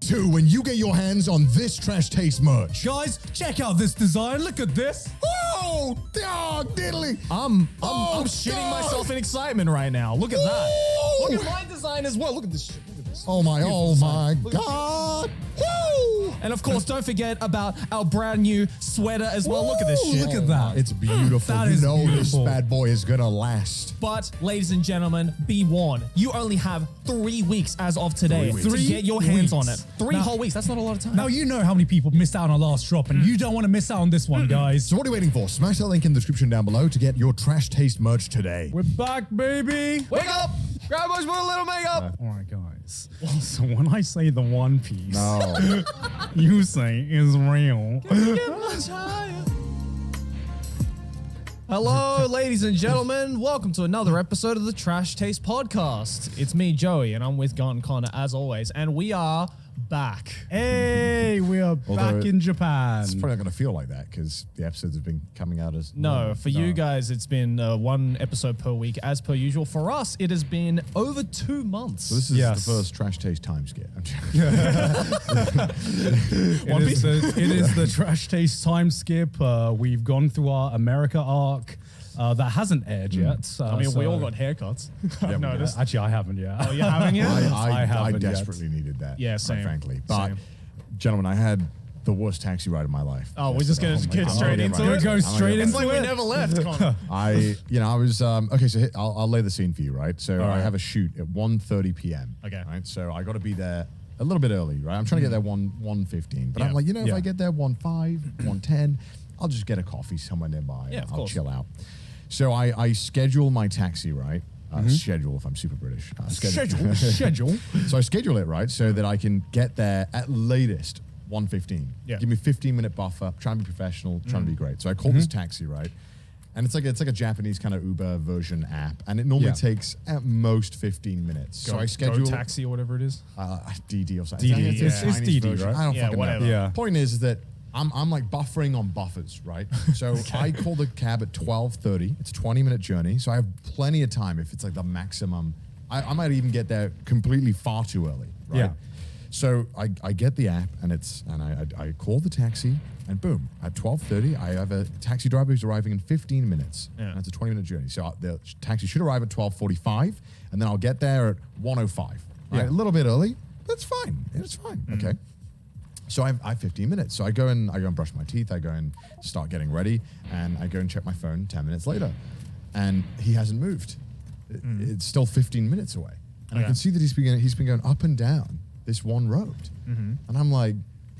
to when you get your hands on this Trash Taste merch. Guys, check out this design. Look at this. Oh, diddly. I'm shitting myself in excitement right now. Look at that. Look at my design as well. Look at this shit. Look at this. Oh my God. Woo! And of course, don't forget about our brand new sweater as well. Look at this shit. Look at that. It's beautiful. That you is know beautiful. this bad boy is gonna last. But, ladies and gentlemen, be warned. You only have 3 weeks as of today 3 to weeks. get your hands on it. 3 Now- whole weeks. That's not a lot of time. Now you know how many people missed out on our last drop, and you don't want to miss out on this one, guys. So what are you waiting for? Smash that link in the description down below to get your Trash Taste merch today. We're back, baby. Wake up! Grab us with a little makeup! All right, guys. So when I say the One Piece, No. you say is real. Hello, ladies and gentlemen. Welcome to another episode of the Trash Taste Podcast. It's me, Joey, and I'm with Garnt and Connor as always, and we are back. Hey, we are back in Japan. It's probably not going to feel like that because the episodes have been coming out as... No, for you guys, it's been one episode per week as per usual. For us, it has been over 2 months. So this is Yes. the first Trash Taste time skip. It is the Trash Taste time skip. We've gone through our America arc that hasn't aired yet. I mean, we so- all got haircuts. Yeah, I've we noticed. Actually, I haven't yet. Oh, you haven't yet? I haven't yet. desperately needed that. Yeah, quite same. frankly. But, Same. gentlemen, I had the worst taxi ride of my life. Oh, we're just going to get straight into it? Go straight It's into like we it. never left, Connor. I was, okay, so I'll lay the scene for you, right? So I right. have a shoot at 1:30 p.m. Okay. Right? So I got to be there a little bit early, right? I'm trying to get there 1:15. But Yeah. I'm like, if Yeah. I get there 1:05, 1:10, I'll just get a coffee somewhere nearby. Yeah, of I'll course. chill out. So I schedule my taxi, right? Schedule, if I'm super British. Schedule. So I schedule it, right, so that I can get there at latest 1:15. Yeah. Give me a 15-minute buffer, trying to be professional, trying to be great. So I call this taxi, right? And it's like a Japanese kind of Uber version app, and it normally takes at most 15 minutes. So I schedule Go taxi or whatever it is. DD or something. DD, It's a it's Chinese DD, version. right? I don't Yeah, fucking whatever. know. Yeah. Point is that I'm like buffering on buffers, right? So I call the cab at 12:30. It's a 20-minute journey, so I have plenty of time if it's like the maximum. I might even get there completely far too early, right? Yeah. So I get the app and I call the taxi and boom, at 12:30 I have a taxi driver who's arriving in 15 minutes. Yeah. And it's a 20-minute journey. So the taxi should arrive at 12:45 and then I'll get there at 1:05. Right? Yeah. A little bit early. That's fine. It's fine. Okay. So I have 15 minutes. So I go and brush my teeth. I go and start getting ready, and I go and check my phone 10 minutes later, and he hasn't moved. It's still 15 minutes away, and I Okay. can see that he's been going up and down this one road, and I'm like,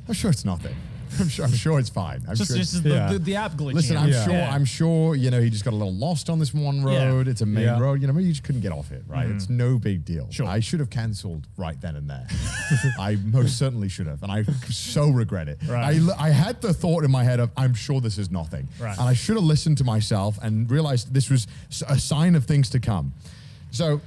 I'm sure it's nothing. I'm sure it's fine. I'm Just, sure just Yeah. the app glitching. Listen, out. I'm sure, he just got a little lost on this one road. Yeah. It's a main Yeah. road. Maybe you just couldn't get off it, right? It's no big deal. Sure. I should have cancelled right then and there. I most certainly should have, and I so regret it. Right. I had the thought in my head of, I'm sure this is nothing. Right. And I should have listened to myself and realized this was a sign of things to come. So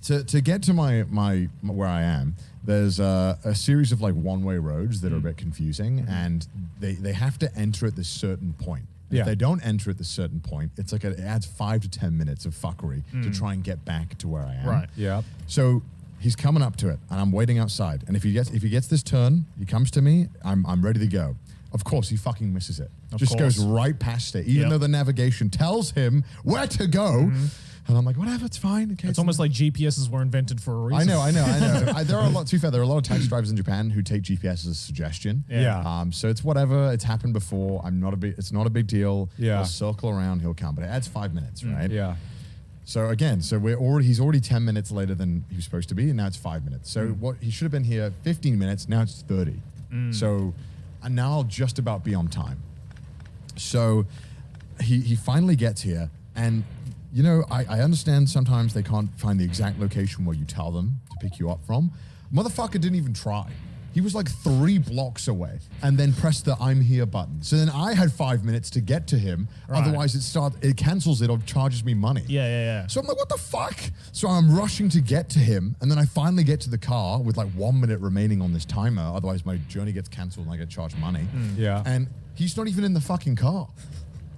to get to my where I am, there's a series of like one-way roads that are a bit confusing, and they have to enter at this certain point. Yeah. If they don't enter at this certain point, it's like it adds 5 to 10 minutes of fuckery to try and get back to where I am. Right. Yeah. So he's coming up to it, and I'm waiting outside. And if he gets this turn, he comes to me. I'm ready to go. Of course, he fucking misses it. Just course. goes right past it, even Yep. though the navigation tells him where to go. And I'm like, whatever, it's fine. Okay, It's almost like GPSs were invented for a reason. I know. There are a lot. To be fair, there are a lot of taxi drivers in Japan who take GPS as a suggestion. Yeah. So it's whatever. It's happened before. It's not a big deal. Yeah. He'll circle around. He'll come, but it adds 5 minutes, right? Yeah. So again, he's already 10 minutes later than he was supposed to be, and now it's 5 minutes. So what he should have been here 15 minutes. Now it's 30. So, and now I'll just about be on time. So he finally gets here, and I understand sometimes they can't find the exact location where you tell them to pick you up from. Motherfucker didn't even try. He was like 3 blocks away and then pressed the I'm here button. So then I had 5 minutes to get to him. Right. Otherwise it cancels it or charges me money. Yeah. So I'm like, what the fuck? So I'm rushing to get to him, and then I finally get to the car with like 1 minute remaining on this timer. Otherwise my journey gets canceled and I get charged money. Yeah. And he's not even in the fucking car.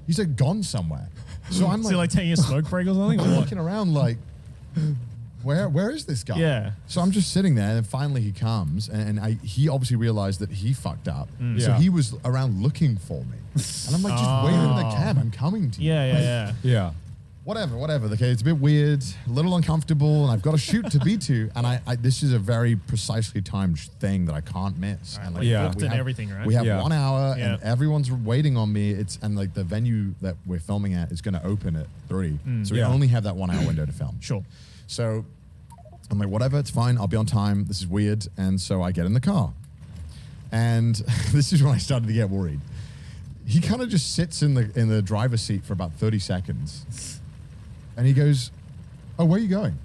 He's like gone somewhere. So I'm So like taking a smoke break or something? I'm Or what? walking around like, where is this guy? Yeah. So I'm just sitting there, and then finally he comes, and he obviously realized that he fucked up. So Yeah. he was around looking for me, and I'm like, just wait in the cab. I'm coming to you. Yeah. Whatever. Okay, it's a bit weird, a little uncomfortable, and I've got a shoot to be to, and I this is a very precisely timed thing that I can't miss. And like, Yeah. Booked and everything, right? We have Yeah. 1 hour, Yeah. and everyone's waiting on me. And like the venue that we're filming at is going to open at 3, so we Yeah. only have that 1 hour window to film. Sure. So I'm like, whatever, it's fine. I'll be on time. This is weird, and so I get in the car, and this is when I started to get worried. He kind of just sits in the driver's seat for about 30 seconds. And he goes, "Oh, where are you going?"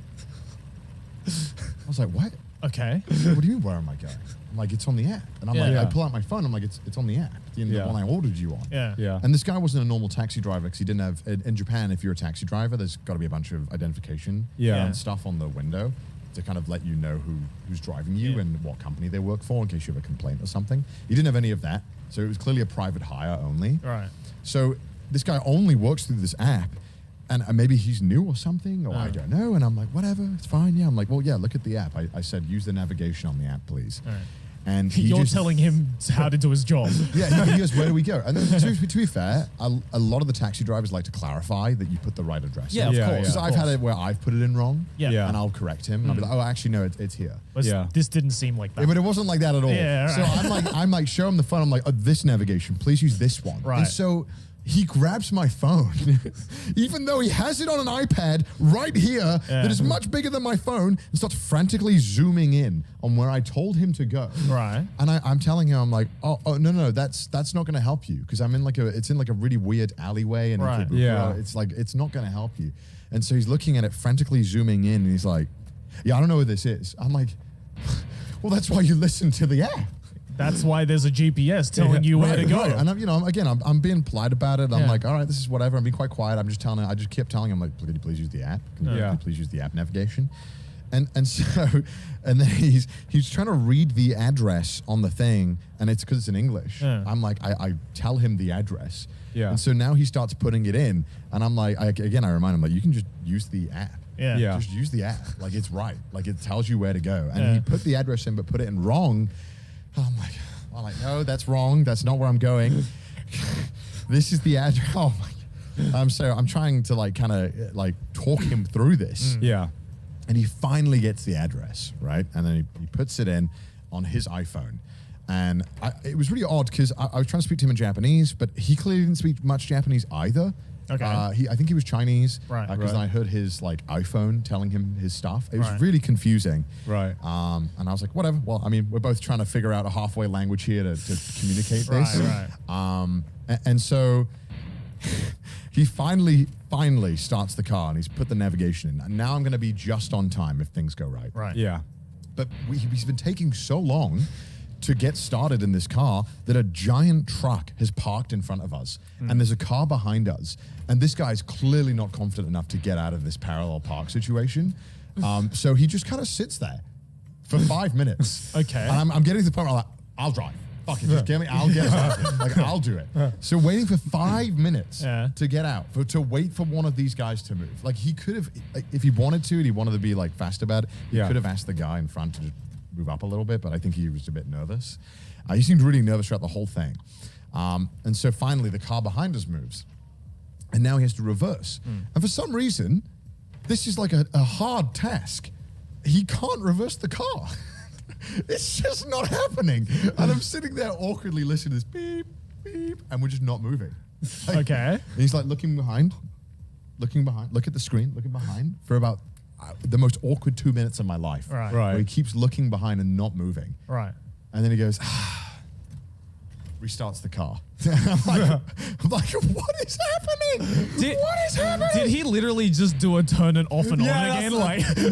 I was like, "What? Okay. What do you mean, where am I going?" I'm like, "It's on the app." And I'm like, Yeah. I pull out my phone. I'm like, it's on the app. The Yeah. one I ordered you on. Yeah. Yeah. And this guy wasn't a normal taxi driver because he didn't have, in Japan, if you're a taxi driver, there's got to be a bunch of identification Yeah. and stuff on the window to kind of let you know who's driving you Yeah. and what company they work for in case you have a complaint or something. He didn't have any of that. So it was clearly a private hire only. Right. So this guy only works through this app, and maybe he's new or something, or I don't know. And I'm like, whatever, it's fine. Yeah, I'm like, well, yeah, look at the app. I said, use the navigation on the app, please. Right. And he You're just, telling him how to do his job. yeah, he goes, where do we go? And then to be fair, a lot of the taxi drivers like to clarify that you put the right address Yeah, in. of Yeah, course. yeah. Because I've had it where I've put it in wrong, Yeah. Yeah. and I'll correct him. And I'll be like, oh, actually, no, it's here. But Yeah. this didn't seem like that. Yeah, but it wasn't like that at all. Yeah, So right. I'm like, show him the phone. I'm like, oh, this navigation, please use this one. Right. And so he grabs my phone, even though he has it on an iPad right here that is much bigger than my phone, and starts frantically zooming in on where I told him to go. Right. And I'm telling him, I'm like, oh no, that's not going to help you because I'm in it's in like a really weird alleyway, and Right. Yeah. it's like it's not going to help you. And so he's looking at it, frantically zooming in, and he's like, yeah, I don't know what this is. I'm like, well, that's why you listen to the app. That's why there's a GPS telling you where to go. Right. And I'm being polite about it. I'm Yeah. like, all right, this is whatever. I'm being quite quiet. I just kept telling him, like, could you please use the app? Can you Yeah. please use the app navigation? And so, and then he's trying to read the address on the thing, and it's because it's in English. Yeah. I'm like, I tell him the address. Yeah. And so now he starts putting it in, and I'm like, I remind him, like, you can just use the app. Yeah. Yeah. Just use the app. Like, it's right. Like, it tells you where to go. And Yeah. he put the address in, but put it in wrong. I'm like, no, that's wrong. That's not where I'm going. This is the address. Oh my. So I'm trying to kind of talk him through this. Yeah. And he finally gets the address, right? And then he puts it in on his iPhone. And it was really odd because I was trying to speak to him in Japanese, but he clearly didn't speak much Japanese either. Okay. I think he was Chinese. Right. Because Right. I heard his iPhone telling him his stuff. It was Right. really confusing. Right. And I was like, whatever. Well, I mean, we're both trying to figure out a halfway language here to communicate this. Right. And so he finally starts the car, and he's put the navigation in. And now I'm going to be just on time if things go right. Right. Yeah. But he's been taking so long to get started in this car that a giant truck has parked in front of us, and there's a car behind us, and this guy's clearly not confident enough to get out of this parallel park situation. So he just kind of sits there for 5 minutes. Okay. And I'm getting to the point where I'm like, I'll drive. Fuck it, just get me. I'll get it. I'll do it. So waiting for 5 minutes to get out, to wait for one of these guys to move. Like, he could have, if he wanted to, and he wanted to be fast about it, he Yeah. could have asked the guy in front to just move up a little bit, but I think he was a bit nervous. He seemed really nervous throughout the whole thing. And so finally the car behind us moves, and now he has to reverse. And for some reason, this is like a hard task. He can't reverse the car. It's just not happening. And I'm sitting there awkwardly listening to this beep, beep, and we're just not moving. Okay. And he's looking behind, look at the screen, looking behind for about the most awkward 2 minutes of my life. Right. Right. Where he keeps looking behind and not moving. Right. And then he goes, restarts the car. I'm like, what is happening? What is happening? Did he literally just do a turn it off and on Yeah, again?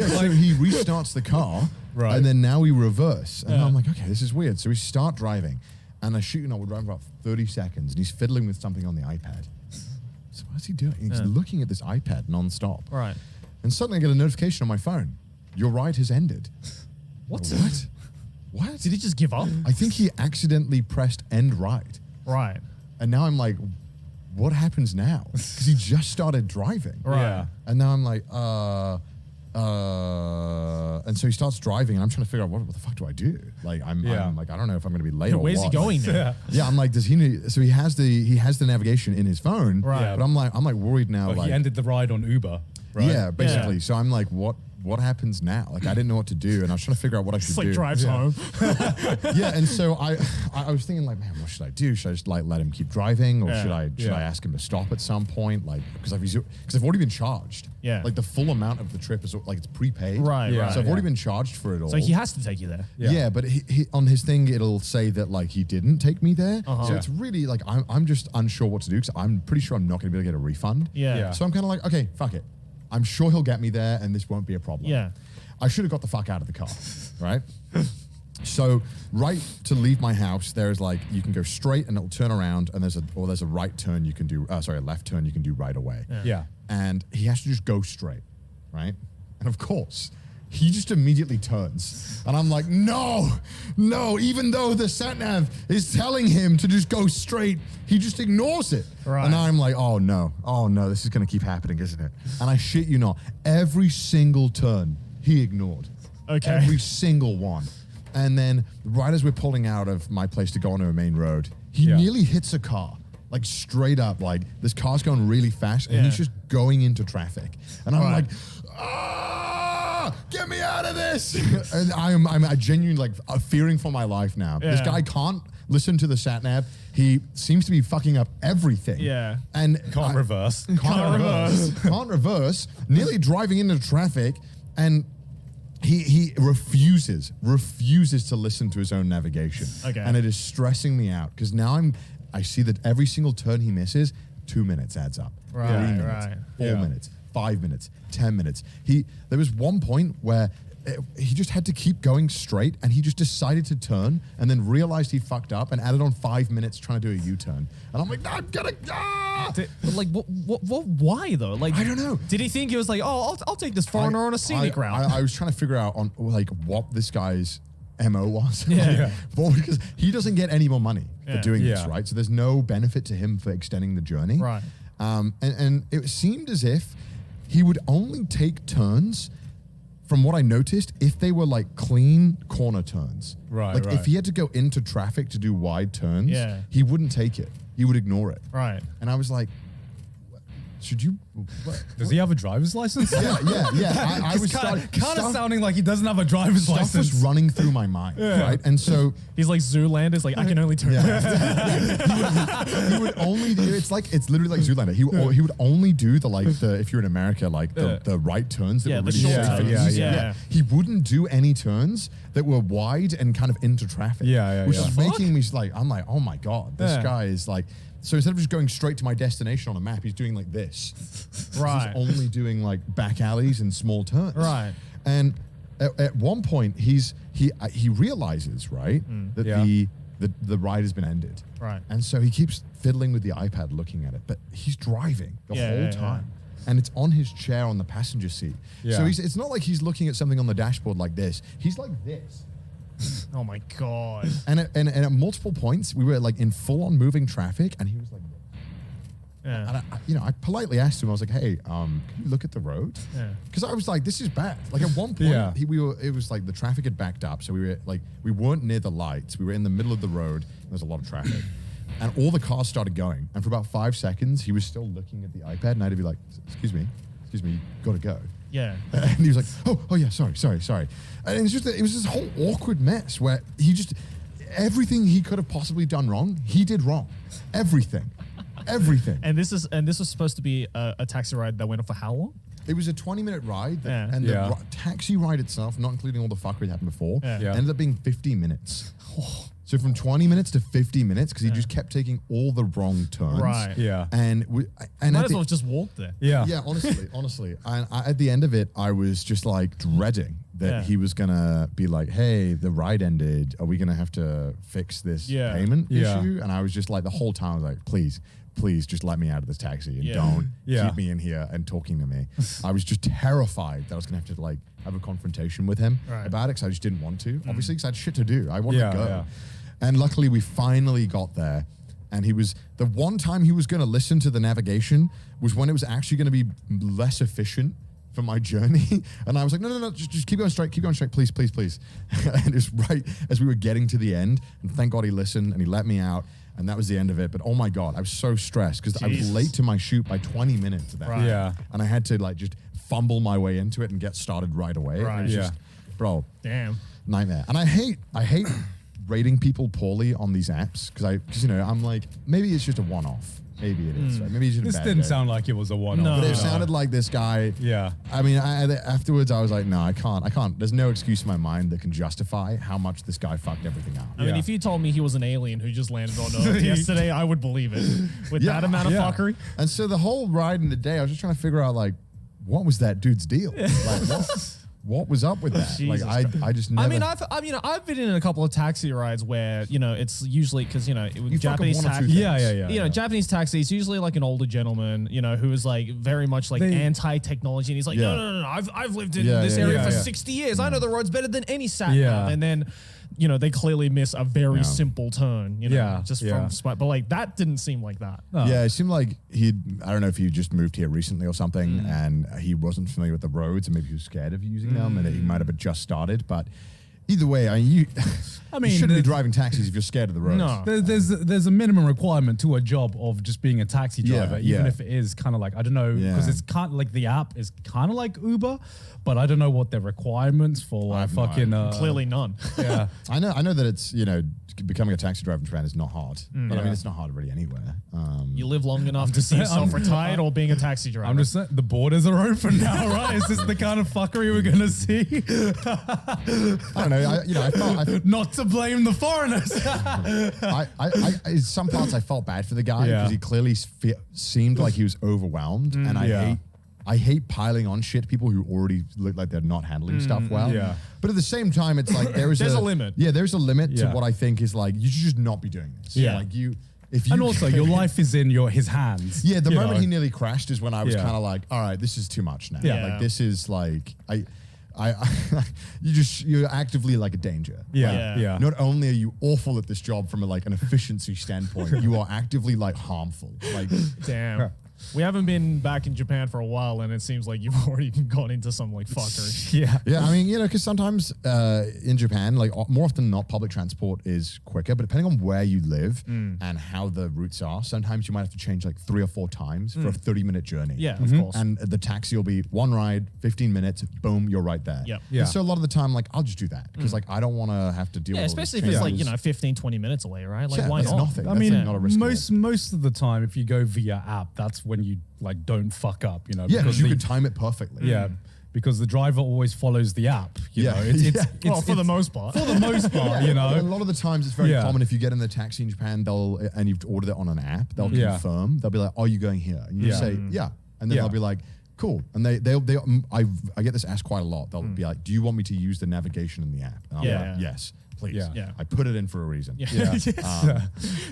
So he restarts the car, Right. and then now we reverse. And Yeah. I'm like, okay, this is weird. So we start driving, and I shoot you know, we're driving for about 30 seconds, and he's fiddling with something on the iPad. So what's he doing? He's looking at this iPad nonstop. Right. And suddenly I get a notification on my phone. Your ride has ended. What? What? Did he just give up? I think he accidentally pressed end ride. Right. And now I'm like, what happens now? Because he just started driving. Right. Yeah. And now I'm like, And so he starts driving, and I'm trying to figure out what the fuck do I do? Like I'm like, I don't know if I'm going to be late or Where's what. he going now? Yeah, I'm like, does he need? So he has the navigation in his phone, Right. Yeah. But I'm like worried now. But like he ended the ride on Uber, right? yeah, basically. Yeah. So I'm like, what happens now? Like I didn't know what to do, and I was trying to figure out what I should It's like do. drives home. Yeah, and so I was thinking like, man, what should I do? Should I just like let him keep driving, or should I ask him to stop at some point? Like because I've already been charged. Yeah. Like the full amount of the trip is like it's prepaid. Right, Yeah. So I've already been charged for it all. So he has to take you there. Yeah, but he on his thing it'll say that like he didn't take me there. So Yeah. it's really like I'm just unsure what to do because I'm pretty sure I'm not going to be able to get a refund. Yeah. Yeah. So I'm kind of like, okay, fuck it. I'm sure he'll get me there and this won't be a problem. Yeah. I should have got the fuck out of the car, right? So right to leave my house, there's like you can go straight and it'll turn around, and there's a right turn you can do. A left turn you can do right away. Yeah. And he has to just go straight, right? And of course, he just immediately turns, and I'm like, no. Even though the sat nav is telling him to just go straight, he just ignores it. Right. And I'm like, oh no, this is gonna keep happening, isn't it? And I shit you not, every single turn he ignored. Okay. Every single one. And then right as we're pulling out of my place to go onto a main road, he nearly hits a car. Like straight up, like this car's going really fast and he's just going into traffic. And I'm like, get me out of this. And I'm genuinely like fearing for my life now. This guy can't listen to the sat nav. He seems to be fucking up everything. Yeah. And Can't reverse. Can't reverse. Nearly driving into traffic, and he refuses to listen to his own navigation. Okay. And it is stressing me out because now I see that every single turn he misses, 2 minutes adds up. Right, 3 minutes, right. 4 minutes, 5 minutes, 10 minutes. There was one point where he just had to keep going straight, and he just decided to turn and then realized he fucked up and added on 5 minutes trying to do a U-turn. And I'm like, no, I'm gonna Like what? Why though? Like I don't know. Did he think he was like, oh, I'll take this foreigner on a scenic route? I was trying to figure out on like what this guy's MO was. Yeah. Well, because he doesn't get any more money for doing this, Yeah. right? So there's no benefit to him for extending the journey. Right. And it seemed as if he would only take turns, from what I noticed, if they were like clean corner turns. Right, Like right. if he had to go into traffic to do wide turns, Yeah. he wouldn't take it. He would ignore it. Right. And I was like, should you? What? Does he have a driver's license? Yeah. I was kind of stuff sounding like he doesn't have a driver's was license. running through my mind, right? And so He's like Zoolander. Like I can only turn. he would only do. It's literally like Zoolander. He would only do if you're in America, like the right turns that Yeah, were the really short safe and turns. easy. Yeah. He wouldn't do any turns that were wide and kind of into traffic. Which is making me like, I'm like, oh my god, this guy is like. So instead of just going straight to my destination on a map, he's doing like this. Right. He's only doing like back alleys and small turns. Right. And at one point, he realizes, right, that the ride has been ended. Right. And so he keeps fiddling with the iPad, looking at it, but he's driving the whole yeah, time. And it's on his chair on the passenger seat. Yeah. So it's not like he's looking at something on the dashboard like this. He's like this. Oh my god. And at multiple points, we were like in full-on moving traffic, and he was like, Yeah. and I politely asked him, I was like, hey, can you look at the road? Yeah. Because I was like, this is bad. Like at one point, it was like the traffic had backed up. So we weren't near the lights. We were in the middle of the road. There was a lot of traffic. And all the cars started going. And for about 5 seconds, he was still looking at the iPad, and I had to be like, excuse me, gotta go. Yeah. And he was like, oh yeah, sorry. And it was this whole awkward mess where everything he could have possibly done wrong, he did wrong. Everything. And this was supposed to be a taxi ride that went on for how long? It was a 20-minute ride, and Yeah. the taxi ride itself, not including all the fucking that happened before, Yeah. ended up being 50 minutes. So from 20 minutes to 50 minutes, because he just kept taking all the wrong turns. Right. Yeah. And Might as well have just walked there. Yeah. yeah, honestly. And at the end of it, I was just like dreading that he was going to be like, hey, the ride ended. Are we going to have to fix this payment issue? And I was just like, the whole time I was like, please just let me out of this taxi and don't keep me in here and talking to me. I was just terrified that I was going to have to like have a confrontation with him about it, because I just didn't want to, obviously, because I had shit to do. I wanted to go. Yeah. And luckily we finally got there. And the one time he was going to listen to the navigation was when it was actually going to be less efficient for my journey. And I was like, no, just keep going straight, please. And it's right as we were getting to the end, and thank God he listened and he let me out. And that was the end of it. But oh my God, I was so stressed because I was late to my shoot by 20 minutes. Right. Yeah. And I had to like just fumble my way into it and get started right away. Right. And it was Yeah. just, bro, Damn. nightmare. And I hate rating people poorly on these apps because you know, I'm like, maybe it's just a one-off. Maybe it is. Right? Maybe it's just This a bad didn't day. sound like it was a one-off. No. But You it sounded like this guy. Yeah. I mean, afterwards I was like, no, I can't. There's no excuse in my mind that can justify how much this guy fucked everything up. I mean, Yeah. if you told me he was an alien who just landed on Earth yesterday, I would believe it. With that amount of Yeah. fuckery. And so the whole ride in the day, I was just trying to figure out like, what was that dude's deal? Like, what was up with that? Jesus Like, I just never. I mean, I've been in a couple of taxi rides where it's usually because Japanese one or two taxi. things. Yeah. Japanese taxi is usually like an older gentleman, who is like very much like anti-technology, and he's like, Yeah. no, I've lived in Yeah, this yeah, area yeah, for yeah. 60 years. I know the roads better than any sat nav. Yeah. And then, they clearly miss a very Yeah. simple turn, Yeah, just yeah. from spite. But like that didn't seem like that. Oh. Yeah, it seemed like I don't know if he just moved here recently or something and he wasn't familiar with the roads and maybe he was scared of using them and he might have just started. But either way, you shouldn't be driving taxis if you're scared of the roads. No. There's a minimum requirement to a job of just being a taxi driver, even yeah. if it is kind of like, I don't know, because Yeah. it's kind of like the app is kind of like Uber, but I don't know what their requirements for like have no fucking Clearly none. yeah. I know that it's, becoming a taxi driver in Japan is not hard. But I mean, it's not hard really anywhere. You live long enough to see yourself retired or being a taxi driver. I'm just saying, the borders are open now, right? Is this the kind of fuckery we're going to see? I don't know. I Not to blame the foreigners. in some parts I felt bad for the guy Yeah. because he clearly seemed like he was overwhelmed, and Yeah. I hate piling on shit to people who already look like they're not handling stuff well. Yeah. But at the same time, it's like there's a limit. Yeah, there's a limit to Yeah. what I think is like you should just not be doing this. Yeah. Like if you And also, your life is in his hands. Yeah, the you moment know? he nearly crashed is when I was Yeah. kind of like, all right, this is too much now. Yeah. Like this is like you're actively like a danger. Yeah, Yeah. yeah. Not only are you awful at this job from an efficiency standpoint, you are actively like harmful. Like Damn. We haven't been back in Japan for a while, and it seems like you've already gone into some like fuckery. Yeah. yeah, I mean, because sometimes in Japan, like more often than not, public transport is quicker. But depending on where you live and how the routes are, sometimes you might have to change like 3 or 4 times for a 30-minute journey. Yeah, of course. And the taxi will be one ride, 15 minutes, boom, you're right there. Yep. Yeah. And so a lot of the time, like, I'll just do that because like I don't want to have to deal with all especially if these it's like, changes. 15, 20 minutes away, right? Like, Yeah, why that's not? nothing. I That's mean, not a risk. most of the time, if you go via app, that's when you like don't fuck up, Yeah, because because you the- could time it perfectly. yeah, because the driver always follows the app. You Yeah. know, it's Well, for the most part. for the most part, you A know. lot of the times it's very Yeah. common if you get in the taxi in Japan, and you've ordered it on an app, they'll Yeah. confirm. They'll be like, "Are you going here?" And you Yeah. say, "Yeah," and then Yeah. they'll be like, "Cool." And I get this asked quite a lot. They'll be like, "Do you want me to use the navigation in the app?" And I'll be Yeah. like, "Yes, please." Yeah. I put it in for a reason. Yeah. Yeah.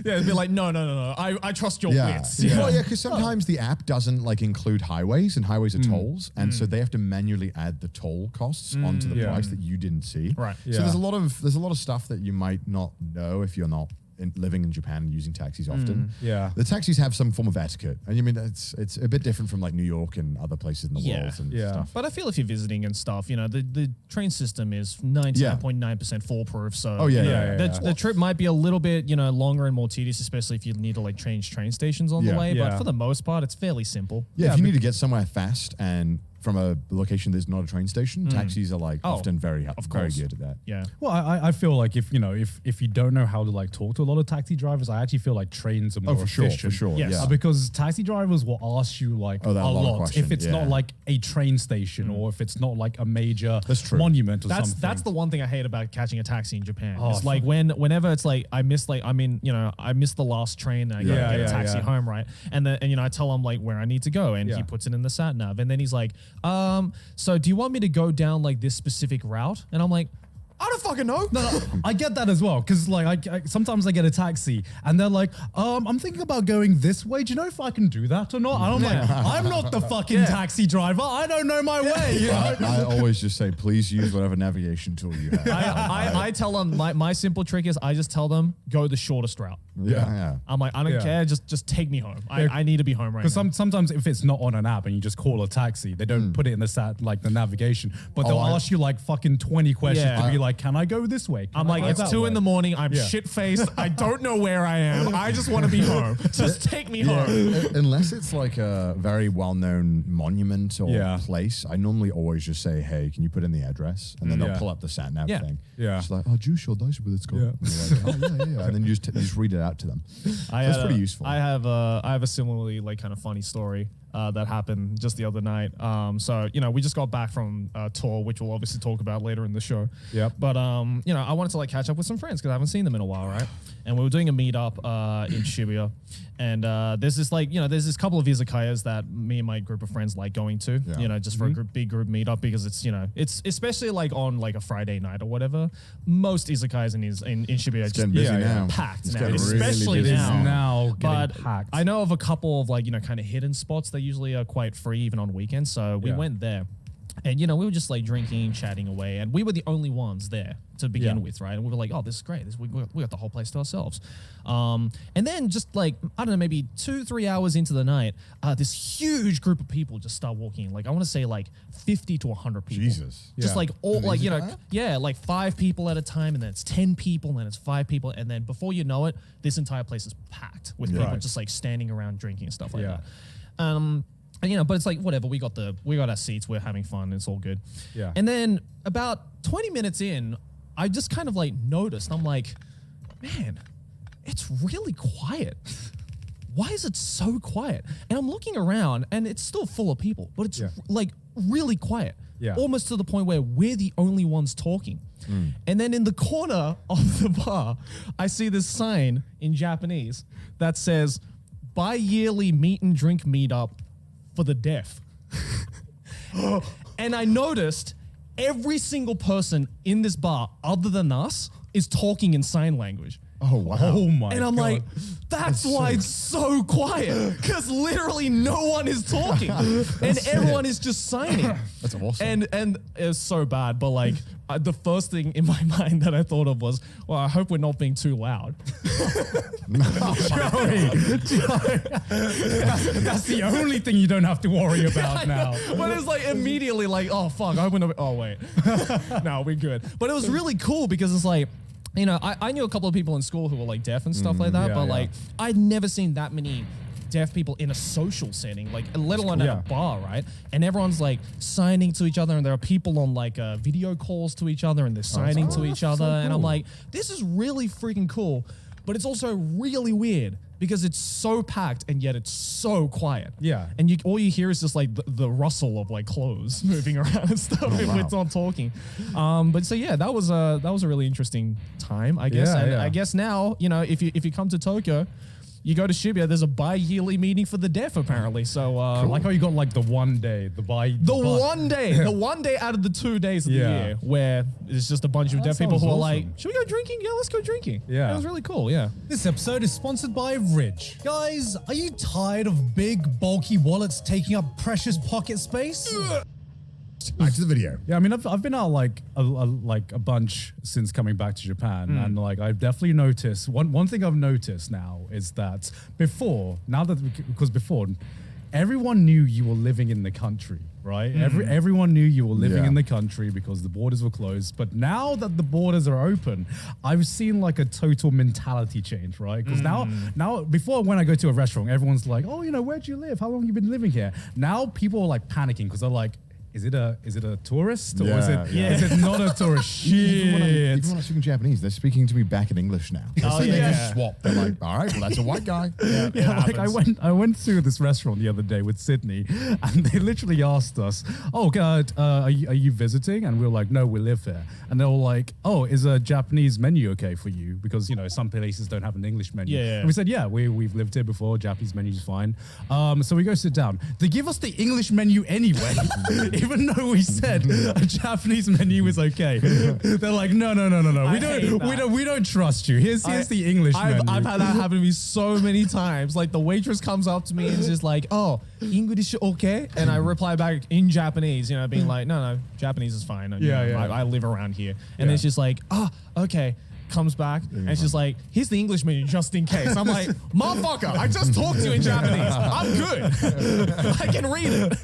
Yeah, it'd be like, no. I trust your Yeah, wits. yeah. Well, yeah, because sometimes the app doesn't like include highways, and highways are Mm. tolls, and so they have to manually add the toll costs onto the Yeah. price that you didn't see. Right. So Yeah. there's a lot of stuff that you might not know if you're not living in Japan and using taxis often. Yeah. The taxis have some form of etiquette, and you mean it's a bit different from like New York and other places in the Yeah. world and Yeah. stuff. But I feel if you're visiting and stuff, the train system is 99.9% foolproof. So Oh, yeah, yeah, yeah. the trip might be a little bit longer and more tedious, especially if you need to like change train stations on the Yeah. way. Yeah. But for the most part, it's fairly simple. Yeah, if you need to get somewhere fast and from a location that's not a train station, taxis are like Oh, often very course. good at that. Yeah. Well, I feel like if you don't know how to like talk to a lot of taxi drivers, I actually feel like trains are more For sure, efficient. for sure. Yes. Yeah. Because taxi drivers will ask you like Oh, a that lot of lot questions, if it's yeah. not like a train station or if it's not like a major That's true. monument or something. That's the one thing I hate about catching a taxi in Japan. Oh, it's like whenever it's like I miss the last train and I gotta Yeah, get a yeah, taxi yeah. home, right? And I tell him like where I need to go and he Yeah. puts it in the sat nav and then he's like, so do you want me to go down like this specific route? And I'm like, I don't fucking know. No, I get that as well because like sometimes I get a taxi and they're like, I'm thinking about going this way. Do you know if I can do that or not? And I'm like, I'm not the fucking taxi driver. I don't know my way. You know? I always just say, please use whatever navigation tool you have. I tell them my simple trick is I just tell them go the shortest route. Yeah. I'm like, I don't care. Just take me home. I need to be home right now. Because sometimes if it's not on an app and you just call a taxi, they don't put it in the navigation, but they'll ask you like fucking 20 questions to be like, can I go this way? I'm like, it's 2 in the morning. I'm shit-faced. I don't know where I am. I just want to be home. Just take me home. Unless it's like a very well-known monument or place, I normally always just say, hey, can you put in the address? And then they'll pull up the sat-nav thing. Yeah. It's like, oh, Jushel, that's where it's called. Yeah. And you're like, oh, yeah. And then you just read it out to them. That's pretty useful. I have a similarly like kind of funny story that happened just the other night. So, we just got back from a tour, which we'll obviously talk about later in the show. Yep. But, I wanted to like catch up with some friends because I haven't seen them in a while, right? And we were doing a meetup in Shibuya. And there's this couple of izakayas that me and my group of friends like going to, just for a big group meetup because it's especially like on like a Friday night or whatever. Most izakayas in Shibuya It's getting busy now. Packed It's now, getting really especially busy. now but getting packed. I know of a couple of like, kind of hidden spots that usually are quite free even on weekends. So we went there and, we were just like drinking, chatting away. And we were the only ones there to begin with, right? And we were like, oh, this is great. We got the whole place to ourselves. And then just like, I don't know, maybe 2-3 hours into the night, this huge group of people just start walking. Like I want to say like 50 to 100 people. Jesus. Just like all like, that? like 5 people at a time, and then it's 10 people, and then it's 5 people, and then before you know it, this entire place is packed with people just like standing around drinking and stuff like that. And, but it's like whatever. We got our seats. We're having fun. It's all good. Yeah. And then about 20 minutes in, I just kind of like noticed. I'm like, man, it's really quiet. Why is it so quiet? And I'm looking around, and it's still full of people, but it's like really quiet. Yeah. Almost to the point where we're the only ones talking. And then in the corner of the bar, I see this sign in Japanese that says, bi-yearly meet and drink meetup for the deaf. And I noticed every single person in this bar other than us is talking in sign language. Oh, wow. Oh my God. And I'm like, that's why it's so quiet, because literally no one is talking and everyone is just signing. That's awesome. And it's so bad, but like the first thing in my mind that I thought of was, well, I hope we're not being too loud. That's the only thing you don't have to worry about now. But it's like immediately like, oh fuck, I hope we're not, oh wait. No, we're good. But it was really cool because it's like, I knew a couple of people in school who were like deaf and stuff like that, but like I'd never seen that many deaf people in a social setting, like let alone at a bar, right? And everyone's like signing to each other, and there are people on like video calls to each other, and they're signing to each other. And I'm like, this is really freaking cool, but it's also really weird because it's so packed and yet it's so quiet. Yeah. And all you hear is just like the rustle of like clothes moving around and stuff if it's not talking. But so yeah, that was a really interesting time, I guess. I guess now, if you come to Tokyo, you go to Shibuya, there's a bi-yearly meeting for the deaf apparently. So I like how you got like the one day, the one day out of the 2 days of the year where it's just a bunch of deaf people who are like, should we go drinking? Yeah, let's go drinking. Yeah. It was really cool, yeah. This episode is sponsored by Ridge. Guys, are you tired of big, bulky wallets taking up precious pocket space? Back to the video. Yeah, I mean, I've been out like a bunch since coming back to Japan, and like I've definitely noticed one thing I've noticed now is that before everyone knew you were living in the country, right? Everyone knew you were living in the country because the borders were closed. But now that the borders are open, I've seen like a total mentality change, right? Because now before when I go to a restaurant, everyone's like, oh, where do you live? How long have you been living here? Now people are like panicking because they're like, is it a tourist or is it not a tourist? Even when I'm speaking Japanese, they're speaking to me back in English now. They just swap. They're like, all right, well, that's a white guy. Like I went to this restaurant the other day with Sydney, and they literally asked us, "Oh God, are you visiting?" And we were like, "No, we live here." And they were like, "Oh, is a Japanese menu okay for you?" Because some places don't have an English menu. And we said, "Yeah, we've lived here before. Japanese menu's fine." So we go sit down. They give us the English menu anyway. even though we said a Japanese menu is okay, they're like, no. We don't trust you. Here's the English menu. I've had that happen to me so many times. Like the waitress comes up to me and is just like, "Oh, English okay?" And I reply back in Japanese, being like, "No, Japanese is fine. I live around here." And it's just like, "Oh, okay." Comes back and it's just like, here's the English menu just in case. I'm like, motherfucker, I just talked to you in Japanese. I'm good. I can read it.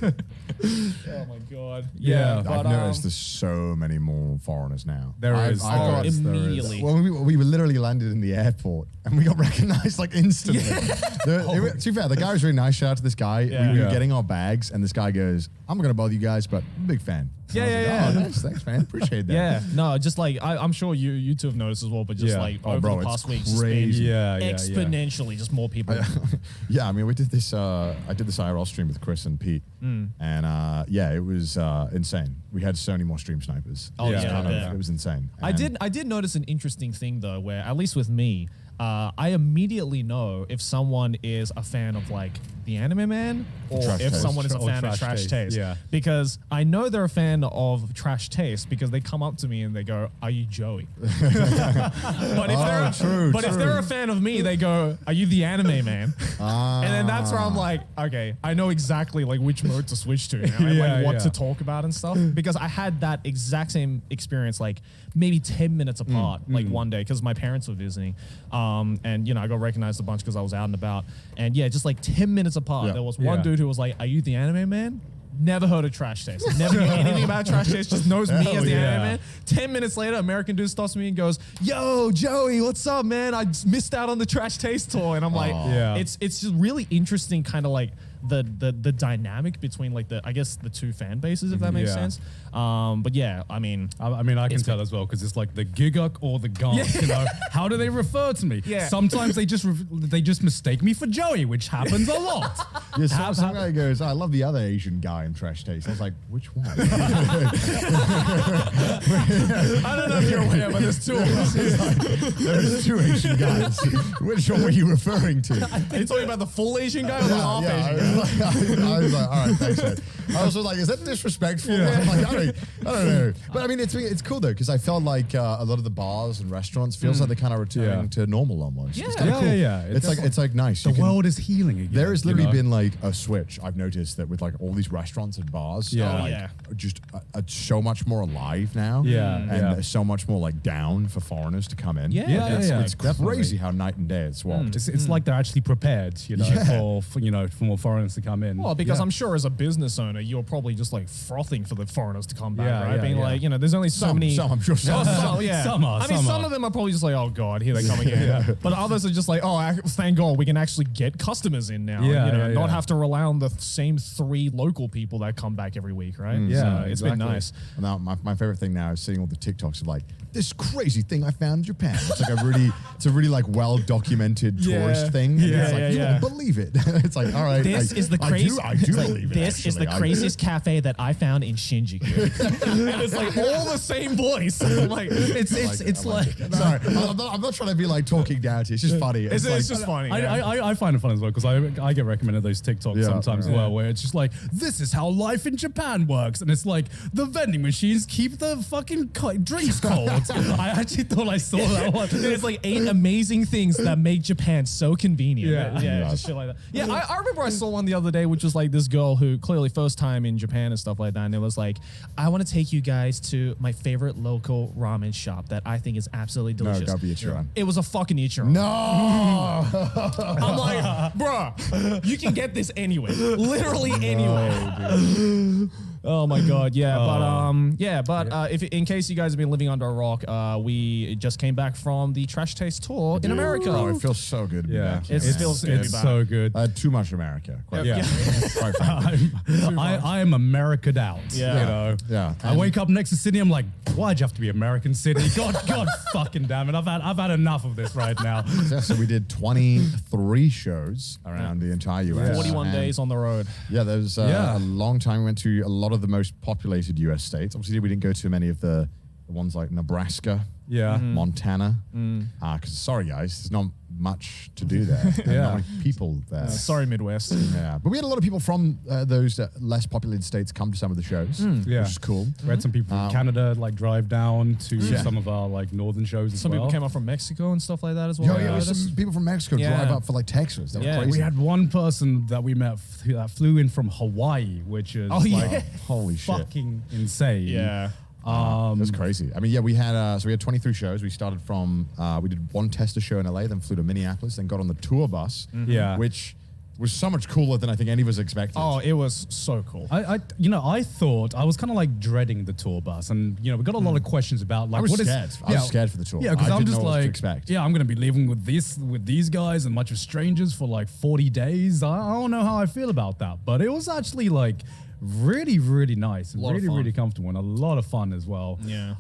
Oh my god. Yeah. I've noticed there's so many more foreigners now. There is. Immediately. Well, we were literally landed in the airport and we got recognized like instantly. To be fair, the guy was really nice. Shout out to this guy. Yeah. We were getting our bags and this guy goes, I'm not going to bother you guys, but I'm a big fan. Yeah. Oh, nice. Thanks, man. Appreciate that. Yeah, no, just like I'm sure you two have noticed as well, but just like over the past week, just been exponentially just more people. Yeah, I mean, we did this. I did this IRL stream with Chris and Pete, and it was insane. We had so many more stream snipers. Oh, it was insane. I did notice an interesting thing though, where at least with me, I immediately know if someone is a fan of like the Anime Man or if someone is a fan of Trash Taste. Yeah. Because I know they're a fan of Trash Taste because they come up to me and they go, "Are you Joey?" But if they're a fan of me, they go, "Are you the Anime Man?" And then that's where I'm like, okay, I know exactly like which mode to switch to now and like what to talk about and stuff. Because I had that exact same experience like maybe 10 minutes apart, like one day because my parents were visiting. And I got recognized a bunch because I was out and about. And just like 10 minutes apart, there was one dude who was like, "Are you the Anime Man?" Never heard of Trash Taste. Never knew anything about Trash Taste. Just knows me as the Anime Man. 10 minutes later, American dude stops me and goes, "Yo, Joey, what's up, man? I just missed out on the Trash Taste tour." And I'm like, it's just really interesting, kind of like the dynamic between like the two fan bases, if that makes sense. But yeah, I mean, I can tell as well because it's like the giguk or the gunk. How do they refer to me? Sometimes they just mistake me for Joey, which happens a lot. Some guy goes, "I love the other Asian guy in Trash Taste." I was like, "Which one?" I don't know if you're aware, but there's two of us. There's two Asian guys. Which one were you referring to? Are you talking about the full Asian guy or the half Asian guy? I was like, all right, thanks, man. I was like, is that disrespectful? I'm like, I don't know. But I mean, it's cool though, because I felt like a lot of the bars and restaurants feels like they're kind of returning to normal almost. It's kind of cool. It's like nice. The world is healing again. There has literally been like a switch. I've noticed that with like all these restaurants and bars are just so much more alive now. And so much more like down for foreigners to come in. It's crazy how night and day it's swapped. It's like they're actually prepared, for more foreigners to come in. Well, because I'm sure as a business owner, you're probably just like frothing for the foreigners to come back, right? Being like, there's only so many. Some, I'm sure some. Some are. Some of them are probably just like, oh God, here they come again. But others are just like, oh, thank God we can actually get customers in now. Not have to rely on the same 3 local people that come back every week, right? So it's been nice. Now, my favorite thing now is seeing all the TikToks of like, this crazy thing I found in Japan. It's like a really like well documented tourist thing. And it's like, you won't believe it. It's like, all right. This is the crazy. I do believe it. This is the craziest cafe that I found in Shinjuku. And it's like all the same voice. Like it's like sorry, I'm not trying to be like talking down to you. It's just funny. It's just funny. I find it fun as well because I get recommended those TikToks sometimes as well, where it's just like, this is how life in Japan works, and it's like the vending machines keep the fucking drinks cold. I actually thought I saw that one. It's like 8 amazing things that make Japan so convenient. Just shit like that. Yeah, I remember I saw one the other day, which was like this girl who clearly first time in Japan and stuff like that, and it was like, I want to take you guys to my favorite local ramen shop that I think is absolutely delicious. No, gotta be Ichiran. It was a fucking Ichiran. No! I'm like, bruh, you can get this anywhere. Literally anywhere. Oh my God, but if in case you guys have been living under a rock, we just came back from the Trash Taste tour in America. Oh, it feels so good to be back. It feels good to be back. So good. Too much America. Quite frankly. I am America'd out. I wake up next to Sydney. I'm like, why'd you have to be American City? God fucking damn it! I've had enough of this right now. So we did 23 shows around the entire US. 41 days on the road. Yeah, there was a long time. We went to a lot of the most populated US states. Obviously, we didn't go to many of the ones like Nebraska, Montana. Because sorry guys, much to do there. And not many people there. Sorry, Midwest. Yeah, but we had a lot of people from those less populated states come to some of the shows, which is cool. We had some people from Canada like drive down to some of our like northern shows as Some well. people came up from Mexico and stuff like that as well. Yeah, some people from Mexico drive up for like Texas. That was crazy. We had one person that we met that flew in from Hawaii, which is holy shit, fucking insane. Yeah. That's crazy. I mean, yeah, we had 23 shows. We started from we did one tester show in LA, then flew to Minneapolis, then got on the tour bus, which was so much cooler than I think any of us expected. Oh, it was so cool. I thought I was kind of like dreading the tour bus, and we got a lot of questions about like I was scared. I was scared for the tour. Yeah, because I'm just like, expect. I'm gonna be living with these guys and a bunch of strangers for like 40 days. I don't know how I feel about that, but it was actually like really, really nice and really, really comfortable and a lot of fun as well. Yeah.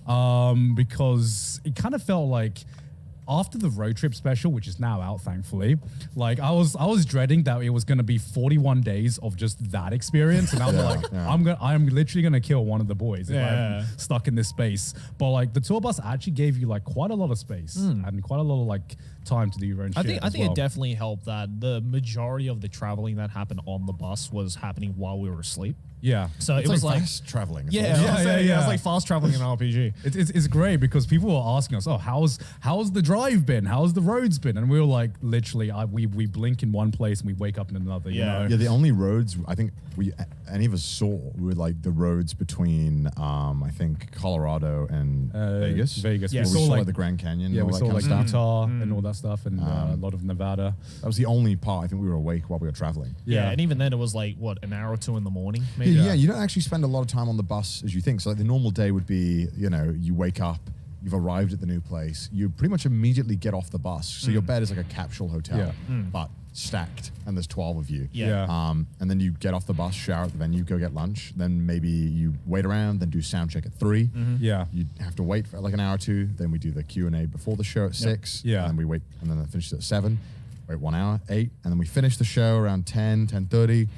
Because it kind of felt like after the road trip special, which is now out, thankfully, like I was dreading that it was going to be 41 days of just that experience, and I was I'm literally going to kill one of the boys if I'm stuck in this space. But like the tour bus actually gave you like quite a lot of space and quite a lot of like time to do your own shit. I think it definitely helped that the majority of the traveling that happened on the bus was happening while we were asleep. Yeah. So It's it was like fast traveling. it was like fast traveling in an RPG. It's great because people were asking us, oh, how's the drive been? How's the roads been? And we were like, literally, we blink in one place and we wake up in another. You know? Yeah, the only roads I think any of us saw were like the roads between I think Colorado and Vegas. Vegas. Yeah, we saw like the Grand Canyon. Yeah, and we all saw that like kind of stuff. Utah and all that stuff, and a lot of Nevada. That was the only part I think we were awake while we were traveling. Yeah, and even then it was like what, an hour or two in the morning, maybe. Yeah, you don't actually spend a lot of time on the bus as you think. So like the normal day would be, you wake up, you've arrived at the new place, you pretty much immediately get off the bus. So your bed is like a capsule hotel, but stacked, and there's 12 of you. And then you get off the bus, shower at the venue, go get lunch. Then maybe you wait around, then do sound check at 3. Yeah. You have to wait for like an hour or two. Then we do the Q&A before the show at 6. Yeah. And then we wait, and then it finishes at 7. Wait 1 hour, 8. And then we finish the show around 10:30.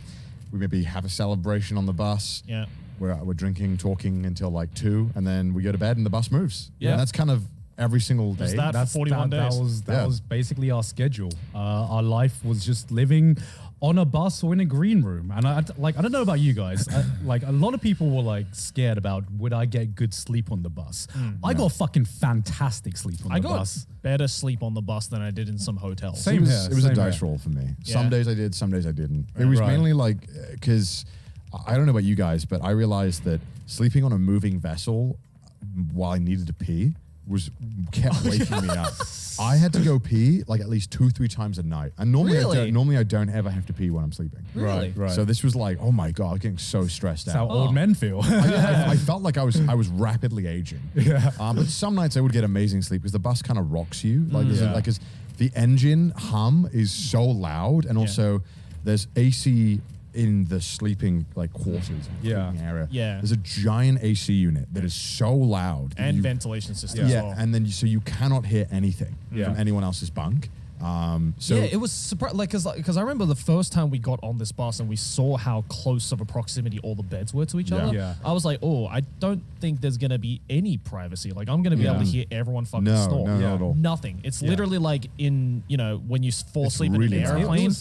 We maybe have a celebration on the bus. Yeah. We're drinking, talking until like 2, and then we go to bed and the bus moves. Yeah. And that's kind of every single day. Was that for 41 days? That was basically our schedule. Our life was just living on a bus or in a green room. And I don't know about you guys. Like a lot of people were like scared about would I get good sleep on the bus. I got fucking fantastic sleep on the bus. I got better sleep on the bus than I did in some hotels. Same here. It was a Same dice here. roll for me. Yeah. Some days I did, some days I didn't. It was mainly like, because I don't know about you guys, but I realized that sleeping on a moving vessel while I needed to pee kept waking me up. I had to go pee like at least 2-3 times a night. And normally I don't ever have to pee when I'm sleeping. Really? Right. So this was like, oh my God, I'm getting so stressed That's out. how old men feel. I felt like I was rapidly aging. Yeah. But some nights I would get amazing sleep because the bus kind of rocks you. Like, because the engine hum is so loud, and also there's AC in the sleeping like quarters area. Yeah. There's a giant AC unit that is so loud. And ventilation system as well. And then so you cannot hear anything from anyone else's bunk. So it was surprising, like, because I remember the first time we got on this bus and we saw how close of a proximity all the beds were to each other. Yeah. I was like, oh, I don't think there's gonna be any privacy. Like, I'm gonna be able to hear everyone fucking snore. No, not at all. Nothing. It's literally like in when you fall asleep in really an loud. airplane.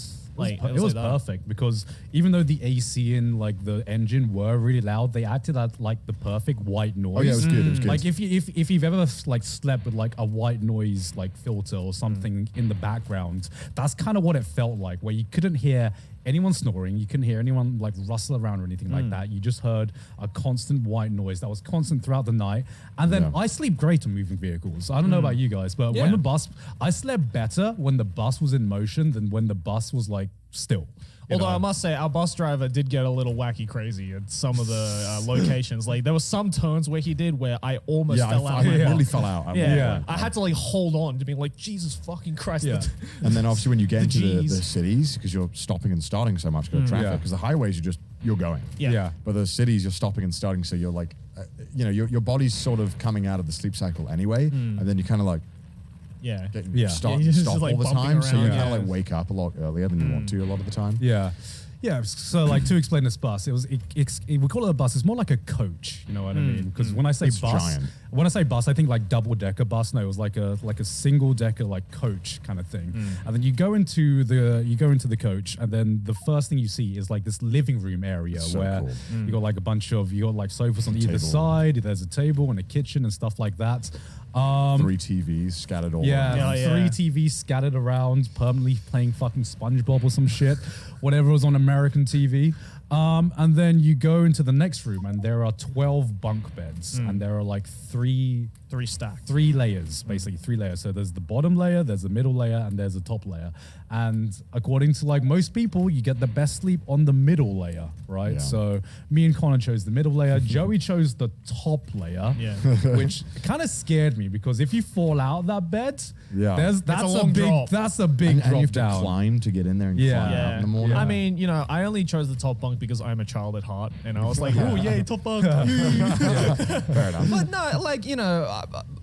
It was perfect because even though the AC in like the engine were really loud, they acted at like the perfect white noise. Oh yeah, it was good. It was good. Like if you've ever like slept with like a white noise like filter or something in the background, that's kind of what it felt like, where you couldn't hear anyone snoring, you couldn't hear anyone like rustle around or anything like that. You just heard a constant white noise that was constant throughout the night. And then I sleep great on moving vehicles. I don't know about you guys, but when I slept better when the bus was in motion than when the bus was like still. Although I must say, our bus driver did get a little wacky crazy at some of the locations. Like, there were some turns where he did where I almost fell out. I really fell out. I had to like hold on to be like, Jesus fucking Christ. Yeah. And then obviously when you get into the Gs. cities, because you're stopping and starting so much because of traffic, because the highways you're going. Yeah. But the cities you're stopping and starting, so you're like, your body's sort of coming out of the sleep cycle anyway, and then you kind of like, getting start Yeah, and just stop like all the bumping time. So you around, kind of yeah. like wake up a lot earlier than you want to a lot of the time. Yeah. Yeah, so like to explain this bus, we call it a bus. It's more like a coach, you know what I mean? Because when I say It's bus, giant. when I say bus, I think like double decker bus. No, it was like a single decker like coach kind of thing. And then you go into the coach, and then the first thing you see is like this living room area So where cool. you got like you got like sofas on either Table. side. There's a table and a kitchen and stuff like that. 3 TVs scattered all Yeah, around. Yeah, three yeah. TVs scattered around, permanently playing fucking SpongeBob or some shit, whatever was on American TV. And then you go into the next room, and there are 12 bunk beds, and there are like three stacked. layers, basically 3 layers. So there's the bottom layer, there's the middle layer, and there's the top layer. And according to like most people, you get the best sleep on the middle layer, right? Yeah. So me and Connor chose the middle layer. Joey chose the top layer, Yeah. which kind of scared me because if you fall out of that bed, Yeah. that's a long big drop. that's a big And drop you have to down. climb to get in there and Yeah. climb out in the morning. I mean, you know, I only chose the top bunk because I'm a child at heart, and I was like, oh yeah, top bunk. Fair enough. But no, like, you know,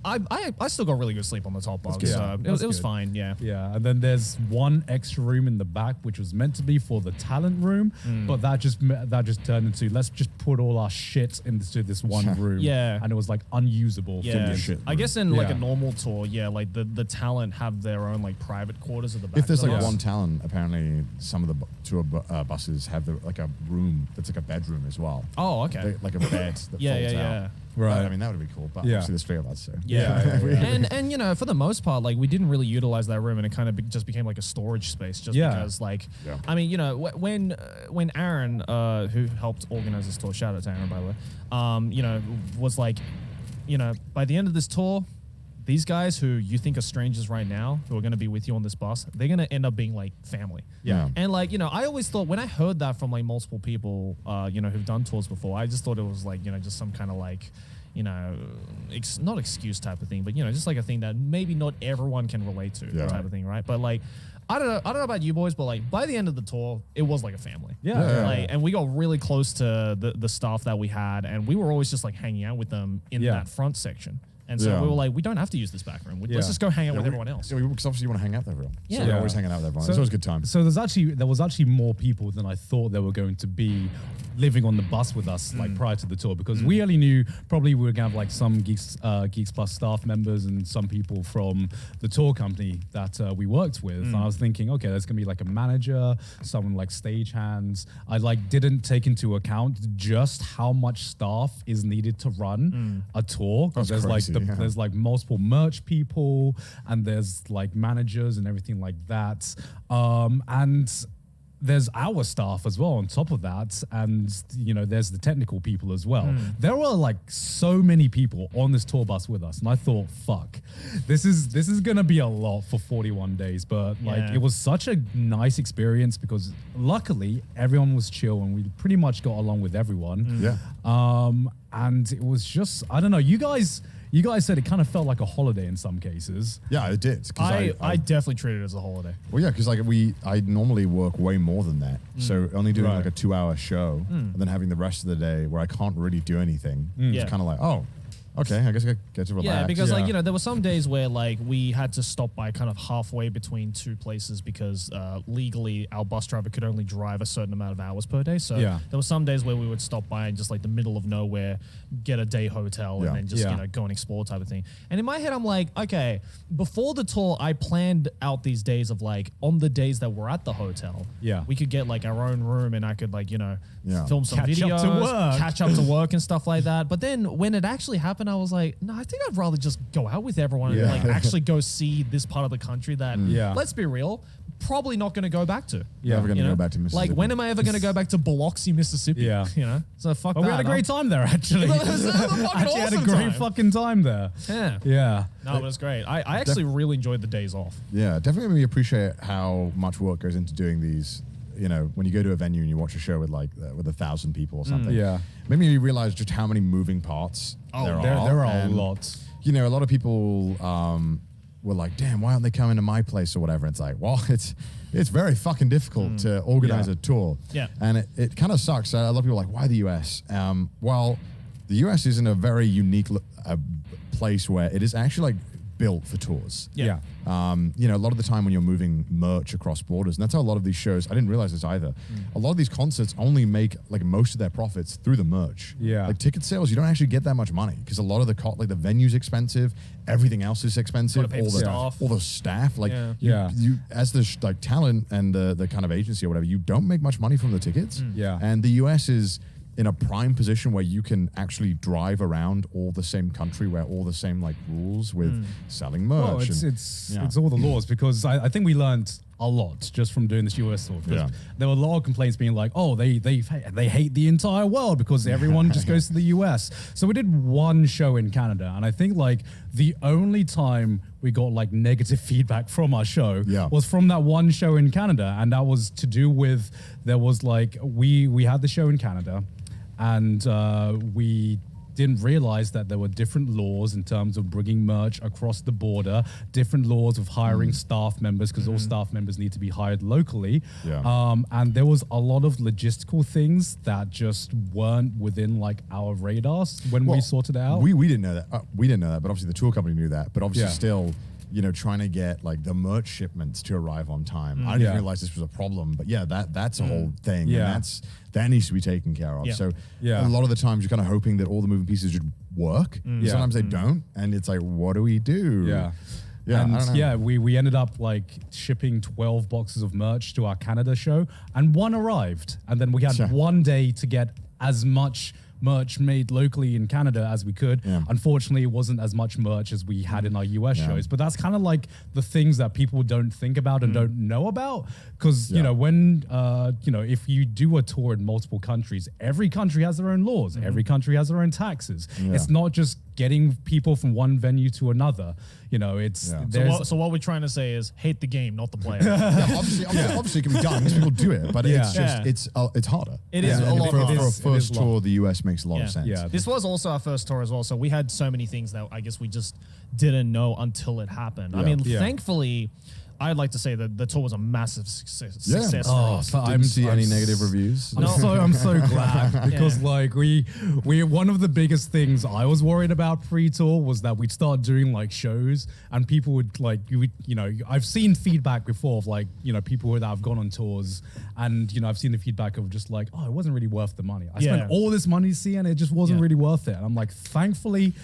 I still got really good sleep on the top bunk, good. so Yeah, it that's was good. fine. Yeah. Yeah, and then there's one extra room in the back, which was meant to be for the talent room, but that just turned into let's just put all our shit into this one room. Yeah. and it was like unusable. for Yeah, me. shit I guess in like a Yeah. normal tour, yeah, like the talent have their own like private quarters at the back. If there's of the like bus. one talent, apparently some of the tour buses have like a room that's like a bedroom as well. Oh, okay. Like a bed that Yeah, folds yeah, out. yeah. Right. I mean, that would be cool, but Yeah. obviously there's 3 of us, so. Yeah, Yeah. and you know, for the most part, like we didn't really utilize that room, and it kind of just became like a storage space, just Yeah. because, like, Yeah. I mean, you know, when Aaron, who helped organize this tour, shout out to Aaron by the way, you know, was like, you know, by the end of this tour, these guys who you think are strangers right now, who are going to be with you on this bus, they're going to end up being like family. Yeah. And like, you know, I always thought when I heard that from like multiple people, you know, who've done tours before, I just thought it was like, you know, just some kind of like, you know, not excuse type of thing, but, you know, just like a thing that maybe not everyone can relate to type of thing, right? But like, I don't know about you boys, but like by the end of the tour, it was like a family. Yeah. Like, and we got really close to the staff that we had, and we were always just like hanging out with them in Yeah. that front section. And so Yeah. we were like, we don't have to use this back room. Let's Yeah. just go hang out with we- everyone else. Yeah, because obviously you want to hang out with everyone. Yeah. So you're Yeah. always hanging out with everyone. So- it's always a good time. So there was actually more people than I thought there were going to be living on the bus with us like prior to the tour, because we only knew probably we were gonna have like some Geeks Plus staff members and some people from the tour company that we worked with. And I was thinking, okay, there's gonna be like a manager, someone like stagehands. I like didn't take into account just how much staff is needed to run a tour, because That's there's crazy, yeah. there's like multiple merch people and there's like managers and everything like that. And there's our staff as well on top of that, and you know there's the technical people as well. There were like so many people on this tour bus with us, and I thought, fuck, this is gonna be a lot for 41 days. But like Yeah. it was such a nice experience because luckily everyone was chill and we pretty much got along with everyone. Yeah. And it was just, I don't know, you guys said it kind of felt like a holiday in some cases. Yeah, it did. 'Cause I definitely treat it as a holiday. well, yeah, because like I normally work way more than that. So only doing Right. like a 2-hour show and then having the rest of the day where I can't really do anything. Yeah. It's kind of like, oh, okay, I guess I get to relax. Yeah, because like, Yeah. you know, there were some days where like we had to stop by kind of halfway between 2 places because legally our bus driver could only drive a certain amount of hours per day. So Yeah. there were some days where we would stop by and just like the middle of nowhere, get a day hotel Yeah. and then just, Yeah. you know, go and explore type of thing. And in my head, I'm like, okay, before the tour, I planned out these days of like on the days that we're at the hotel, Yeah. we could get like our own room and I could like, you know, Yeah. film some Catch videos, up to work. catch up to work and stuff like that. But then when it actually happened, I was like, no, I think I'd rather just go out with everyone and Yeah. like actually go see this part of the country that, Yeah. let's be real, probably not going to go back to. Yeah. Never going You to know? go back to Mississippi. Like, when am I ever going to go back to Biloxi, Mississippi? Yeah. You know? So fuck But that. we had a great time there, actually. It was a fucking Actually had a awesome great time. fucking time there. Yeah. Yeah. No, it was great. I actually really enjoyed the days off. Yeah, definitely made me appreciate how much work goes into doing these. You know, when you go to a venue and you watch a show with like with 1,000 people or something. Yeah. Made me realize just how many moving parts there There are. are a And, lot. You know, a lot of people were like, "Damn, why aren't they coming to my place or whatever?" It's like, well, it's very fucking difficult to organize Yeah. a tour. Yeah. And it kind of sucks. A lot of people are like, why the US? Well, the US is in a very unique place where it is actually like built for tours. Yeah. You know, a lot of the time when you're moving merch across borders, and that's how a lot of these shows, I didn't realize this either. A lot of these concerts only make like most of their profits through the merch. Yeah. Like ticket sales, you don't actually get that much money because a lot of the like the venue's expensive, everything else is expensive, Gotta pay the staff. all the staff. Like Yeah. you as the like talent and the kind of agency or whatever, you don't make much money from the tickets. Yeah. And the US is in a prime position where you can actually drive around all the same country where all the same like rules with selling merch. Well, it's all the laws because I think we learned a lot just from doing this US tour. Yeah. There were a lot of complaints being like, oh, they hate the entire world because everyone just goes to the US. So we did one show in Canada, and I think like the only time we got like negative feedback from our show was from that one show in Canada, and that was to do with there was like we had the show in Canada, and we didn't realize that there were different laws in terms of bringing merch across the border, different laws of hiring staff members because all staff members need to be hired locally. And there was a lot of logistical things that just weren't within like our radars when we sorted it out. We didn't know that. We didn't know that, but obviously the tour company knew that. But obviously still, you know, trying to get like the merch shipments to arrive on time. I didn't realize this was a problem, but that's a whole thing. Yeah. And that needs to be taken care of. Yeah. So a lot of the times you're kind of hoping that all the moving pieces should work. Sometimes they don't. And it's like, what do we do? Yeah. Yeah, and I don't know. we ended up like shipping 12 boxes of merch to our Canada show, and one arrived. And then we had one day to get as much merch made locally in Canada as we could. Unfortunately, it wasn't as much merch as we had in our US shows, but that's kind of like the things that people don't think about and don't know about. Because, you know, when, you know, if you do a tour in multiple countries, every country has their own laws. Every country has their own taxes. It's not just getting people from one venue to another. You know, it's So what we're trying to say is hate the game, not the player. Obviously it can be done because people do it, but it's just it's harder. It is a lot for harder. a first tour. The US makes a lot of sense. Yeah. This was also our first tour as well, so we had so many things that I guess we just didn't know until it happened. I mean, thankfully, I'd like to say that the tour was a massive success for us. So Didn't see any negative reviews. I'm so glad because like we one of the biggest things I was worried about pre-tour was that we'd start doing like shows and people would like you know, I've seen feedback before of like, you know, people that have gone on tours and, you know, I've seen the feedback of just like, oh, it wasn't really worth the money. I spent all this money seeing it just wasn't really worth it. And I'm like, thankfully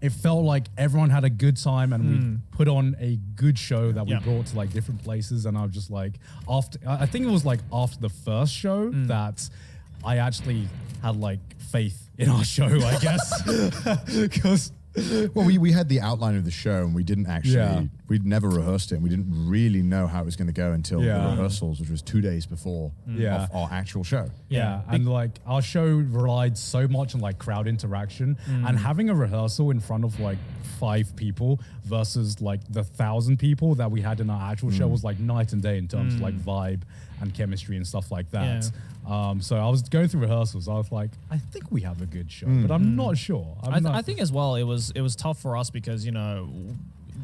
it felt like everyone had a good time and we put on a good show that we brought to like different places. And I was just like, I think it was like after the first show that I actually had like faith in our show, I guess. Because well, we had the outline of the show and we didn't actually, we'd never rehearsed it and we didn't really know how it was going to go until the rehearsals, which was 2 days before our actual show. Yeah, and like our show relied so much on like crowd interaction and having a rehearsal in front of like 5 people versus like the 1,000 people that we had in our actual show was like night and day in terms of like vibe and chemistry and stuff like that. So I was going through rehearsals. I was like, I think we have a good show, but I'm not sure. I think as well, it was tough for us because, you know,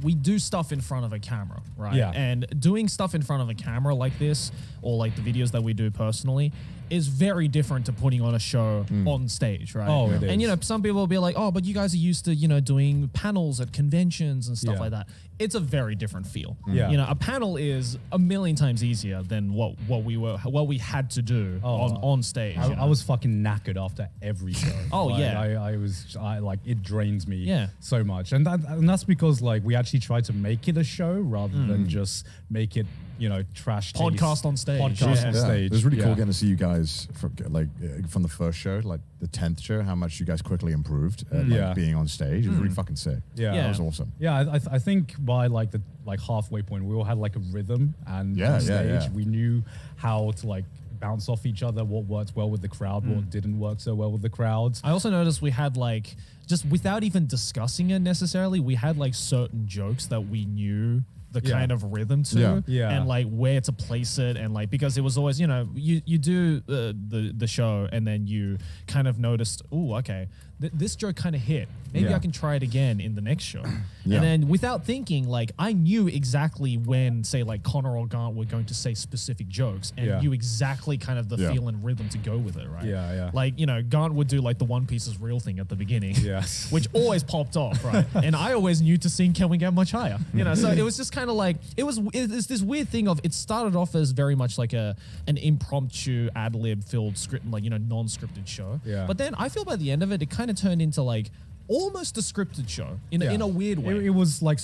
we do stuff in front of a camera, right? Yeah. And doing stuff in front of a camera like this, or like the videos that we do personally, is very different to putting on a show on stage, right? Oh, it is. And, you know, some people will be like, oh, but you guys are used to, you know, doing panels at conventions and stuff like that. It's a very different feel. Yeah. You know, a panel is a million times easier than what we had to do on stage. I was fucking knackered after every show. I like it drains me Yeah. so much, and that's because like we actually tried to make it a show rather than just make it, you know, trash Podcast on stage. Podcast on stage. It was really cool getting to see you guys from the first show, like the 10th show, how much you guys quickly improved at like, being on stage. It was really fucking sick. Yeah. That was awesome. Yeah, I think by like the halfway point, we all had like a rhythm, and on stage we knew how to like bounce off each other, what worked well with the crowd, what didn't work so well with the crowds. I also noticed we had like, just without even discussing it necessarily, we had like certain jokes that we knew the kind of rhythm to and like where to place it, and like, because it was always, you know, you do the show and then you kind of noticed, oh, okay, this joke kind of hit Maybe Yeah. I can try it again in the next show. Yeah. And then without thinking, like I knew exactly when, say, like Connor or Gant were going to say specific jokes, and Yeah. knew exactly kind of the Yeah. feel and rhythm to go with it, right? Yeah, yeah. Like, you know, Gant would do like the One Piece is real thing at the beginning, Yes. which always popped off, right? And I always knew to sing Can We Get Much Higher? You know, so it was just kind of like, it's this weird thing of, it started off as very much like an impromptu ad-lib filled script, like, you know, non-scripted show. Yeah. But then I feel by the end of it, it kind of turned into like almost a scripted show in a weird way. It was like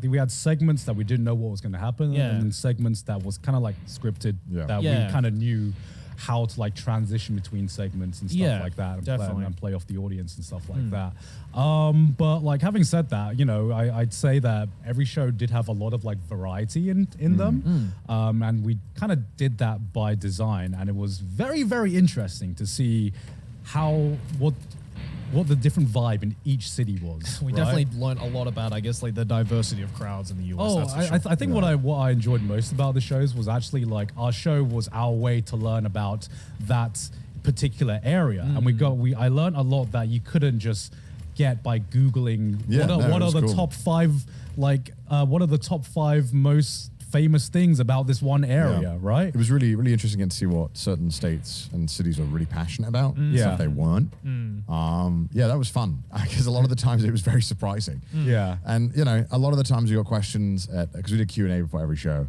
we had segments that we didn't know what was going to happen, Yeah. and then segments that was kind of like scripted that Yeah. we kind of knew how to like transition between segments and stuff Yeah, like that, and definitely. play off the audience and stuff like that. But like having said that, you know, I'd say that every show did have a lot of like variety in them, and we kind of did that by design, and it was very, very interesting to see what the different vibe in each city was. We right? definitely learned a lot about, I guess, like the diversity of crowds in the US. Oh, that's for sure. I think what I enjoyed most about the shows was actually like our show was our way to learn about that particular area, and I learned a lot that you couldn't just get by Googling what are the top 5 what are the top 5 most famous things about this one area, right? It was really, really interesting to see what certain states and cities were really passionate about, stuff they weren't. That was fun because a lot of the times it was very surprising. Yeah. And, you know, a lot of the times we got questions because we did Q&A before every show,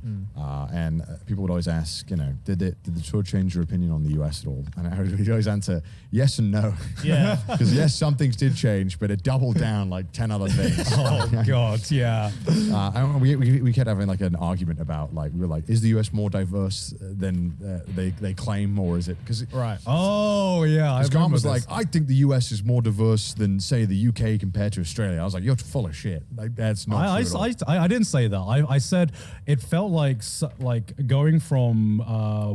and people would always ask, you know, did the tour change your opinion on the US at all? And I would always answer yes and no. Yeah. Because yes, some things did change, but it doubled down like 10 other things. Oh God, yeah. And we kept having like an argument about like, we were like, is the US more diverse than they claim, or is it? Because Right. Oh yeah. Because Grant was like, I think the US is more diverse than say the UK compared to Australia. I was like, you're full of shit. Like that's not true at all. I didn't say that. I said it felt like going from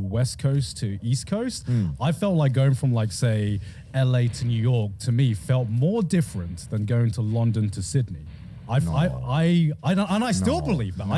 West Coast to East Coast. I felt like going from like say LA to New York to me felt more different than going to London to Sydney. I still No. believe that. No.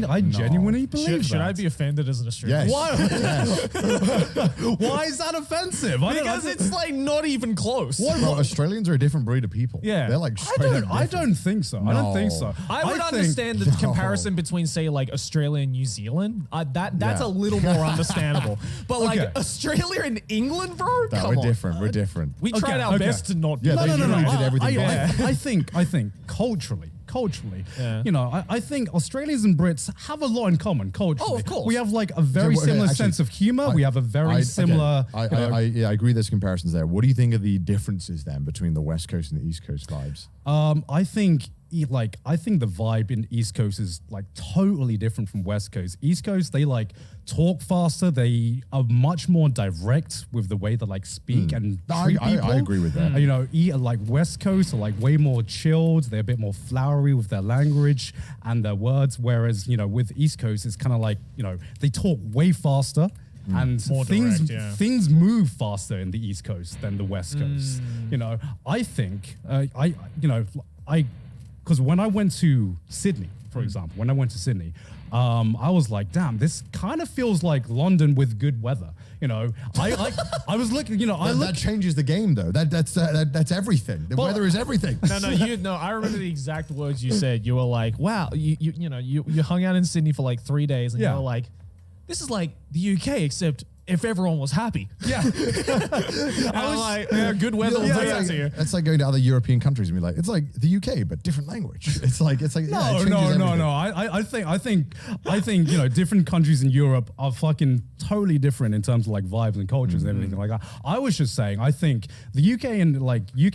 I genuinely believe that. Should I be offended as an Australian? Yes. Why? Yes. Why is that offensive? Because it's like not even close. Bro, Australians are a different breed of people. Yeah. They're like I straight up don't different. think so. I don't think so. I would think- understand the comparison between, say, like Australia and New Zealand. That's Yeah. a little more understandable. But like Okay. Australia and England, bro, No, come we're on. different. We're different. We tried our okay. best to not. Yeah, do they that. literally did everything I think culturally, Yeah. you know, I think Australians and Brits have a lot in common culturally. Oh, of course. We have like a very okay, similar actually, sense of humor. We have a very similar. I agree. There's comparisons there. What do you think of the differences then between the West Coast and the East Coast vibes? I think the vibe in East Coast is like totally different from West Coast. East Coast, they like talk faster. They are much more direct with the way they like speak and treat people. I agree with that. You know, like West Coast are like way more chilled. They're a bit more flowery with their language and their words. Whereas, you know, with East Coast, it's kind of like, you know, they talk way faster. And More things direct, yeah. things move faster in the East Coast than the West Coast. You know, I think because when I went to Sydney, for example, I was like, damn, this kind of feels like London with good weather. You know, I was looking, you know, That changes the game though. That's everything. The weather is everything. No, I remember the exact words you said. You were like, wow, you hung out in Sydney for like 3 days, and you were like, this is like the UK, except if everyone was happy. Yeah. I was like, yeah, good weather will do that to you. It's like going to other European countries and be like, it's like the UK but different language. It's like it changes everything. No. I think you know, different countries in Europe are fucking totally different in terms of like vibes and cultures and everything like that. I was just saying, I think the UK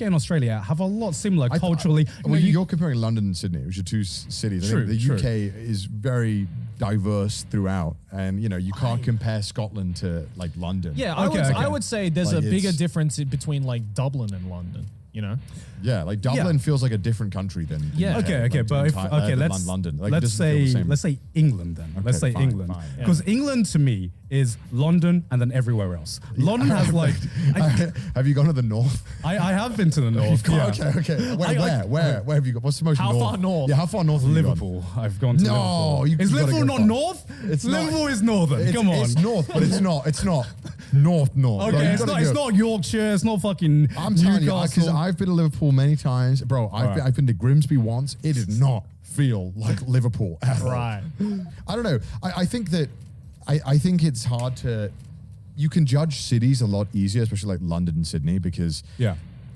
and Australia have a lot similar culturally. You're comparing London and Sydney, which are two cities. I think the UK is very diverse throughout, and you know you can't compare Scotland to like London. Yeah, Okay. I would say there's Like a bigger it's- difference between like Dublin and London. You know, Yeah, like Dublin feels like a different country than Yeah. let's London. Like, it let's doesn't feel the say same. let's say England then. Let's say fine, England, fine. because England to me is London and then everywhere else. London has like Have you gone to the north? I have been to the north. You've Yeah. gone- Okay. Where have you gone? What's the most How north? far north? Yeah, how far north? have you gone? Liverpool. I've gone to No, Liverpool. you Is gotta Liverpool go not far. north? It's not. Liverpool is northern. Come on. It's north, but it's not. It's not. North. Okay, Like, it's not Yorkshire. It's not fucking I'm telling you, because Newcastle. I've been to Liverpool many times. Bro, I've been to Grimsby once. It did not feel like Liverpool at all. Right. I don't know. I think that, I think it's hard to, you can judge cities a lot easier, especially like London and Sydney, because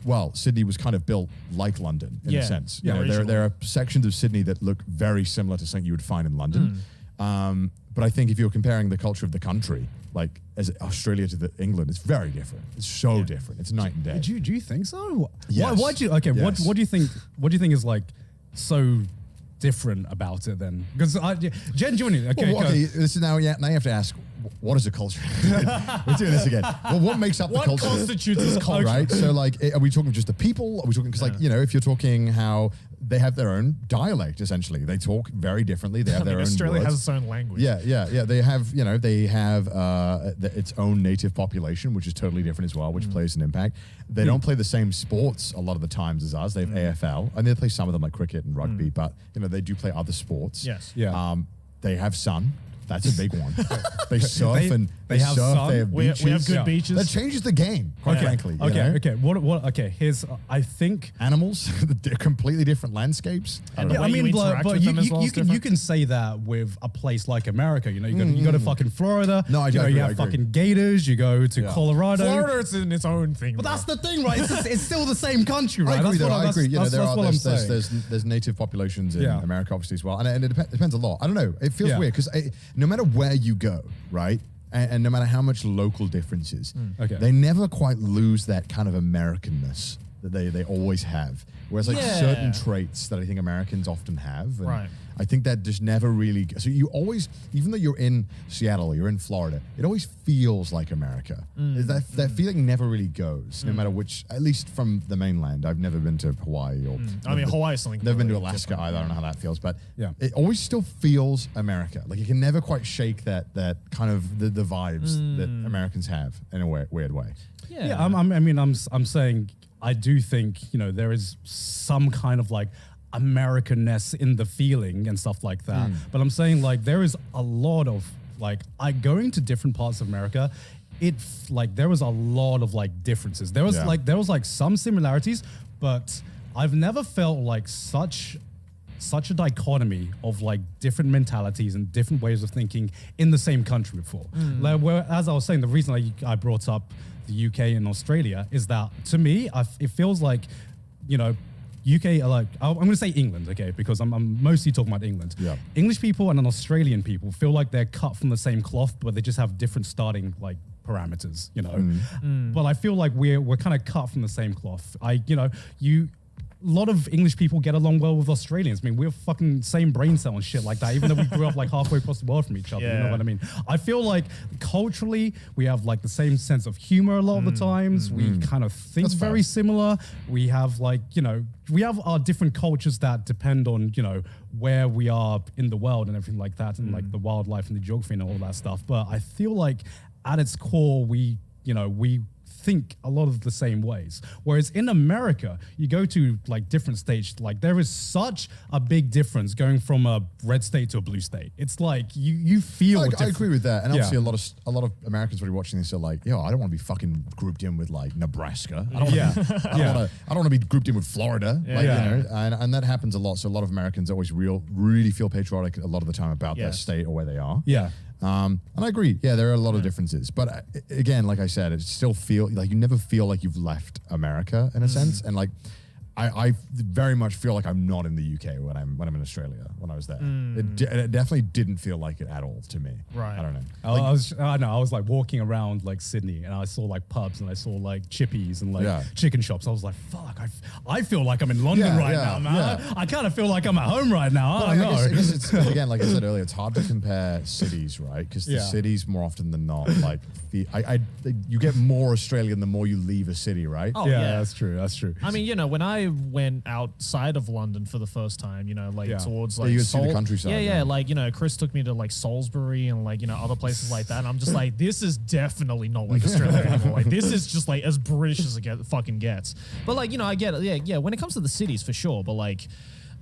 well, Sydney was kind of built like London in a sense. You know, there are sections of Sydney that look very similar to something you would find in London. But I think if you're comparing the culture of the country, like as Australia to England, it's very different. It's so different. It's night and day. Do you think so? Yes. Why do you? Okay, Yes. what do you think? What do you think is like so different about it then? Because genuinely, Okay, this is now you have to ask, what is a culture? We're doing this again. Well, what makes up the What culture? constitutes this culture? Right? So, like, are we talking just the people? Are we talking, because, like, you know, if you're talking how they have their own dialect, essentially. They talk very differently. They have their own Australia words. has its own language. Yeah. They have, its own native population, which is totally different as well, which plays an impact. They don't play the same sports a lot of the times as us. They have AFL, and they play some of them like cricket and rugby, but, they do play other sports. Yes. Yeah. They have sun. That's a big one. They surf they have surf. sun. They have We beaches. have good beaches. That changes the game, quite frankly. you know? Okay. What? Okay. Here's. I think. Animals, they're completely different landscapes. And the way you interact with them as well is you different. can say that with a place like America. You go to fucking Florida. No, I agree, You I have agree. fucking gators. You go to Colorado. Florida, it's in its own thing. But bro. that's the thing, right? It's still the same country, right? I agree, though. I agree. That's what I'm saying. There's native populations in Yeah. America, obviously, as well. And it depends a lot. I don't know. It feels Yeah. weird because no matter where you go, right? And no matter how much local differences, Okay. they never quite lose that kind of Americanness that they always have. Whereas like certain traits that I think Americans often have, and Right. I think that just never really. So you always, even though you're in Seattle, or you're in Florida, it always feels like America. That feeling never really goes, no matter which. At least from the mainland, I've never been to Hawaii or. I mean, Hawaii is something. Never been to completely Alaska different. either. I don't know how that feels, but Yeah. it always still feels America. Like you can never quite shake that kind of the vibes that Americans have in a weird way. Yeah, I'm saying I do think there is some kind of like Americanness in the feeling and stuff like that. But I'm saying like there is a lot of like going to different parts of America. There was a lot of like differences. There was like some similarities, but I've never felt like such a dichotomy of like different mentalities and different ways of thinking in the same country before. Like, as I was saying, the reason I brought up the UK and Australia is that to me, it feels like, UK are like, I'm going to say England, okay, because I'm mostly talking about England. Yeah. English people and Australian people feel like they're cut from the same cloth, but they just have different starting like parameters, But I feel like we're kind of cut from the same cloth. A lot of English people get along well with Australians. I mean, we're fucking same brain cell and shit like that, even though we grew up like halfway across the world from each other. You know what I mean? I feel like culturally, we have like the same sense of humor a lot of the times. We kind of think That's very fair. similar. We have like, we have our different cultures that depend on, where we are in the world and everything like that, and like the wildlife and the geography and all that stuff. But I feel like at its core, we think a lot of the same ways. Whereas in America, you go to like different states, like there is such a big difference going from a red state to a blue state. It's like you feel I different. agree with that, and obviously Yeah. a lot of Americans when you're watching this are like, yo, I don't want to be fucking grouped in with like Nebraska. I don't want to be grouped in with Florida. And that happens a lot. So a lot of Americans always really feel patriotic a lot of the time about their Yes. state or where they are. Yeah. And I agree. Yeah, there are a lot of differences, but again, like I said, it still feel like you never feel like you've left America in a sense, and like. I very much feel like I'm not in the UK when I'm in Australia when I was there. It definitely didn't feel like it at all to me. Right. I don't know. I was like walking around like Sydney and I saw like pubs and I saw like chippies and like chicken shops. I was like, fuck, I feel like I'm in London now, man. Yeah. I kind of feel like I'm at home right now. I don't know. I guess it's, again, like I said earlier, it's hard to compare cities, right? Because the cities more often than not, like you get more Australian the more you leave a city, right? Oh, yeah, yeah. that's true. That's true. I mean, when I went outside of London for the first time, towards like you could see the countryside, Yeah, yeah. like, Chris took me to like Salisbury and like, other places like that. And I'm just like, this is definitely not like Australia anymore. Like, this is just like as British as it fucking gets. But like, I get it. Yeah. When it comes to the cities, for sure. But like,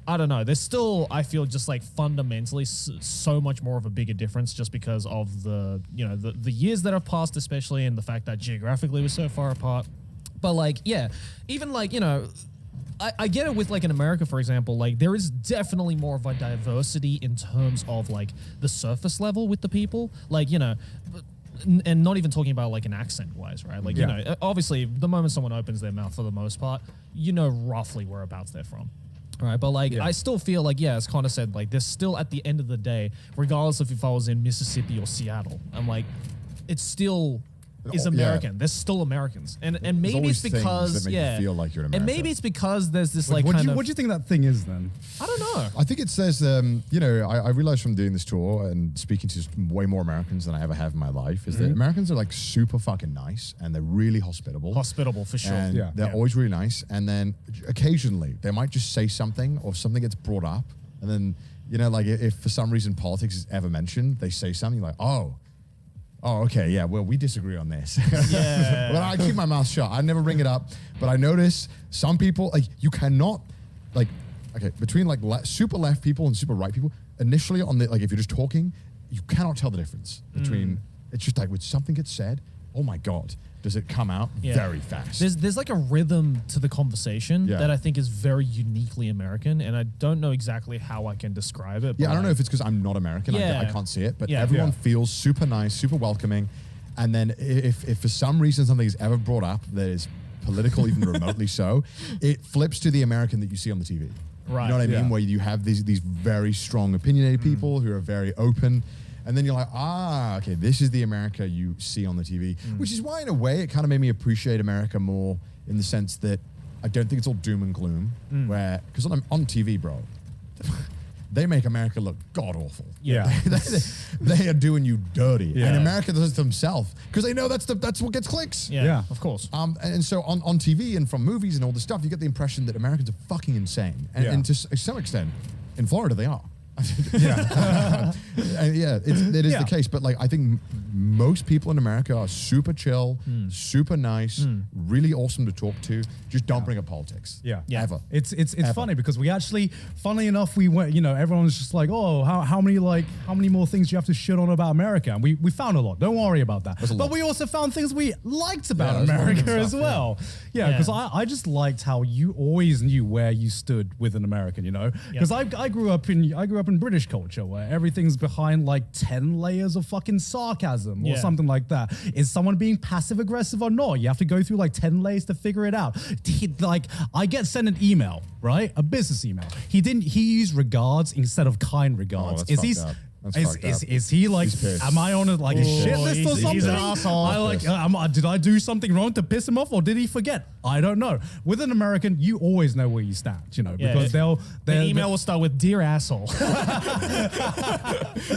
I don't know. There's still, I feel, just like fundamentally so much more of a bigger difference just because of the years that have passed, especially, and the fact that geographically we're so far apart. But like, yeah, even like, I get it with like in America, for example, like there is definitely more of a diversity in terms of like the surface level with the people, like, and not even talking about like an accent wise, right? Like, obviously the moment someone opens their mouth for the most part, roughly whereabouts they're from. Right. But like, I still feel like, as Connor said, like there's still at the end of the day, regardless of if I was in Mississippi or Seattle, I'm like, it's still is American. There's still Americans. And maybe it's because, that make you feel like you're in America. And maybe it's because there's this What do you think that thing is then? I don't know. I think it says, I realized from doing this tour and speaking to way more Americans than I ever have in my life is that Americans are like super fucking nice and they're really hospitable. Hospitable for sure. And they're always really nice. And then occasionally they might just say something or something gets brought up. And then, like if for some reason politics is ever mentioned, they say something like, oh, okay, yeah, well, we disagree on this. Yeah. But I keep my mouth shut. I never bring it up. But I notice some people, like, you cannot, like, okay, between, like, super left people and super right people, initially on the, like, if you're just talking, you cannot tell the difference between, it's just like, when something gets said, oh my God, does it come out very fast. There's like a rhythm to the conversation that I think is very uniquely American, and I don't know exactly how I can describe it. Yeah, I don't know if it's because I'm not American, I can't see it, but everyone feels super nice, super welcoming, and then if for some reason something is ever brought up that is political, even remotely so, it flips to the American that you see on the TV. Right. You know what I mean? Where you have these very strong, opinionated people who are very open. And then you're like, okay, this is the America you see on the TV, which is why, in a way, it kind of made me appreciate America more in the sense that I don't think it's all doom and gloom. Because on TV, bro, they make America look god awful. Yeah, they are doing you dirty, and America does it themselves because they know that's what gets clicks. Yeah, of course. And so on TV and from movies and all this stuff, you get the impression that Americans are fucking insane, and to some extent, in Florida they are. It is the case, but like I think most people in America are super chill, super nice, really awesome to talk to. Just don't bring up politics. Ever. It's funny because we actually, funnily enough, we went. Everyone's just like, oh, how many more things do you have to shit on about America? And we found a lot. Don't worry about that. But we also found things we liked about America as well. Because I just liked how you always knew where you stood with an American. Because I grew up in British culture where everything's behind like 10 layers of fucking sarcasm or something like that. Is someone being passive aggressive or not? You have to go through like 10 layers to figure it out. Like I get sent an email, right? A business email. He used regards instead of kind regards. Is he like, am I on a shit list or something? He's an asshole. Did I do something wrong to piss him off or did he forget? I don't know. With an American, you always know where you stand, because the email will start with "Dear asshole." It's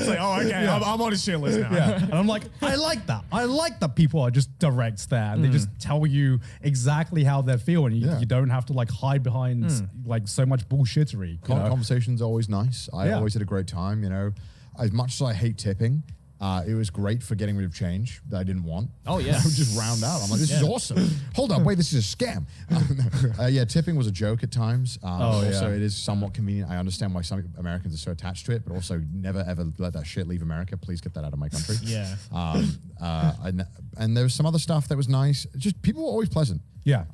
like, oh, okay, I'm on his shit list now. And I'm like, I like that. I like that people are just direct there and they just tell you exactly how they're feeling. You don't have to like hide behind like so much bullshittery. Conversation's always nice. I always had a great time, As much as I hate tipping, it was great for getting rid of change that I didn't want. Oh, yeah. I would just round out. I'm like, this is awesome. Hold up, wait, this is a scam. Tipping was a joke at times. Also, it is somewhat convenient. I understand why some Americans are so attached to it, but also never, ever let that shit leave America. Please get that out of my country. And there was some other stuff that was nice. Just people were always pleasant. Yeah.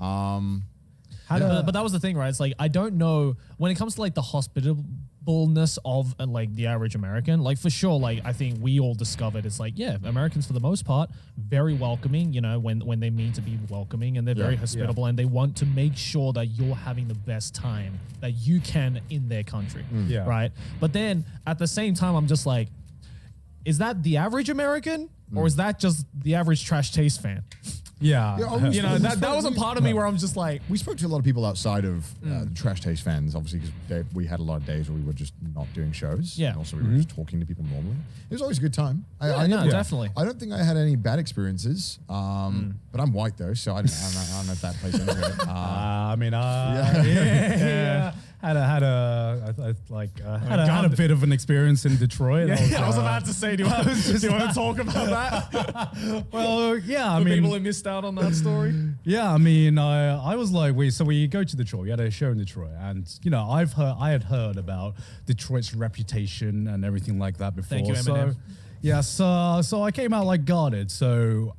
But that was the thing, right? It's like, I don't know, when it comes to like the hospitableness of like the average American, like for sure, like I think we all discovered it's like, Americans for the most part, very welcoming, when they mean to be welcoming, and they're very hospitable and they want to make sure that you're having the best time that you can in their country. Right. But then at the same time, I'm just like, is that the average American or is that just the average Trash Taste fan? That was a part of me where I'm just like, we spoke to a lot of people outside of the Trash Taste fans, obviously, because we had a lot of days where we were just not doing shows. And also we were just talking to people normally. It was always a good time. Definitely. I don't think I had any bad experiences, but I'm white though, so I don't know if that plays into it. had a bit of an experience in Detroit. I was about to say, do you want to talk about that? Well, yeah, I For mean, people who missed out on that story. yeah, I mean, I was like, we go to Detroit. We had a show in Detroit, and I had heard about Detroit's reputation and everything like that before. Thank you, Eminem. Yes, so I came out like guarded. So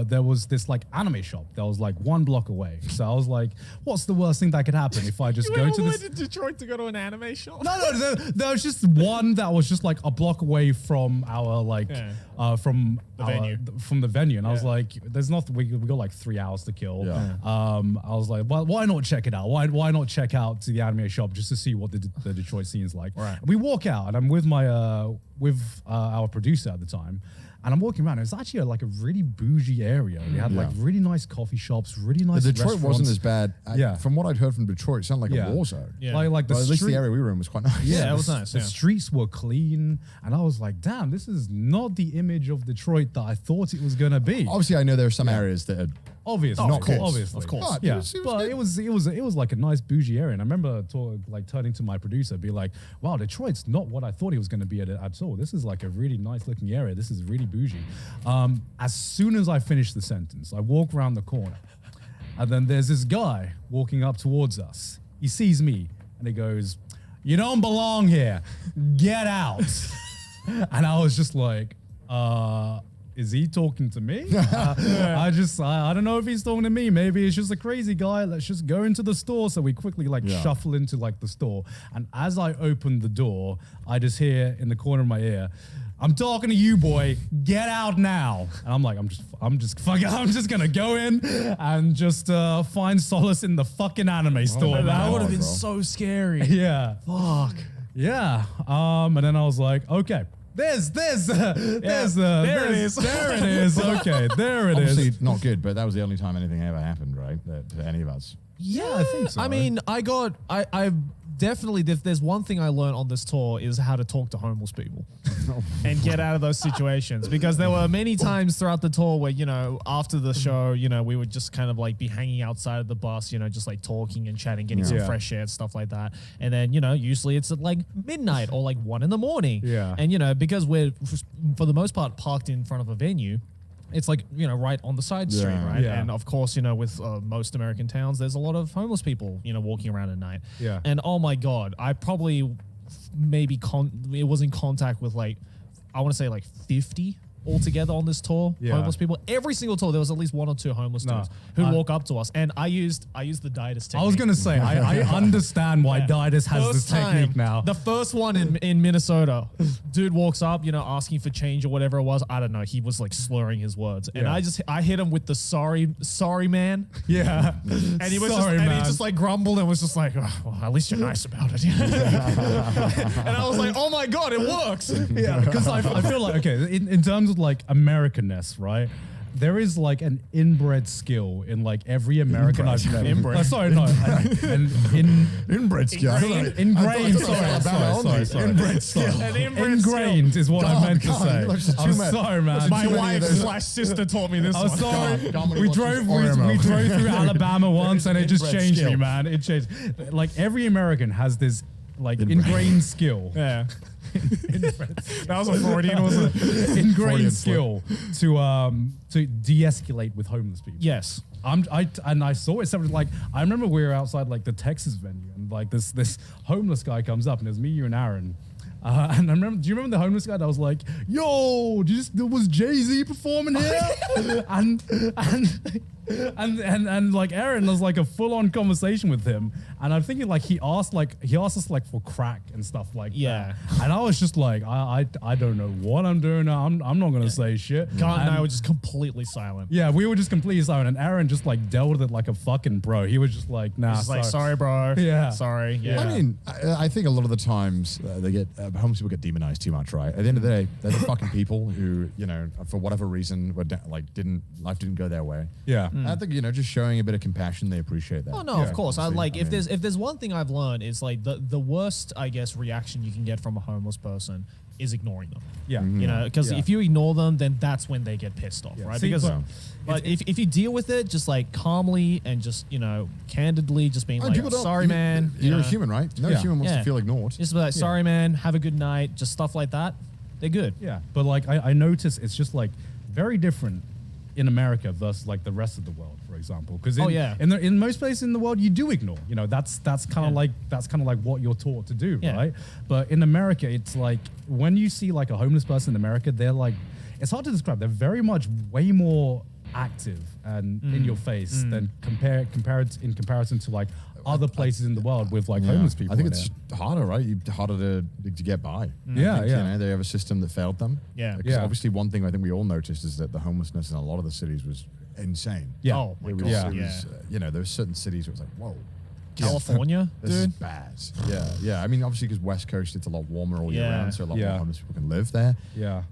there was this like anime shop that was like 1 block away. So I was like, what's the worst thing that could happen if I just go to this? To Detroit to go to an anime shop? No, there was just one that was just like a block away from our from the venue, and I was like, "There's nothing. We got like 3 hours to kill." Yeah. I was like, well, "Why not check it out? Why not check out to the anime shop just to see what the Detroit scene's like?" Right. And we walk out, and I'm with my our producer at the time. And I'm walking around. It was actually like a really bougie area. We had like really nice coffee shops, really nice The Detroit restaurants. wasn't as bad. From what I'd heard from Detroit, it sounded like a war zone. Yeah. Like the But at least street- the area we were in was quite nice. Yeah, it was nice. The streets were clean, and I was like, "Damn, this is not the image of Detroit that I thought it was gonna be." Obviously, I know there are some areas that are Obviously, Not good. obviously, Of course. But yeah. it was But good. it was like a nice bougie area, and I remember turning to my producer, be like, "Wow, Detroit's not what I thought it was going to be at all. This is like a really nice looking area. This is really bougie." As soon as I finish the sentence, I walk around the corner, and then there's this guy walking up towards us. He sees me, and he goes, "You don't belong here. Get out." And I was just like, is he talking to me? I don't know if he's talking to me. Maybe it's just a crazy guy. Let's just go into the store. So we quickly shuffle into like the store. And as I open the door, I just hear in the corner of my ear, "I'm talking to you, boy. Get out now." And I'm like, I'm just gonna go in and just find solace in the fucking anime store. man. That would have been bro. so scary. Yeah. Fuck. Yeah. And then I was like, okay. There it is. There it is. Okay, there it is. obviously not good, but that was the only time anything ever happened, right? To any of us. Yeah, I think so. I mean, I definitely, if there's one thing I learned on this tour is how to talk to homeless people and get out of those situations, because there were many times throughout the tour where, after the show, we would just kind of like be hanging outside of the bus, just like talking and chatting, getting some fresh air and stuff like that. And then, usually it's at like midnight or like 1 a.m. Yeah. And, because we're for the most part parked in front of a venue, it's like, right on the side street, right? Yeah. And of course, with most American towns, there's a lot of homeless people, walking around at night. Yeah. And oh my God, I probably maybe it was in contact with like, I want to say like 50 altogether on this tour, homeless people. Every single tour, there was at least 1 or 2 homeless dudes who'd walk up to us. And I used the Didus technique. I was going to say, I understand why Didus has this technique now. The first one in Minnesota, dude walks up, asking for change or whatever it was. I don't know. He was like slurring his words. And I hit him with the sorry man. Yeah. And he was Sorry, and he man. just like grumbled and was just like, "Oh, well, at least you're nice about it." And I was like, oh my God, it works. Yeah, because I feel like, okay, in terms of like Americanness, right? There is like an inbred skill in like every American I've met. Inbred. Inbred skill. Ingrained. Sorry. Inbred skill. An inbred Ingrained skill. is what I meant to God, say. you look just I'm too much. sorry, man. My Too many wife of those- / sister taught me this I'm one. sorry. Comedy We watches drove Oreo. through Alabama once, and it just Inbred changed me, skill. man. It changed. Like every American has this like ingrained skill. Yeah. That was a Freudian, wasn't it? Ingrained Freudian skill to de-escalate with homeless people. Yes. I saw it. Something like I remember we were outside like the Texas venue, and like this homeless guy comes up, and it was me, you, and Aaron. And I remember, do you remember the homeless guy that was like, "Yo, was Jay-Z performing here?" and like Aaron was like a full-on conversation with him, and I'm thinking like he asked us like for crack and stuff like that. And I was just like, I don't know what I'm doing now. I'm not gonna say shit. Garnt and I And- were just completely silent. yeah, we were just completely silent, and Aaron just like dealt with it like a fucking bro. He was just like, "Nah, Just like, sorry, bro. Yeah. Sorry. Yeah. I mean, I think a lot of the times homeless people get demonized too much, right? At the end of the day, they're the fucking people who, for whatever reason, life didn't go their way. Yeah. I think, just showing a bit of compassion, they appreciate that. Oh no, of course. Obviously. If there's one thing I've learned is like the worst, I guess, reaction you can get from a homeless person is ignoring them. Yeah. You know, because Yeah. if you ignore them, then that's when they get pissed off, Yeah. right? See, Because, but if you deal with it just like calmly and just, you know, candidly, just being And like, people don't- sorry, you- man. You're you a know, human, right? No Yeah. human wants Yeah. to feel ignored. Just be like, sorry, man, have a good night, just stuff like that. They're good. Yeah, but like I notice it's just like very different in America versus like the rest of the world, for example. Because in most places in the world you do ignore. You know, that's kind of like what you're taught to do, Yeah. right? But in America, it's like when you see like a homeless person in America, they're like, it's hard to describe. They're very much way more active and in your face than in comparison to like other places in the world with like homeless people. I think in it's it. harder, right? Harder to get by. Yeah, I think, yeah. You know, they have a system that failed them. Yeah. 'Cause Yeah. obviously, one thing I think we all noticed is that the homelessness in a lot of the cities was insane. Yeah. Oh, my It was, God. Yeah. it was, you know, there were certain cities where it was like, whoa, California, this is dude. bad. Yeah. I mean, obviously, because West Coast, it's a lot warmer all year Yeah. round, so a lot more Yeah. homeless people can live there. Yeah.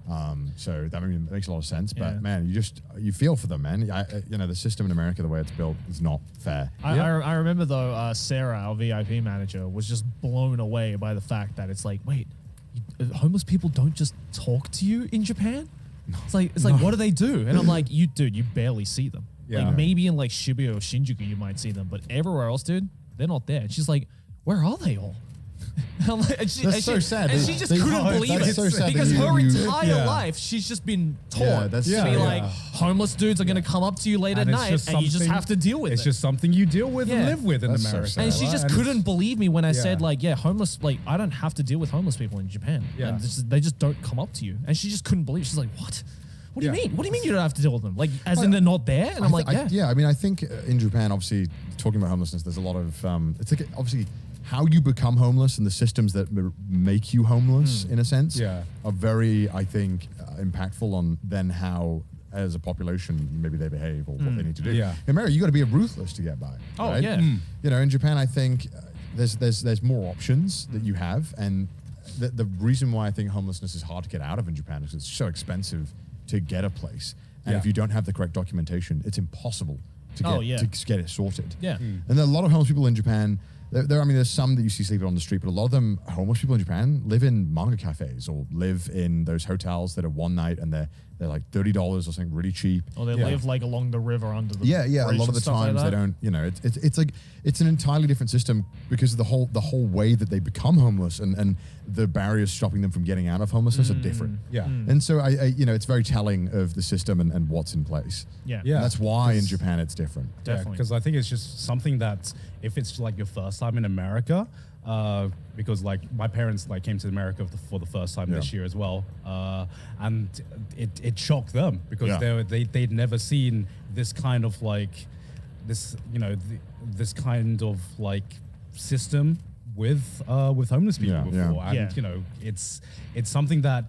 So that makes a lot of sense. But Yeah. man, you feel for them, man. You know, the system in America, the way it's built, is not fair. I remember though, Sarah, our VIP manager, was just blown away by the fact that it's like, wait, homeless people don't just talk to you in Japan? It's like what do they do? And I'm like, you barely see them. Yeah. Like maybe in like Shibuya or Shinjuku you might see them, but everywhere else, dude, they're not there. And she's like, where are they all? And I'm like, That's so sad. And she just They- couldn't oh, believe that's it so sad that because you- her you- entire Yeah. life she's just been Yeah, taught that's to so- be yeah. like homeless dudes are going to come up to you late at And it's night just and you just something- have to deal with It's it. just something you deal with and Yeah. live with in That's so America. sad. And she right? just And couldn't believe me when I said Yeah. like, yeah, homeless, like I don't have to deal with homeless people in Japan. Yeah. And they just don't come up to you. And she just couldn't believe. She's like, what? What do you Yeah. mean? What do you mean you don't have to deal with them? Like, as in they're not there? And I'm like, yeah. I mean, I think in Japan, obviously, talking about homelessness, there's a lot of it's like obviously how you become homeless and the systems that make you homeless, in a sense, Yeah. are very, I think, impactful on then how, as a population, maybe they behave or what they need to do. Yeah. In America, you got to be ruthless to get by. Oh, right? yeah. You know, in Japan, I think there's more options that you have, and the reason why I think homelessness is hard to get out of in Japan is it's so expensive to get a place, and Yeah. if you don't have the correct documentation, it's impossible to get Oh, yeah. to get it sorted. Yeah. And there are a lot of homeless people in Japan. I mean, there's some that you see sleeping on the street, but a lot of them, homeless people in Japan, live in manga cafes or live in those hotels that are one night and they're like $30 or something really cheap. Or they live like along the river under the Yeah. A bridge lot of and the stuff like times they that. don't. You know, it's like it's an entirely different system because of the whole way that they become homeless and the barriers stopping them from getting out of homelessness are different. Yeah. And so I you know, it's very telling of the system and what's in place. Yeah. Yeah. And that's why in Japan it's different. Definitely. Because I think it's just something that if it's like your first time in America, because like my parents like came to America for the first time this year as well, and it shocked them because Yeah. they'd never seen this kind of like this this kind of like system with homeless people Yeah, before, yeah. and Yeah. you know it's something that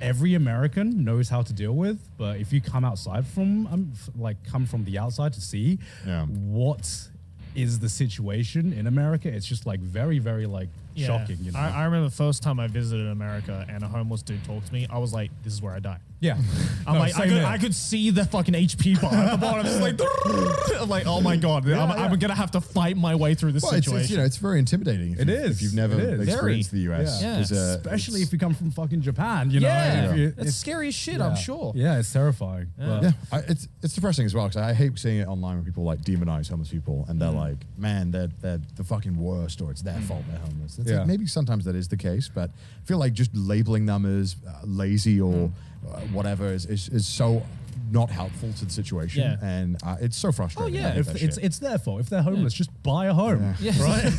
every American knows how to deal with, but if you come outside from come from the outside to see Yeah. what is the situation in America, it's just like very, very like Yeah. shocking. You know? I remember the first time I visited America and a homeless dude talked to me, I was like, this is where I die. yeah, I'm No, like, same here. I could see the fucking HP bar at the bottom. It's like, I'm like, oh my God, I'm going to have to fight my way through this Well, it's, situation. you know, it's very intimidating. It is. If you've never It is. experienced Very. the US. Yeah. 'Cause, especially it's- if you come from fucking Japan. You know, yeah, If you- it's scary as shit, I'm sure. Yeah, it's terrifying. But- Yeah, it's depressing as well because I hate seeing it online when people like demonize homeless people and they're like, man, they're the fucking worst or it's their fault they're homeless. It's Yeah. like, maybe sometimes that is the case, but I feel like just labeling them as lazy or whatever is so not helpful to the situation, Yeah. and it's so frustrating. Oh, yeah. I hate If that it's shit. it's their fault. If they're homeless, just buy a home. Yeah. Right?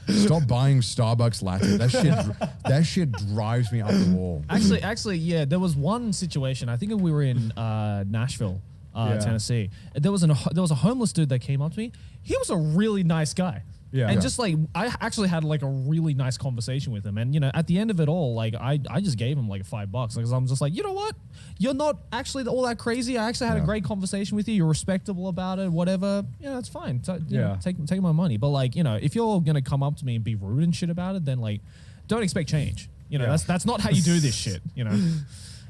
Stop buying Starbucks latte. That shit drives me up the wall. Actually, yeah. There was one situation. I think we were in Nashville, Tennessee. There was a homeless dude that came up to me. He was a really nice guy. Yeah. And Yeah. just like I actually had like a really nice conversation with him, and you know, at the end of it all, like I just gave him like $5 because I'm just like, you know what, you're not actually all that crazy. I actually had a great conversation with you. You're respectable about it, whatever. You know, it's fine. So, you know, take my money. But like, you know, if you're gonna come up to me and be rude and shit about it, then like, don't expect change. You know, Yeah. that's not how you do this shit. You know.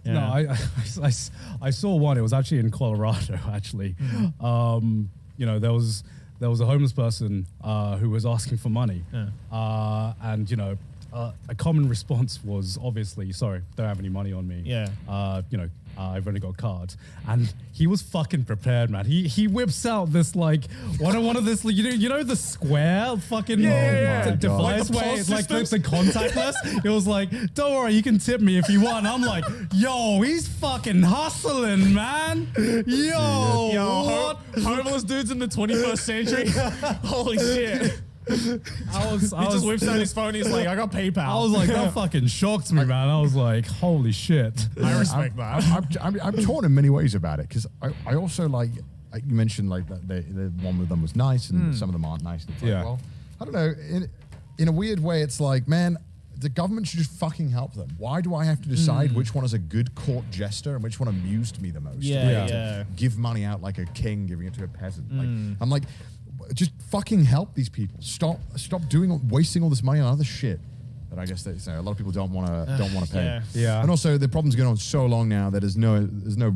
Yeah. No, I saw one. It was actually in Colorado. Actually, you know, there was a homeless person who was asking for money, and you know, a common response was obviously, sorry, don't have any money on me. Yeah. I've only got a card. And he was fucking prepared, man. He whips out this like one of this, you know the square fucking device Like where it's like the contactless. It was like, don't worry, you can tip me if you want. I'm like, yo, he's fucking hustling, man. Yo, what? Homeless dudes in the 21st century. Holy shit. He just whips out his phone. He's like, I got PayPal. I was like, that fucking shocked me, man. I was like, holy shit. I respect that. I'm torn in many ways about it because I also like you mentioned like that the one with them was nice and some of them aren't nice. It's like, Yeah. well, I don't know. In a weird way, it's like, man, the government should just fucking help them. Why do I have to decide which one is a good court jester and which one amused me the most? Yeah. Give money out like a king giving it to a peasant. Like I'm like, just fucking help these people. Stop wasting all this money on other shit that I guess that a lot of people don't want to pay. Yeah. And also the problem's going on so long now that there's no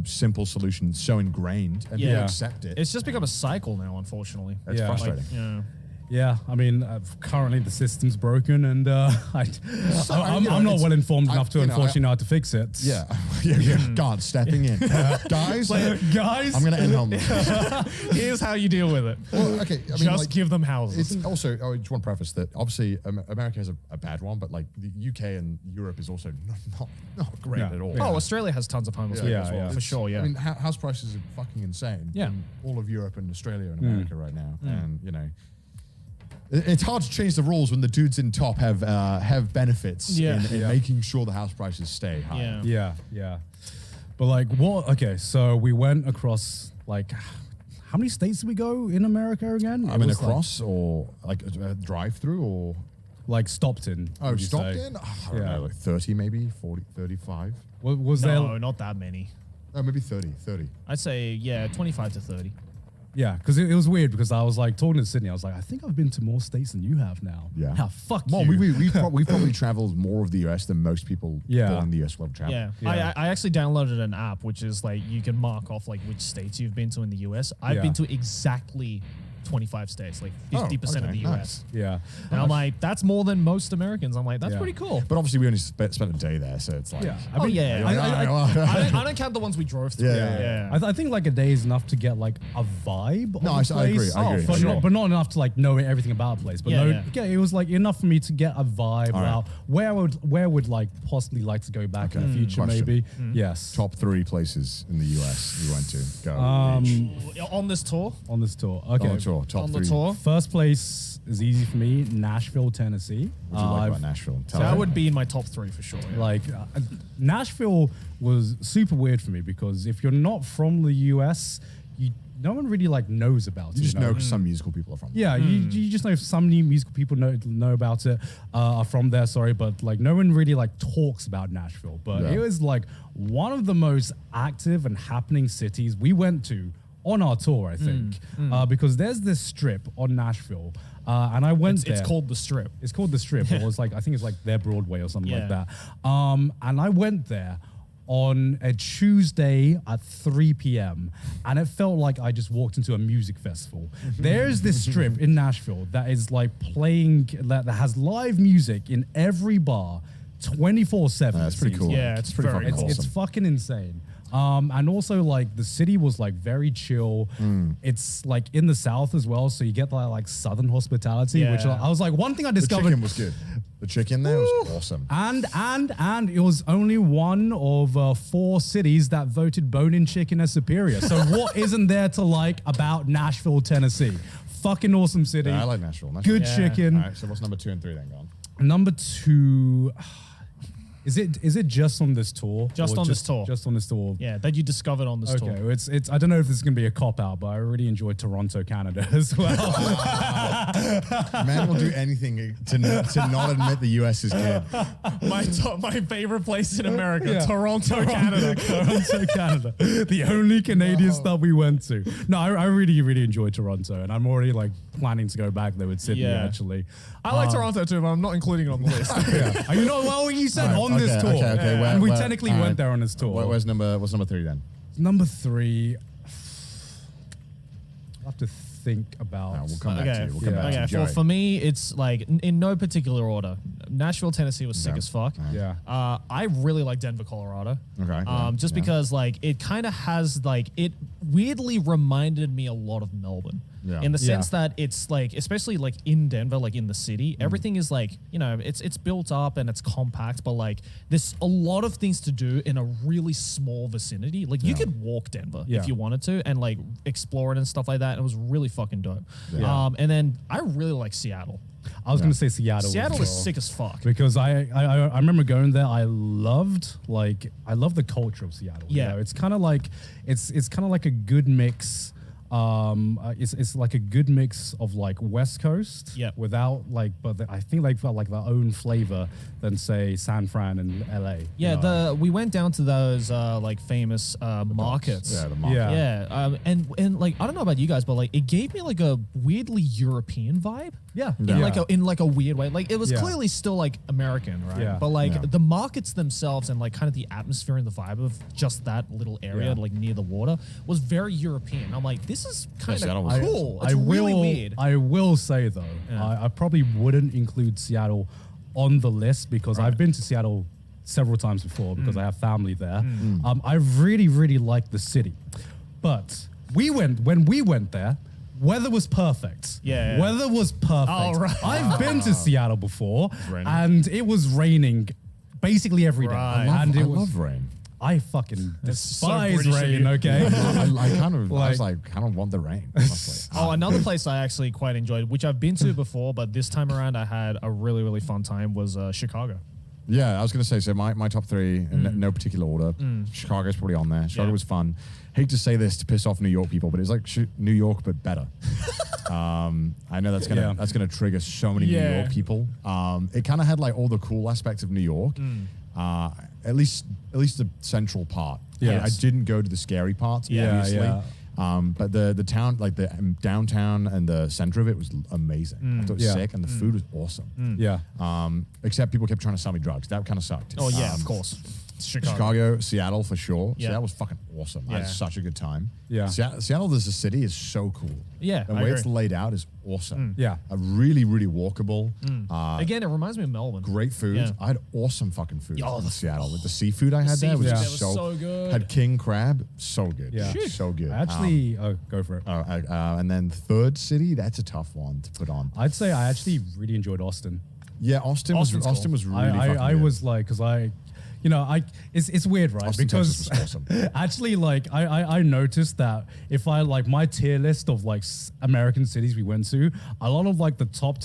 simple solution. It's so ingrained and people accept it. It's just become a cycle now, unfortunately. That's Yeah. frustrating. Yeah. Yeah, I mean, currently the system's broken, and I'm not well informed enough to unfortunately know how to fix it. Yeah. God, stepping in. Guys, Guys, I'm going to end homeless. Here's how you deal with it. Well, okay. I mean, Just give them houses. It's also, I just want to preface that obviously America has a bad one, but like the UK and Europe is also not great Yeah. at all. Oh, Australia has tons of homeless people as well, for sure, yeah. I mean, house prices are fucking insane. Yeah. In all of Europe and Australia and America right now. And, you know, it's hard to change the rules when the dudes in top have benefits in making sure the house prices stay high. Yeah. Yeah. But like, what? Okay, so we went across like, how many states did we go in America again? I mean, across or like a drive-through or? Like stopped in. Oh, would you stopped say? in? I don't know, like 30 maybe, 40, 35. Was No, there? not that many. Oh, maybe 30. I'd say, 25 to 30. Yeah, because it was weird because I was like talking to Sydney. I was like, I think I've been to more states than you have now. Yeah. How fuck Well, you. we've probably traveled more of the US than most people born in the US will travel. Yeah. Yeah. I actually downloaded an app which is like you can mark off like which states you've been to in the US. I've been to exactly 25 states, like 50% of the US. Yeah. And I'm like, that's more than most Americans. I'm like, that's Yeah. pretty cool. But obviously, we only spent a day there, so it's like. Yeah. I mean, I don't count the ones we drove through. Yeah. I think like a day is enough to get like a vibe. No, of the I agree, place. I agree. But, Sure. but not enough to like know everything about the place. But it was like enough for me to get a vibe about where I would like possibly like to go back in the future. Question. Maybe. Yes. Top 3 places in the US you went to. Go. On this tour? On this tour. Okay. On the tour. Top On 3. the tour? First place is easy for me. Nashville, Tennessee. What do you like about Nashville? Tell That me. would be in my top 3 for sure. Yeah. Like Nashville was super weird for me because if you're not from the US, no one really like knows about it. You just know because some musical people are from there. Yeah, you just know some new musical people know about it, are from there, sorry, but like no one really like talks about Nashville. But it was like one of the most active and happening cities we went to on our tour, I think, because there's this strip on Nashville, and I went there. It's called The Strip. It's called The Strip. It was like, I think it's like their Broadway or something like that. And I went there on a Tuesday at 3 p.m. and it felt like I just walked into a music festival. There's this strip in Nashville that is like playing, that has live music in every bar 24/7. That's pretty cool. Yeah, it's pretty very fucking cool. It's awesome. fucking insane. And also like the city was like very chill. It's like in the South as well. So you get like Southern hospitality, which Yeah. I was like, one thing I The discovered. chicken was good. The chicken there was awesome. And it was only one of 4 cities that voted bone-in chicken as superior. So what isn't there to like about Nashville, Tennessee? Fucking awesome city. Yeah, I like Nashville. Good Yeah. chicken. All right, so what's number 2 and 3 then, gone? Number 2, is it just on this tour? Just Or on this tour. Just on this tour. Yeah, that you discovered on this Okay, tour. well, it's. I don't know if this is gonna be a cop out, but I really enjoyed Toronto, Canada as well. Man will do anything to not admit the US is good. My favorite place in America, Yeah. Toronto, Canada. Toronto, Canada. The only Canadian stuff we went to. No, I really, really enjoyed Toronto, and I'm already like planning to go back there with Sydney. Yeah. Actually, I like Toronto too, but I'm not including it on the list. yeah. You know, well, you said Alright, on this okay, tour, okay. and we Where- technically alright. went there on this tour. What's number 3 then? Number 3. I have to think about? We'll come back to you. We'll come Yeah. back to you. Okay, Joey. for me, it's like in no particular order. Nashville, Tennessee was sick as fuck. Yeah. I really like Denver, Colorado. Okay, Just because like it kind of has like it weirdly reminded me a lot of Melbourne. Yeah. In the Yeah. sense that it's like, especially like in Denver, like in the city, everything is like, you know, it's built up and it's compact, but like there's a lot of things to do in a really small vicinity. Like you could walk Denver Yeah. if you wanted to and like explore it and stuff like that. And it was really fucking dope. Yeah. And then I really like Seattle. I was going to say Seattle. Seattle as is well. sick as fuck. Because I remember going there. I loved the culture of Seattle. Yeah. You know? It's kind of like it's kind of like a good mix. It's like a good mix of like West Coast, Yep. without like, but I think they've got like their own flavor than say San Fran and LA. Yeah, you know? we went down to those like famous markets. Yeah, the market. Yeah. Yeah, and like I don't know about you guys, but like it gave me like a weirdly European vibe. Yeah. In like a weird way. Like it was Yeah. clearly still like American, right? Yeah. But like Yeah. the markets themselves and like kind of the atmosphere and the vibe of just that little area, Yeah. like near the water, was very European. I'm like, this is kind Seattle of was cool. I It's will, really weird. I will say though, Yeah. I probably wouldn't include Seattle on the list because I've been to Seattle several times before because I have family there. I really, really like the city, but when we went there, weather was perfect. Yeah. Weather was perfect. Oh, right. I've been to Seattle before, raining? and it was raining basically every day. Right. And I it was, love rain. I fucking so despise British of rain. you. Okay. I kind of, I was Like- like, kind of want the rain. Honestly. Oh, another place I actually quite enjoyed, which I've been to before, but this time around I had a really, really fun time, was Chicago. Yeah, I was going to say, so my top three, in no particular order, Chicago's probably on there. Chicago Yeah. was fun. Hate to say this to piss off New York people, but it was like New York, but better. I know that's gonna trigger so many New Yeah. York people. It kind of had like all the cool aspects of New York, at least the central part. Yes. I didn't go to the scary parts, Yeah, obviously. yeah. But the town, like the downtown and the center of it was amazing. I thought it was Yeah. sick, and the food was awesome. Yeah. Except people kept trying to sell me drugs. That kind of sucked. Oh yeah, of course. Chicago, Seattle for sure. Yeah. Seattle was fucking awesome. I had Yeah. such a good time. Yeah. Seattle as a city is so cool. Yeah, The I way it's agree. laid out is awesome. Yeah. Really, really walkable. Again, it reminds me of Melbourne. Great food. Yeah. I had awesome fucking food Oh, in the- Seattle. With the seafood I had there was seafood just there was so good. Had king crab, so good. Yeah. So good. I actually, go for it. and then third city, that's a tough one to put on. I'd say I actually really enjoyed Austin. Yeah, Austin Austin's was cool. really fucking I good. was like, because it's weird, right? Austin, because Texas was awesome. actually, like, I noticed that if I like my tier list of like American cities we went to, a lot of like the top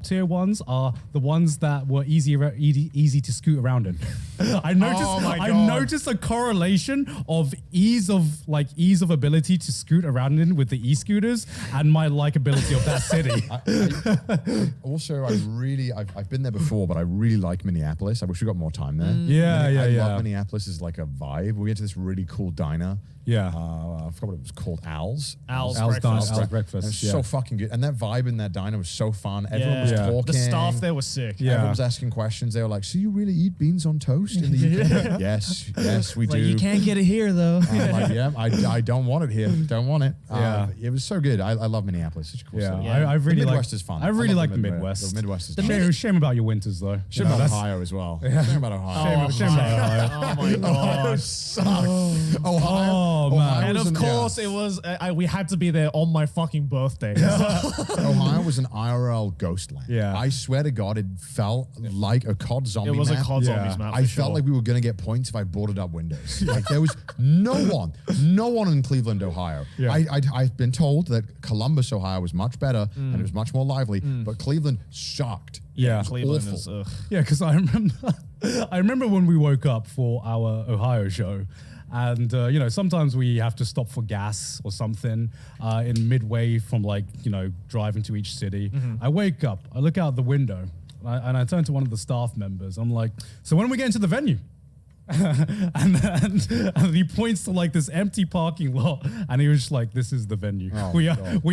tier ones are the ones that were easy to scoot around in. I noticed a correlation of ease of ability to scoot around in with the e-scooters and my likability of that city. I've been there before, but I really like Minneapolis. I wish we got more time there. I love Minneapolis is like a vibe. We went to this really cool diner. Yeah. I forgot what it was called. Al's breakfast. It was so fucking good. And that vibe in that diner was so fun. Everyone was talking. The staff there was sick. Yeah. Everyone was asking questions. They were like, so you really eat beans on toast in the UK? Yes, we do. You can't get it here, though. I'm like, yeah, I don't want it here. Don't want it. It was so good. I love Minneapolis. Such a cool city. I really the Midwest is fun. I really like the Midwest. The Midwest is Shame about your winters, though. Shame about Ohio as well. Shame about Ohio. Shame about Ohio. Oh my god. Oh man. And of course, it was. We had to be there on my fucking birthday. Ohio was an IRL ghost land. Yeah. I swear to God, it felt like a COD zombie map. It was a COD zombies map. I felt like we were going to get points if I boarded up windows. Like there was no one in Cleveland, Ohio. Yeah. I've been told that Columbus, Ohio was much better and it was much more lively, but Cleveland sucked. Yeah. Cleveland is. Yeah, because I remember when we woke up for our Ohio show. And, sometimes we have to stop for gas or something in midway from driving to each city. Mm-hmm. I wake up, I look out the window and I turn to one of the staff members. I'm like, so when are we getting to the venue? and he points to this empty parking lot and he was just like, this is the venue. Oh, we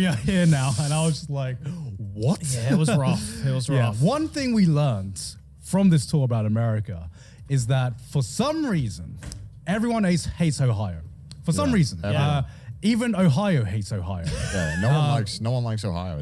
are here now. And I was just like, what? Yeah, it was rough. It was rough. Yeah. One thing we learned from this tour about America is that for some reason, everyone hates Ohio. For some reason. Even Ohio hates Ohio. Yeah, no one likes Ohio.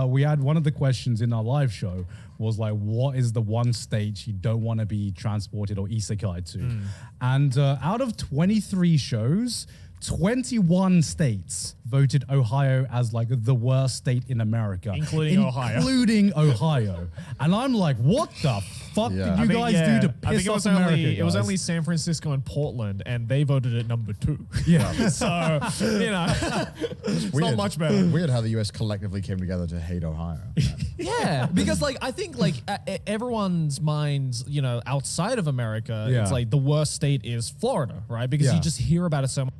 We had one of the questions in our live show was like, what is the one state you don't want to be transported or isekai to? And out of 23 shows, 21 states voted Ohio as the worst state in America. Including Ohio. And I'm like, what the fuck did you guys do to piss off America, guys? It was only San Francisco and Portland, and they voted at number 2. Yeah. So, it's not much better. Weird how the US collectively came together to hate Ohio. Yeah, because I think everyone's minds, outside of America, it's the worst state is Florida, right? Because you just hear about it so much.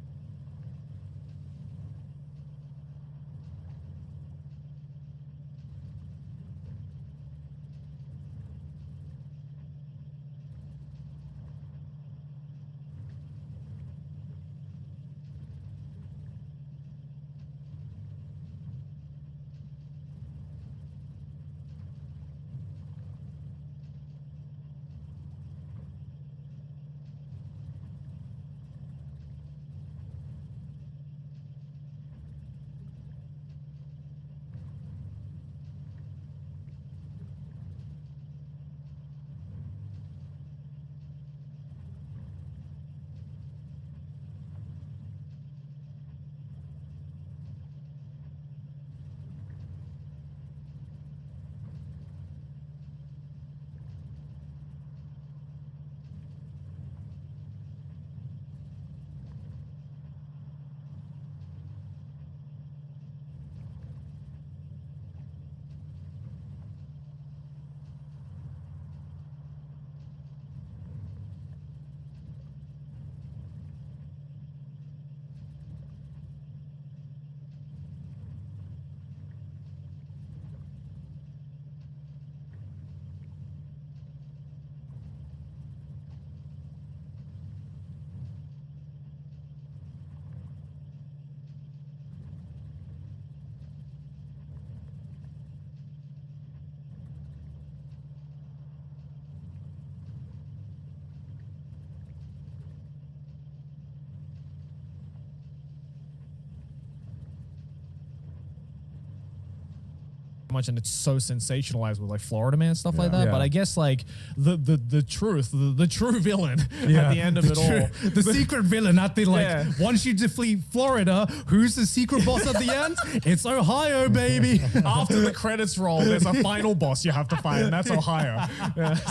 Much and it's so sensationalized with Florida Man and stuff like that. But I guess the truth, the true villain at the end of it all, the secret villain at the once you defeat Florida, who's the secret boss at the end? It's Ohio, baby. After the credits roll, there's a final boss you have to fight, and that's Ohio.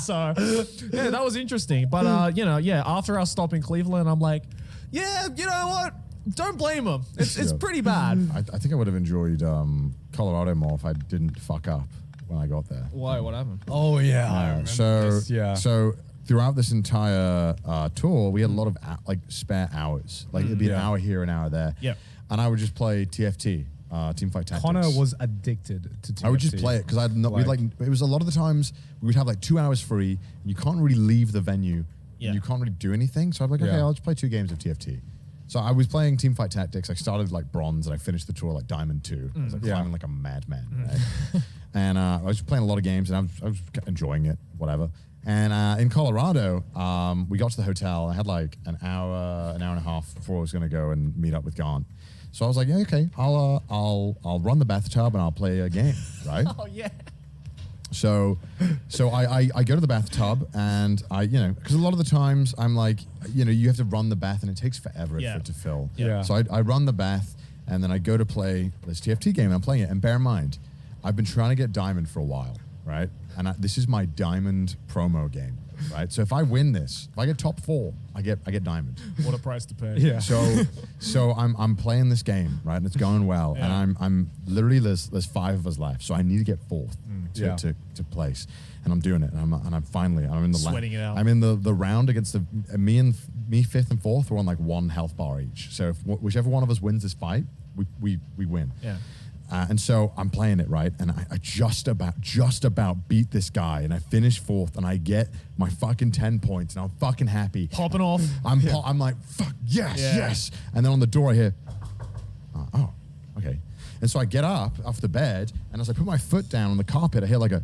So that was interesting. But after our stop in Cleveland, I'm like, you know what? don't blame him. It's Yeah. pretty bad. I think I would have enjoyed Colorado more if I didn't fuck up when I got there. Why? What happened? Oh yeah. I remember So this. Yeah. So throughout this entire tour, we had a lot of like spare hours. Like it'd be an hour here, an hour there. Yep. And I would just play TFT, Teamfight Tactics. Connor was addicted to TFT. I would just play it because we'd like it was a lot of the times we would have like 2 hours free. And you can't really leave the venue. Yeah. And you can't really do anything. So I'm like, okay, Yeah. I'll just play 2 games of TFT. So I was playing Teamfight Tactics. I started like bronze and I finished the tour like Diamond 2. I was like climbing like a madman. Right? And I was playing a lot of games and I was enjoying it, whatever. And in Colorado, we got to the hotel. I had like an hour and a half before I was going to go and meet up with Gaunt. So I was like, yeah, okay, I'll run the bathtub and I'll play a game, right? Oh yeah. So I go to the bathtub and because a lot of the times I'm like, you have to run the bath and it takes forever for it to fill. Yeah. So I run the bath and then I go to play this TFT game and I'm playing it. And bear in mind, I've been trying to get Diamond for a while, right? And this is my Diamond promo game, right? So if I win this, if I get top 4, I get Diamond. What a price to pay. Yeah. So I'm playing this game, right? And it's going well. Yeah. And I'm literally there's 5 of us left. So I need to get 4th to place. And I'm doing it. And I'm finally in the Sweating it out. I'm in the round against me 5th and 4th. We're on like 1 health bar each. So if whichever one of us wins this fight, we win. Yeah. And so I'm playing it, right? And I just about beat this guy. And I finish 4th and I get my fucking 10 points and I'm fucking happy. Popping off. I'm like, fuck, yes. And then on the door I hear, oh, okay. And so I get up off the bed and as I put my foot down on the carpet, I hear like a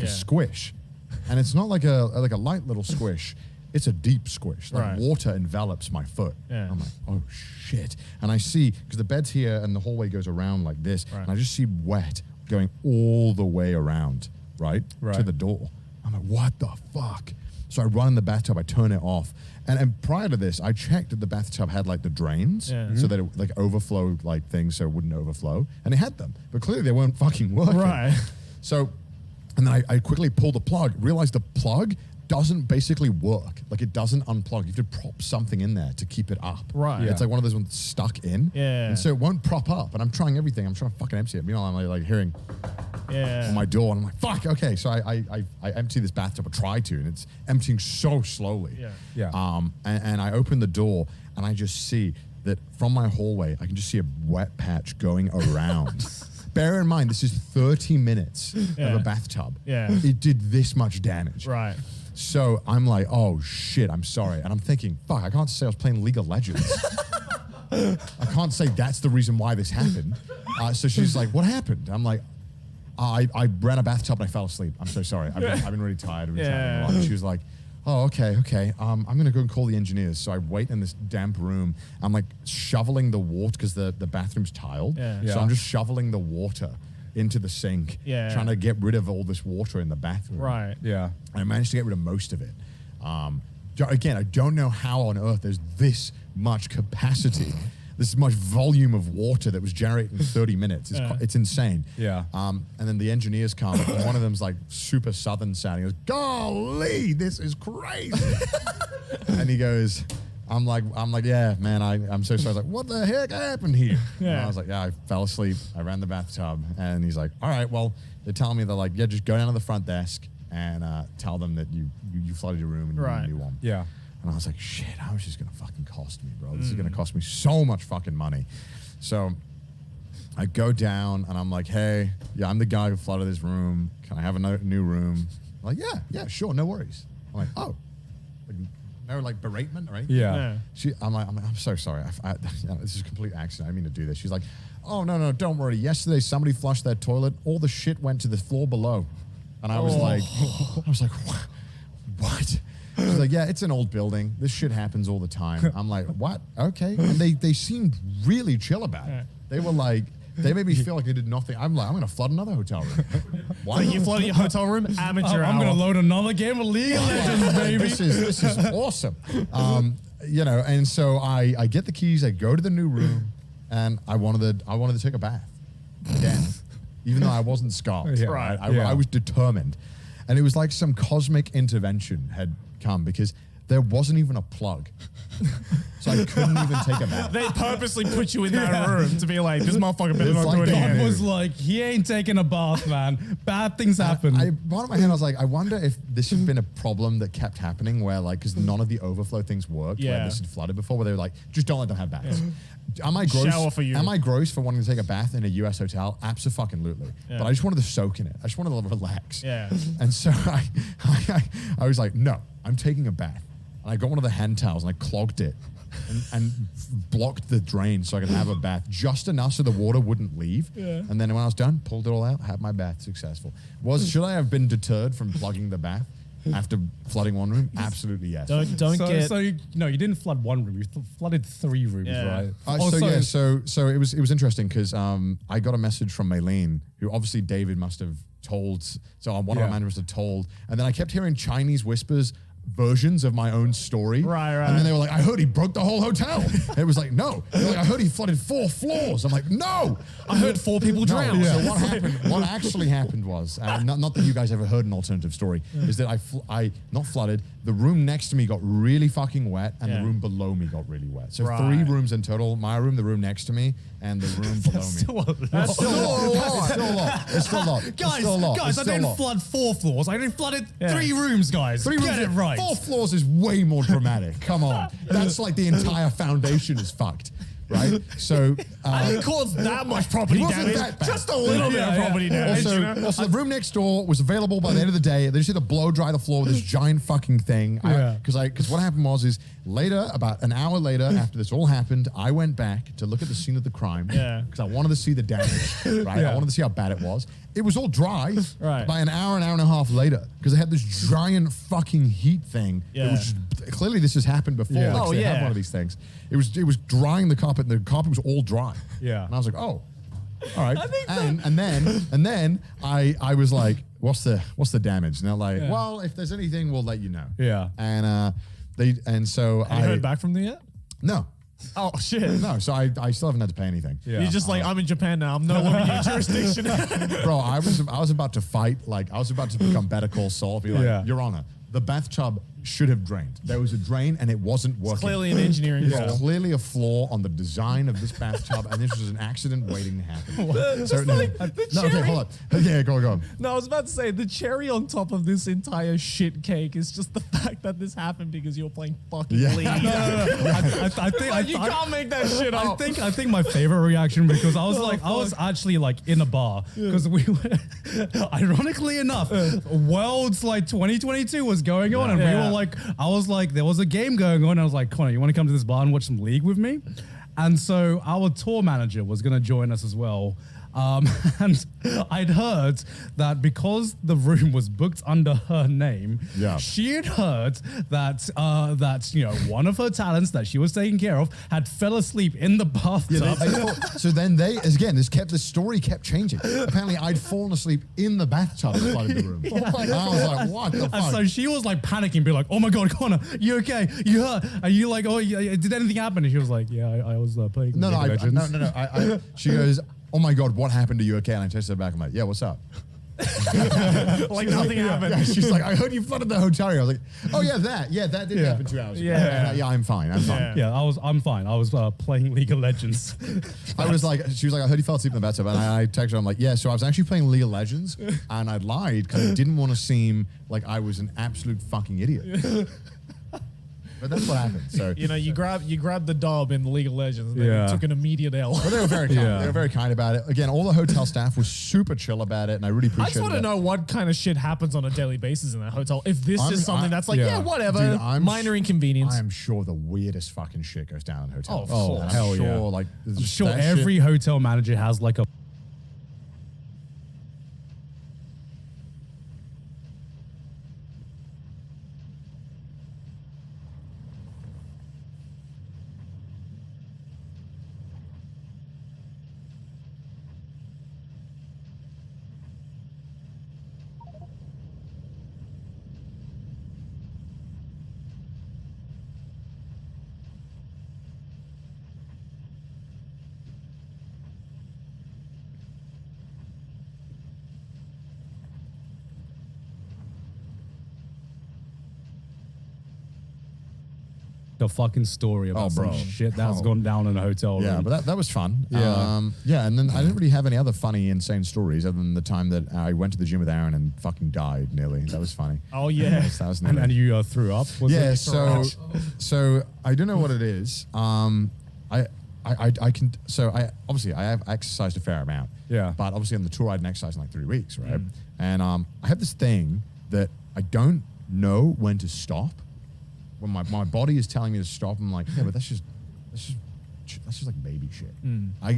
squish. And it's not like a light little squish. It's a deep squish. Like Right. water envelops my foot. Yeah. I'm like, oh shit. And I see, because the bed's here and the hallway goes around like this, Right. and I just see wet going all the way around, right? Right. To the door. I'm like, what the fuck? So I run in the bathtub, I turn it off. And prior to this, I checked that the bathtub had like the drains Yeah. so that it like overflow like things so it wouldn't overflow. And it had them. But clearly they weren't fucking working. Right. So, and then I quickly pulled the plug, realized the plug doesn't basically work. Like it doesn't unplug. You have to prop something in there to keep it up. Right. It's like one of those ones stuck in. Yeah. And so it won't prop up. And I'm trying everything. I'm trying to fucking empty it. Meanwhile, I'm like hearing Yeah. on my door and I'm like, fuck, okay. So I empty this bathtub, or try to, and it's emptying so slowly. Yeah. Yeah. And I open the door and I just see that from my hallway, I can just see a wet patch going around. Bear in mind, this is 30 minutes of Yeah. a bathtub. Yeah. It did this much damage. Right. So I'm like, oh shit, I'm sorry. And I'm thinking, fuck, I can't say I was playing League of Legends. I can't say that's the reason why this happened. So she's like, what happened? I'm like, I ran a bathtub and I fell asleep. I'm so sorry. I've been really tired. I've been traveling a lot. And she was like, oh, okay. I'm going to go and call the engineers. So I wait in this damp room. I'm like shoveling the water because the bathroom's tiled. Yeah. So Yeah. I'm just shoveling the water into the sink, Yeah. trying to get rid of all this water in the bathroom. Right. Yeah. And I managed to get rid of most of it. Again, I don't know how on earth there's this much capacity, this much volume of water that was generated in 30 minutes. It's insane. Yeah. And then the engineers come, and one of them's like super southern sounding. He goes, golly, this is crazy. And he goes, I'm like, yeah, man, I'm so sorry. I was like, what the heck happened here? Yeah. And I was like, yeah, I fell asleep. I ran the bathtub. And he's like, all right, well, they're telling me, they're like, yeah, just go down to the front desk and tell them that you flooded your room and you need Right. a new one. Yeah. And I was like, shit, how much is this going to fucking cost me, bro? This is going to cost me so much fucking money. So I go down and I'm like, hey, yeah, I'm the guy who flooded this room. Can I have a new room? I'm like, yeah, sure, no worries. I'm like, oh. No, like beratement, right? Yeah. I'm like, I'm so sorry. This is a complete accident. I didn't mean to do this. She's like, oh, no, don't worry. Yesterday, somebody flushed their toilet. All the shit went to the floor below. And I was like, what? She's like, yeah, it's an old building. This shit happens all the time. I'm like, what? Okay. And they seemed really chill about it. They were like, they made me feel like I did nothing. I'm like, I'm going to flood another hotel room. Why? You flooded your hotel room? Amateur I'm hour. gonna load another game of League of Legends, baby. This is awesome. And so I get the keys, I go to the new room, and I wanted to take a bath again, even though I wasn't scarred. Yeah. Right? Yeah. I was determined. And it was like some cosmic intervention had come because there wasn't even a plug. So I couldn't even take a bath. They purposely put you in that room to be like, this motherfucker better It's not like do it they again. knew. was like, he ain't taking a bath, man. Bad things happen. I brought up my hand. I was like, I wonder if this had been a problem that kept happening, where like, because none of the overflow things worked. Where Yeah. this had flooded before, where they were like, just don't let them have baths. Am I gross? Shower for you. Am I gross for wanting to take a bath in a US hotel? Absolutely. Yeah. But I just wanted to soak in it. I just wanted to relax. Yeah. And so I was like, no, I'm taking a bath. And I got one of the hand towels and I clogged it. And blocked the drain so I could have a bath just enough so the water wouldn't leave. Yeah. And then when I was done, pulled it all out, had my bath successful. Should I have been deterred from plugging the bath after flooding one room? Absolutely yes. So you didn't flood one room. You flooded 3 rooms, Yeah. right? So it was interesting because I got a message from Maylene, who obviously David must have told. So one of our managers had told, and then I kept hearing Chinese whispers. Versions of my own story. Right. And then they were like, I heard he broke the whole hotel. And it was like, no. They're like, I heard he flooded 4 floors. I'm like, no. I heard 4 people drown. So what happened? What actually happened was, not that you guys ever heard an alternative story, is that I not flooded. The room next to me got really fucking wet, and the room below me got really wet. So 3 rooms in total: my room, the room next to me, and the room below me. That's still a lot. It's still a lot. Guys, I didn't flood 4 floors. I didn't flooded 3 rooms, guys. 3 rooms. Get it right. 4 floors is way more dramatic. Come on, that's like the entire foundation is fucked. Right, so I didn't cause that much property It wasn't damage. that bad. Just a little bit of property damage. Also, the room next door was available by the end of the day. They just had to blow dry the floor with this giant fucking thing. Because what happened was later, about an hour later, after this all happened, I went back to look at the scene of the crime. Yeah. Because I wanted to see the damage. Right, I wanted to see how bad it was. It was all dry. Right. By an hour and a half later, because they had this giant fucking heat thing. Yeah. It was clearly this has happened before. Yeah. Like, Oh, they yeah. have one of these things. It was drying the carpet, and the carpet was all dry. Yeah. And I was like, oh. All right. And then I was like, what's the damage? And they're like, well, if there's anything, we'll let you know. Yeah. And so Have you heard back from them yet? No. Oh, shit. No, so I still haven't had to pay anything. Yeah. You're just like, I'm in Japan now. I'm no longer in your jurisdiction. Bro, I was about to fight, like I was about to become Better Call Saul, be like, Your Honor, the bathtub should have drained. There was a drain and it wasn't working. Clearly an engineering There's flaw. clearly a flaw on the design of this bathtub, and this was an accident waiting to happen. Okay, hold on. Yeah, go on. No, I was about to say, the cherry on top of this entire shit cake is just the fact that this happened because you were playing fucking Yeah. League. I think You can't make that shit I up. think my favorite reaction, because I was actually like in a bar because we were, ironically enough, Worlds like 2022 was going on, and we Yeah. were like, I was like, there was a game going on. And I was like, Connor, you want to come to this bar and watch some League with me? And so our tour manager was going to join us as well. And I'd heard that because the room was booked under her name, she had heard that one of her talents that she was taking care of had fell asleep in the bathtub. So then the story kept changing. Apparently, I'd fallen asleep in the bathtub and flooded the room. And I was like, what the And fuck? so she was like panicking, be like, "Oh my god, Connor, you okay? You hurt? Are you like, oh, did anything happen?" And she was like, "Yeah, I was playing." No, League of Legends." no. She goes, oh my God, what happened to you? Okay. And I texted her back. I'm like, yeah, what's up? Like nothing happened. Yeah, she's like, I heard you flooded the hotel. I was like, oh yeah, that did happen 2 hours ago. Yeah, I'm fine. Yeah, I'm fine. I was playing League of Legends. She was like, I heard you fell asleep in the bathtub. And I texted her, I'm like, yeah, so I was actually playing League of Legends and I lied because I didn't want to seem like I was an absolute fucking idiot. But that's what happened. So You grabbed the dub in the League of Legends and then you took an immediate L. But they were very kind. They were very kind about it. Again, all the hotel staff was super chill about it, and I really I appreciate it. just want to know what kind of shit happens on a daily basis in that hotel. If this is something that's like, whatever, Dude, minor inconvenience. I am sure the weirdest fucking shit goes down in hotels. Oh, I'm hell sure, yeah. Like, I'm sure every hotel manager has like a the fucking story about some bro. shit that's gone down in a hotel room. Yeah, but that was fun. Yeah. And then I didn't really have any other funny, insane stories other than the time that I went to the gym with Aaron and fucking died nearly. That was funny. Oh yeah. That was and you threw up? Was yeah, it? so I don't know what it is. I have exercised a fair amount. Yeah. But obviously on the tour I hadn't exercised in like 3 weeks, right? And I have this thing that I don't know when to stop. When my body is telling me to stop, I'm like, yeah, but that's just like baby shit.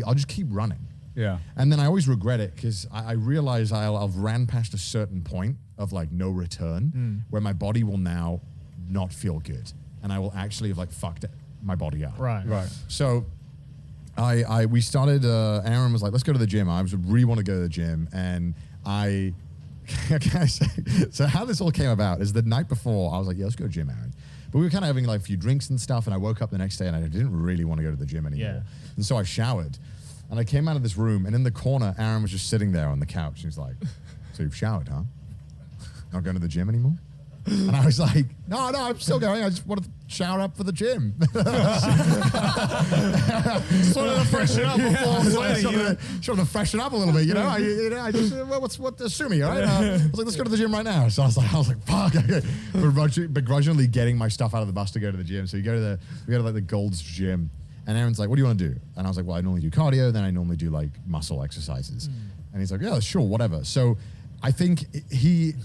I'll just keep running. Yeah. And then I always regret it because I realize I've ran past a certain point of like no return where my body will now not feel good. And I will actually have like fucked my body up. Right. So we started, Aaron was like, let's go to the gym. I really want to go to the gym. And so how this all came about is the night before, I was like, yeah, let's go to the gym, Aaron. But we were kind of having like a few drinks and stuff, and I woke up the next day and I didn't really want to go to the gym anymore. Yeah. And so I showered, and I came out of this room, and in the corner, Aaron was just sitting there on the couch. He was like, so you've showered, huh? Not going to the gym anymore? And I was like, no, I'm still going. I just wanted to shower up for the gym. Just wanted to freshen up before sweating. Just wanted to freshen up a little bit, you know. I just sue me, all right? I was like, let's go to the gym right now. So I was like, fuck. Begrudgingly getting my stuff out of the bus to go to the gym. So we go to like the Gold's gym, and Aaron's like, what do you want to do? And I was like, well, I normally do cardio, then I normally do like muscle exercises. And he's like, yeah, sure, whatever. So I think he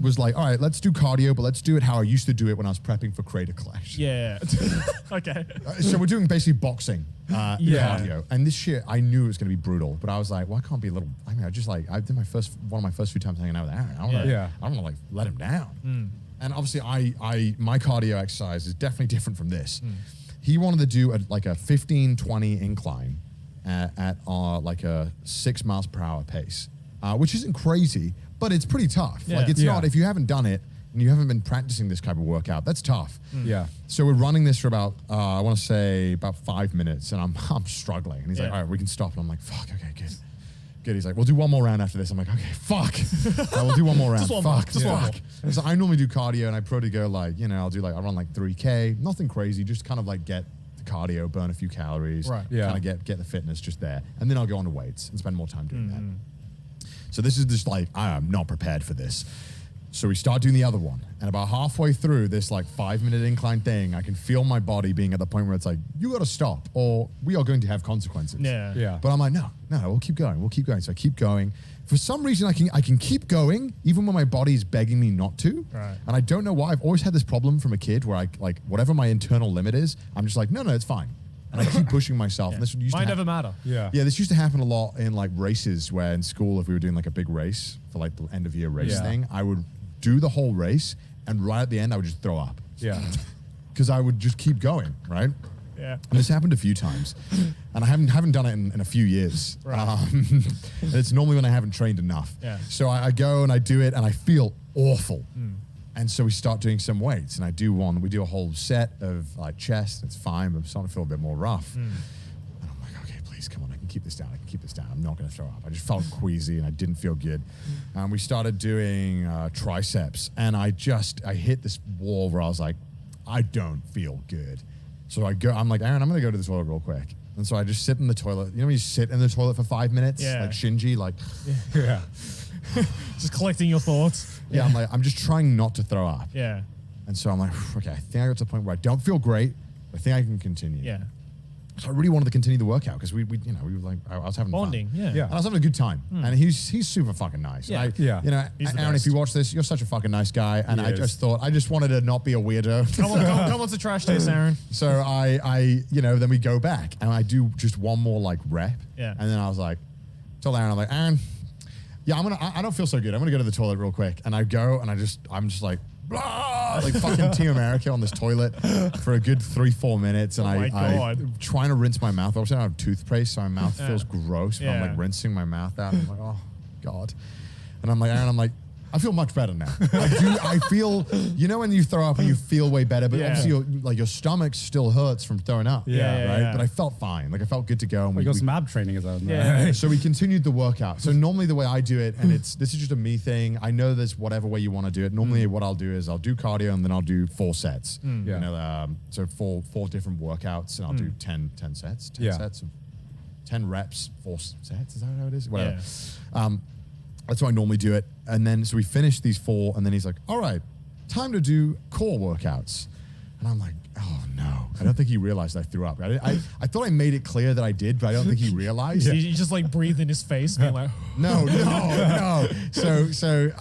was like, all right, let's do cardio, but let's do it how I used to do it when I was prepping for Creator Clash. Yeah. Okay. So we're doing basically boxing cardio. And this shit, I knew it was going to be brutal, but I was like, well, I can't be a little, I did one of my first few times hanging out with Aaron. I don't want to like let him down. And obviously my cardio exercise is definitely different from this. He wanted to do like a 15-20 incline at like a 6 miles per hour pace. Which isn't crazy, but it's pretty tough. Yeah. Like it's not, if you haven't done it and you haven't been practicing this type of workout, that's tough. Yeah. So we're running this for about, I want to say about 5 minutes, and I'm struggling. And he's like, all right, we can stop. And I'm like, fuck, okay, good. Good. He's like, we'll do one more round after this. I'm like, okay, fuck. We'll do one more round. Just one more. And so I normally do cardio, and I probably go like, I run like 3K, nothing crazy, just kind of like get the cardio, burn a few calories, Right. kind of get the fitness just there. And then I'll go on to weights and spend more time doing that. So this is just like, I am not prepared for this. So we start doing the other one. And about halfway through this like 5-minute incline thing, I can feel my body being at the point where it's like, you got to stop or we are going to have consequences. Yeah. But I'm like, no, we'll keep going. So I keep going. For some reason, I can keep going even when my body's begging me not to. Right. And I don't know why. I've always had this problem from a kid where I like, whatever my internal limit is, I'm just like, no, it's fine. And I keep pushing myself. And this used Might to never matter. Yeah. Yeah, this used to happen a lot in like races where in school, if we were doing like a big race for like the end of year race thing, I would do the whole race and right at the end, I would just throw up. Yeah. Because I would just keep going, right? Yeah. And this happened a few times. And I haven't done it in a few years. Right. And it's normally when I haven't trained enough. Yeah. So I go and I do it and I feel awful. And so we start doing some weights, and we do a whole set of like chest. It's fine, but I'm starting to feel a bit more rough. And I'm like, okay, please, come on, I can keep this down. I'm not going to throw up. I just felt queasy and I didn't feel good. And we started doing triceps, and I hit this wall where I was like, I don't feel good. So I'm like, Aaron, I'm going to go to the toilet real quick. And so I just sit in the toilet. You know when you sit in the toilet for 5 minutes? Yeah. Like Shinji, like... Yeah. Just collecting your thoughts. Yeah, I'm just trying not to throw up. Yeah. And so I'm like, okay, I think I got to the point where I don't feel great, but I think I can continue. Yeah. So I really wanted to continue the workout because we were like, I was having Bonding. fun. Yeah. Yeah. And I was having a good time. And he's super fucking nice. Yeah. Aaron, if you watch this, you're such a fucking nice guy. And I just wanted to not be a weirdo. Come on to trash taste, Aaron. So then we go back and I do just one more like rep. Yeah. And then I was like, told Aaron, I'm like, Aaron, yeah, I don't feel so good. I'm gonna go to the toilet real quick. And I go and I'm just like, blah, like fucking Team America on this toilet for a good 3-4 minutes. And I'm trying to rinse my mouth. Obviously I don't have toothpaste, so my mouth feels gross. But I'm like rinsing my mouth out. I'm like, oh God. And I'm like, Aaron, I feel much better now. I feel, you know, when you throw up and you feel way better, but obviously your stomach still hurts from throwing up. Right? Yeah. But I felt fine. Like I felt good to go. And We got some ab training as well. So we continued the workout. So normally the way I do it, and this is just a me thing. I know there's whatever way you want to do it. Normally what I'll do is I'll do cardio and then I'll do 4 sets. You know, so four different workouts, and I'll do 10 sets, 10 sets of 10 reps, 4 sets. Is that how it is? Whatever. That's how I normally do it. And then, so we finished these 4, and then he's like, all right, time to do core workouts. And I'm like, oh no. I don't think he realized I threw up. I thought I made it clear that I did, but I don't think he realized. You just like breathe in his face, being like, no. So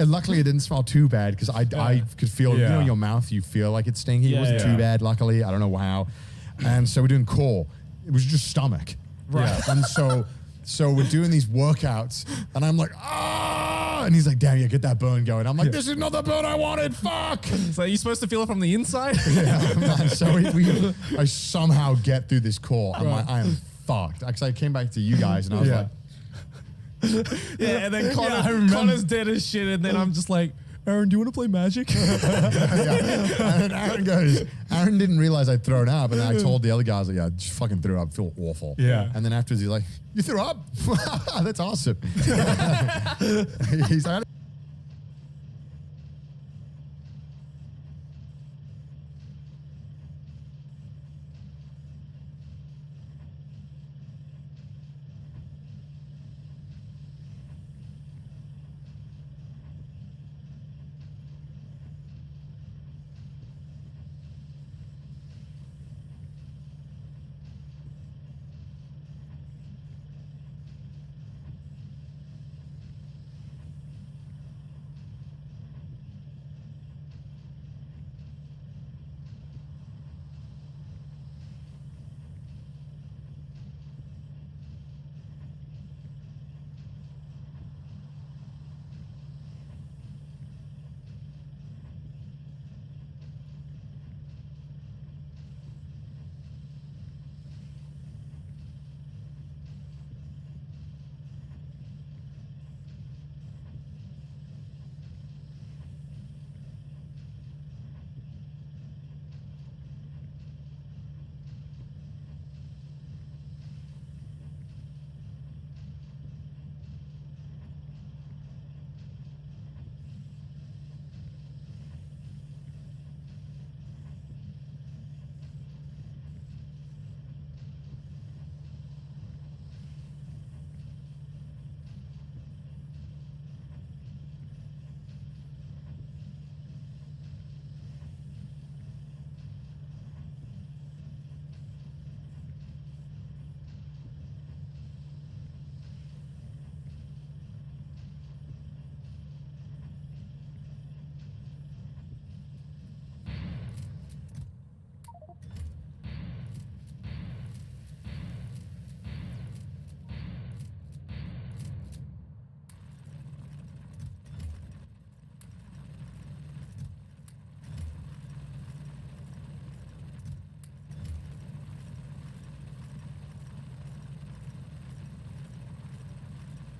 luckily it didn't smell too bad, because I could feel, you know, your mouth, you feel like it's stinky. It wasn't too bad, luckily. I don't know how. And so we're doing core. It was just stomach. Right. And so we're doing these workouts, and I'm like, ah, and he's like, damn, get that burn going. I'm like, this is not the burn I wanted, fuck. So you're supposed to feel it from the inside? Man, so I somehow get through this core. I'm like, I am fucked. Actually, I came back to you guys, and I was like, and then Connor's dead as shit, and then I'm just like, Aaron, do you want to play Magic? And then Aaron goes, Aaron didn't realize I'd thrown up. And then I told the other guys, like, yeah, I just fucking threw up, feel awful. Yeah. And then afterwards, he's like, you threw up? That's awesome. He's like,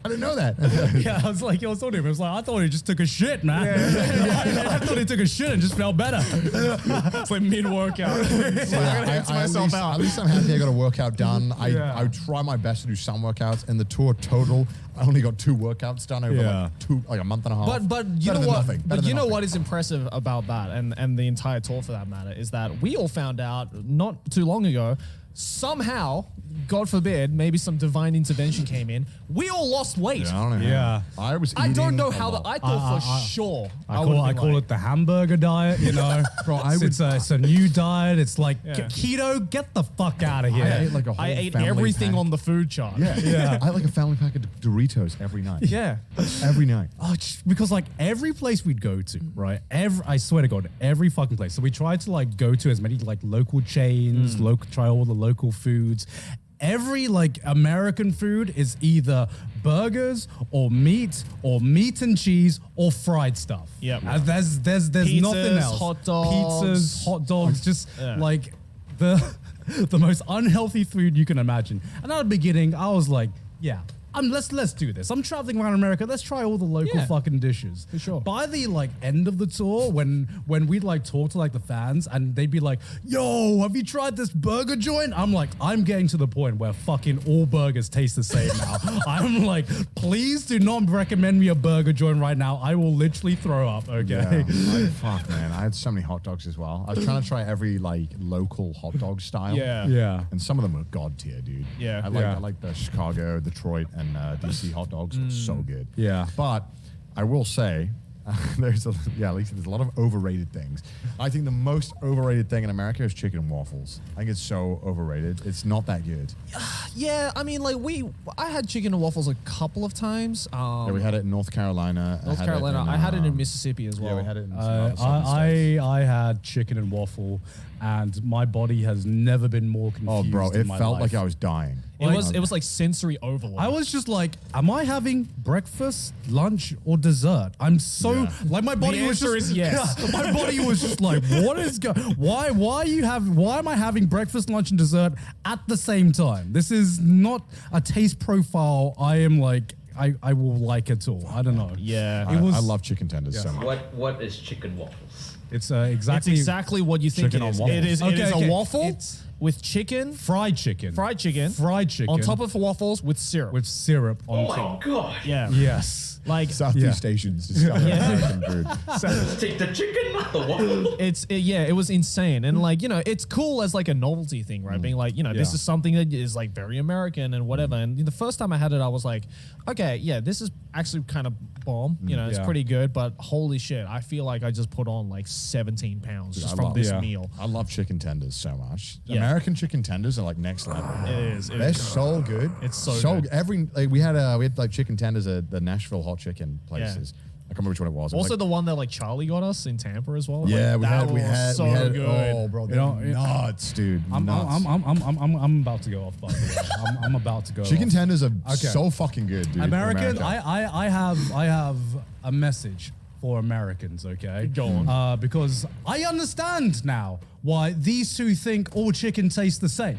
I didn't know that. Yeah, I was like, I was talking to him. I was like, I thought he just took a shit, man. I thought he took a shit and just felt better. It's like mid-workout. It's like, I gotta empty myself out. At least I'm happy I got a workout done. I try my best to do some workouts. And the tour total, I only got 2 workouts done over like a month and a half. But you know what? But you know what is impressive about that, and the entire tour for that matter, is that we all found out not too long ago. Somehow, God forbid, maybe some divine intervention came in. We all lost weight. I don't know. Yeah. I was. I don't know eating how. a lot. I thought for sure. I call it the hamburger diet, you know. Bro, it's a new diet. It's like keto. Get the fuck out of here. I ate like a whole I ate family everything pack. on the food chart. Yeah. I had like a family pack of Doritos every night. Yeah. Every night. Oh, because like every place we'd go to, right? I swear to God, every fucking place. So we tried to like go to as many like local chains, try all the local foods. Every like American food is either burgers or meat and cheese or fried stuff. Yep. There's Pizzas, nothing else. hot dogs. Pizzas, hot dogs, just like the most unhealthy food you can imagine. And at the beginning, I was like, yeah, let's do this. I'm traveling around America. Let's try all the local fucking dishes. For sure. By the like end of the tour, when we'd like talk to like the fans and they'd be like, "Yo, have you tried this burger joint?" I'm like, I'm getting to the point where fucking all burgers taste the same now. I'm like, please do not recommend me a burger joint right now. I will literally throw up. Okay. Yeah. Fuck, man. I had so many hot dogs as well. I was trying to try every like local hot dog style. Yeah. Yeah. And some of them are god tier, dude. Yeah. I like the Chicago, Detroit, and DC hot dogs. So good. Yeah. But I will say, there's a lot of overrated things. I think the most overrated thing in America is chicken and waffles. I think it's so overrated. It's not that good. Yeah, I mean, like I had chicken and waffles a couple of times. Yeah, we had it in North Carolina. North Carolina. I had it in Mississippi as well. Yeah, we had it in some other southern states. I had chicken and waffle, and my body has never been more confused. Oh, bro, in it my felt life. like I was dying. It was like sensory overload. I was just like, am I having breakfast, lunch, or dessert? I'm so like my body The was answer just is yes. Yeah, my body was just like, what is why am I having breakfast, lunch, and dessert at the same time? This is not a taste profile I am like I will like at all. I don't know. Yeah. I love chicken tenders so much. What is chicken waffles? It's It's exactly exactly what you think it Chicken on is. waffles. It is Okay. a waffle It's with chicken, fried chicken. fried chicken On top of waffles with syrup. with syrup on Oh my top. god! yeah. Yes. Like Southeast Asians discovered American food. Take the chicken, not the waffle. it was insane. And like, it's cool as like a novelty thing, right? Being like, this is something that is like very American and whatever. And the first time I had it, I was like, okay, yeah, this is actually kind of bomb. It's Yeah. pretty good, but holy shit, I feel like I just put on like 17 pounds just I from love- this Yeah. meal. I love chicken tenders so much. Yeah. American chicken tenders are like next level. It is. They're so good. It's so good. We had like chicken tenders at the Nashville hot chicken places. I can't remember which one it was. It was Also like, the one that like Charlie got us in Tampa as well. yeah, Like, we that had was so we had good. oh bro, they're know, nuts, dude. I'm nuts. I'm about to go off, by the way. I'm about to go Chicken off. tenders are so fucking good, dude. for American, America. I have a message for Americans, okay? Go on. Because I understand now why these two think all chicken tastes the same.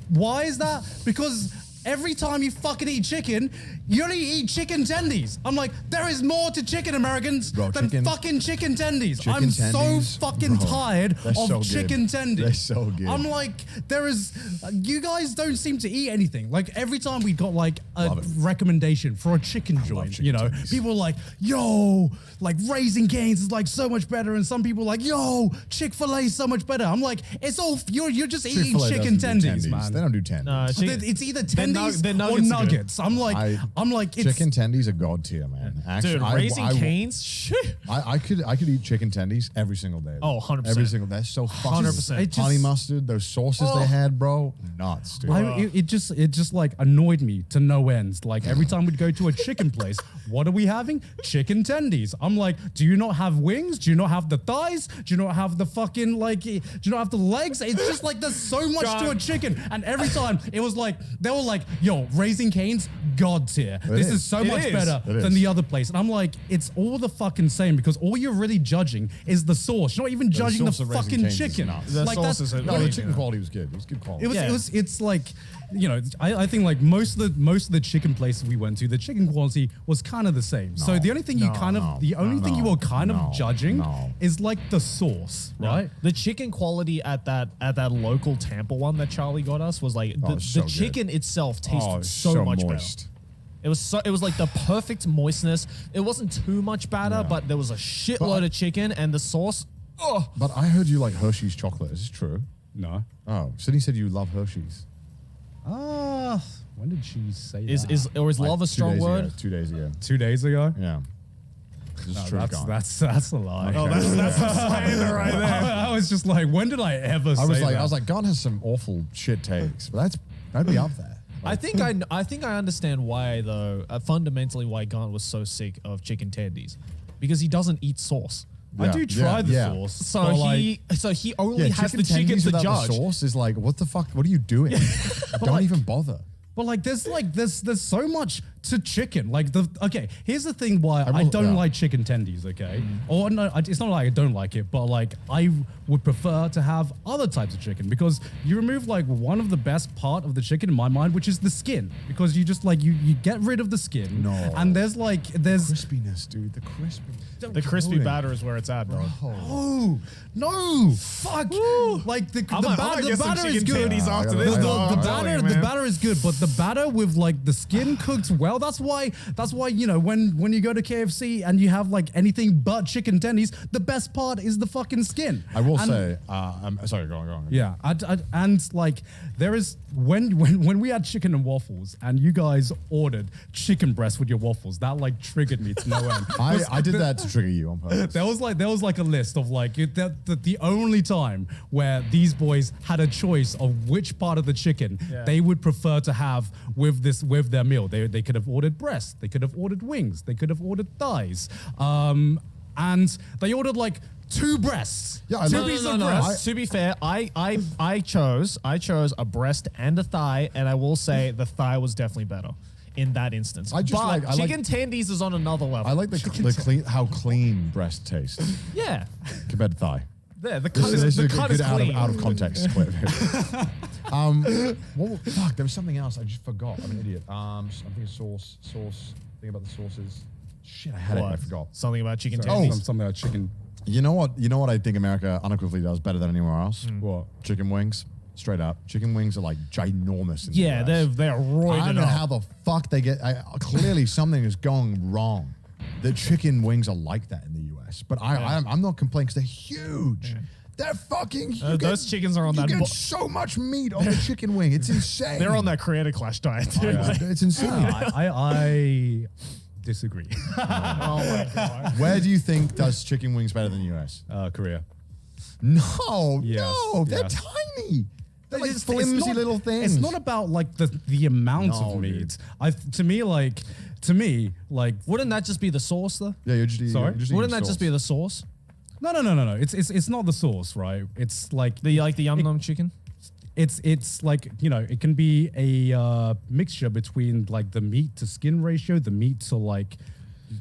Why is that? Because every time you fucking eat chicken, you only eat chicken tendies. I'm like, there is more to chicken, Americans, Bro, than chicken- fucking chicken tendies. chicken I'm so tendies, fucking bro, tired they're of so good. chicken tendies. They're so good. I'm like, you guys don't seem to eat anything. Like every time we got like a Love it. recommendation for a chicken joint, chicken tenders. people are like, yo, like Raising Cane's is like so much better, and some people are like, yo, Chick-fil-A is so much better. I'm like, it's all you're just eating Chick-fil-A chicken doesn't do tendies, man. They don't do tendies. It's either Their tendies their or nuggets are good. nuggets. I'm like, it's Chicken tendies are god tier, man. Actually, Dude, Raising I Cane's, shit. I could eat chicken tendies every single day. Oh, 100%. Every single day. They're so fucking 100%. It just- honey mustard, those sauces they had, bro. Nuts, dude. it just like annoyed me to no ends. Like every time we'd go to a chicken place, what are we having? Chicken tendies. I'm like, do you not have wings? Do you not have the thighs? Do you not have the fucking do you not have the legs? It's just like there's so much to a chicken. And every time it was like they were like, yo, Raising Cane's god tier. This is so It much is. better It than is. the other place. And I'm like, it's all the fucking same because all you're really judging is the sauce. You're not even judging the sauce of Raising fucking Cane's is chicken. nuts. The Like sauce that's is a- No, What do the you chicken mean? quality was good. It was good quality. it's like, I think like most of the chicken places we went to, the chicken quality was kind of the same. So the only thing you were kind of judging is like the sauce, right? The chicken quality at that local Tampa one that Charlie got us was like the so good. chicken itself tasted Oh, so much moist. better. It was like the perfect moistness. It wasn't too much batter, but there was a shitload of chicken and the sauce. Oh, But I heard you like Hershey's chocolate. Is this true? No. Oh, Sydney said you love Hershey's. When did she say is that? love a strong word? 2 days ago. 2 days ago? Yeah. This is true. Gone. That's a lie. Oh, that's slander right there. I was just like, when did I ever say that? I was like, God has some awful shit takes, but that'd be up there. I think I understand why though. Fundamentally, why Gant was so sick of chicken tendies, because he doesn't eat sauce. I do try the yeah. sauce. So but, like, he only has the chicken tendies to without judge. The sauce is like, what the fuck? What are you doing? Don't even bother. But like, there's so much to chicken. Like here's the thing why I don't like chicken tendies, okay? Or no, it's not like I don't like it, but like I would prefer to have other types of chicken because you remove like one of the best part of the chicken in my mind, which is the skin, because you just like you get rid of the skin. No. And there's crispiness, dude. The crispiness. The crispy batter is where it's at, bro. Oh no! Fuck! Like the batter is good. The batter is good, but the batter with like the skin cooked well. That's why you know when you go to KFC and you have like anything but chicken tendies, the best part is the fucking skin. I will say, I'm sorry, go on. Yeah, and like there is when we had chicken and waffles and you guys ordered chicken breast with your waffles, that like triggered me to no end. I did that to trigger you on purpose. There was like a list of like the only time where these boys had a choice of which part of the chicken they would prefer to have with their meal. They could have ordered breast, they could have ordered wings, they could have ordered thighs, and they ordered like 2 breasts. Yeah, two pieces of breast. To be fair, I chose a breast and a thigh, and I will say the thigh was definitely better in that instance. I like chicken tendies is on another level. I like how clean breast tastes Yeah. compared to thigh. There, the This cut is is, a the cut good is clean. out of context clip. Fuck, there was something else I just forgot. I'm an idiot. I'm thinking sauce. Think about the sauces. Shit, I had it. I forgot. Something about chicken Oh. tendies. Something about chicken. You know what I think America unequivocally does better than anywhere else? What? Chicken wings. Straight up. Chicken wings are like ginormous in the Yeah, US. they're roided I don't know up. how the fuck they get. Clearly, something is going wrong. The chicken wings are like that in the US, but I'm not complaining because they're huge. Yeah. They're fucking. Those chickens are on you that. get so much meat on the chicken wing. It's insane. They're on that Creator Clash diet too. It's insane. I disagree. Oh my god. Where do you think does chicken wings better than the US? Korea. No, Yes, no, they're yes. tiny. They're like It's flimsy not- little things. It's not about like the amount No, of meat. dude. To me, like Wouldn't that just be the sauce though? Yeah, you're just Sorry? Wouldn't that just be the sauce? no. It's not the sauce, right? It's like The yum yum chicken? it's like, you know, it can be a mixture between like the meat to skin ratio, the meat to like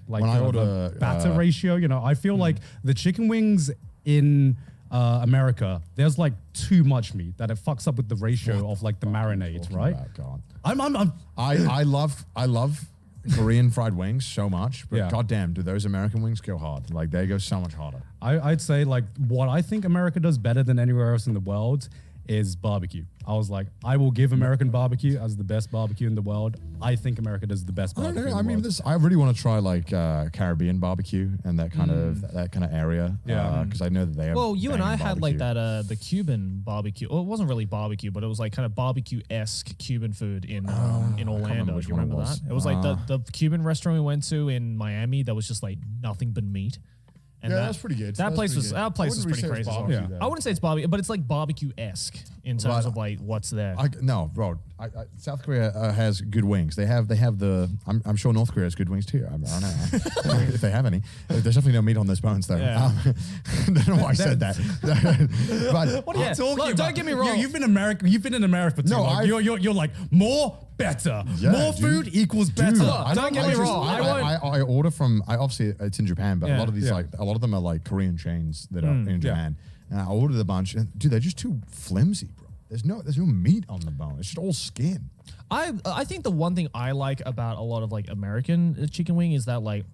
When I order, the batter ratio. You know, I feel like the chicken wings in America, there's like too much meat that it fucks up with the ratio of like the marinade, right? God. I'm I love Korean fried wings so much, but Yeah. goddamn, do those American wings go hard? Like they go so much harder. I'd say like what I think America does better than anywhere else in the world is barbecue. I was like, I will give American barbecue as the best barbecue in the world. I think America does the best I don't barbecue. know. in I the mean, world. I really want to try like Caribbean barbecue and that kind of area. Yeah. because I know that they have. Well, you and I banging had like barbecue. that the Cuban barbecue. Well, it wasn't really barbecue, but it was like kind of barbecue-esque Cuban food in Orlando. which Do you one it remember was. that? It was like the Cuban restaurant we went to in Miami that was just like nothing but meat. And Yeah, that's pretty good. That That's place pretty was good. that place I was wouldn't pretty really say crazy. it's as well. barbecue, I though. wouldn't say it's barbecue, but it's like barbecue-esque in terms But of like what's there. No, bro. South Korea has good wings. They have the. I'm sure North Korea has good wings too. I don't know if they have any. There's definitely no meat on those bones though. Yeah. I don't know why I said that. But What are you talking Look, about? don't get me wrong. You've been in America for too No, long. You're like more better. Yeah, more dude. food equals better. Dude, don't get me wrong, I order from. Obviously it's in Japan, but a Yeah. lot of these a lot of them are like Korean chains that are in Japan. And I ordered a bunch, and dude, they're just too flimsy, bro. There's no meat on the bone. It's just all skin. I think the one thing I like about a lot of like American chicken wing is that like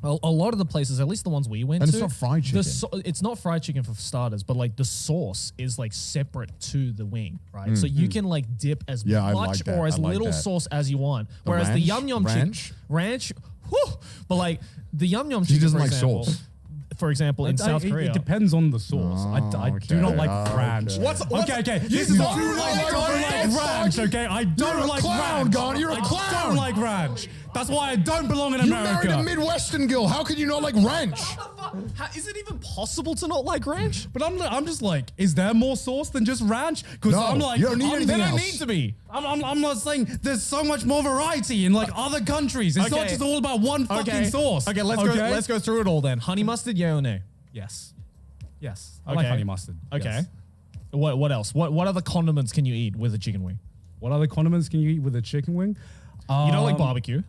a lot of the places, at least the ones we went And to, it's not fried chicken. It's not fried chicken for starters, but like the sauce is like separate to the wing, right? So you can like dip as Yeah, I much like that. or as I like little that. sauce as you want. Whereas the ranch? yum yum ranch, whew, but like the yum yum chicken, doesn't for like example, sauce. For example, in South Korea, It depends on the sauce. I okay. do not like ranch. Okay. Okay. You This is don't I like don't like ranch? ranch. Okay, I don't You're a like clown, ranch. God. You're a I clown. don't like ranch. That's why I don't belong in You married America. a Midwestern girl. How can you not like ranch? is it even possible to not like ranch? But I'm just like, is there more sauce than just ranch? Because No, I'm like, you don't need anything They don't else. need to be. I'm not saying there's so much more variety in like other countries. It's not Okay. just all about one fucking sauce. Okay, let's go through it all then. Honey mustard, yeah or nay? Yes. Yes. I like Okay. honey mustard. Okay. Yes. What else? What other condiments can you eat with a chicken wing? What other condiments can you eat with a chicken wing? You don't like barbecue.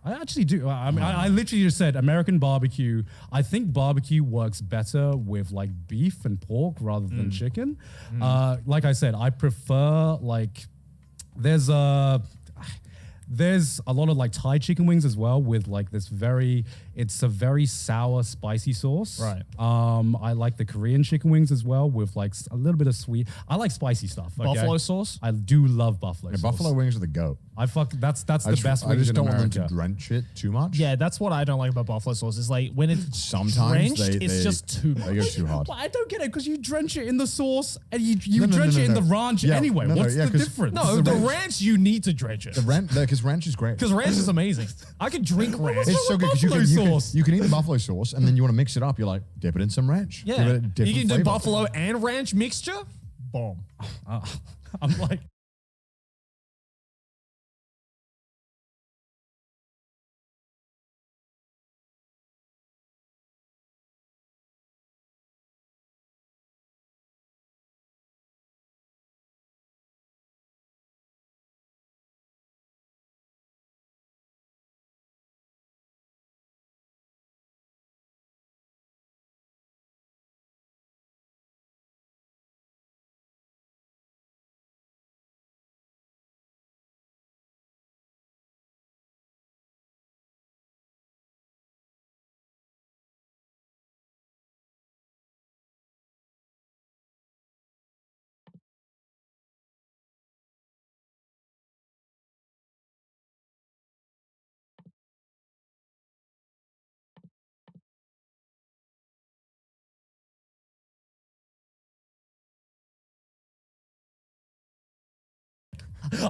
I actually do. I mean, I literally just said American barbecue. I think barbecue works better with like beef and pork rather than chicken. Like I said, I prefer like there's a lot of like Thai chicken wings as well with like it's a very sour, spicy sauce. Right. I like the Korean chicken wings as well with like a little bit of sweet. I like spicy stuff. Okay? Buffalo sauce? I do love buffalo sauce. Buffalo wings are the goat. That's the best I wings just in don't want America. them to drench it too much. Yeah, that's what I don't like about buffalo sauce. Is like when it's Sometimes drenched, it's just too much. They go too hard. But I don't get it because you drench it in the sauce and you No, drench it in no. the ranch Yeah, anyway. no, What's yeah, the 'cause- difference? No, the ranch you need to drench it. Because ranch is great. Because ranch is amazing. I could drink ranch. It's so good because buffalo sauce? you can eat the buffalo sauce and then you want to mix it up. You're like, dip it in some ranch. Yeah, Give it a you different can do flavor. buffalo and ranch mixture. Boom. I'm like,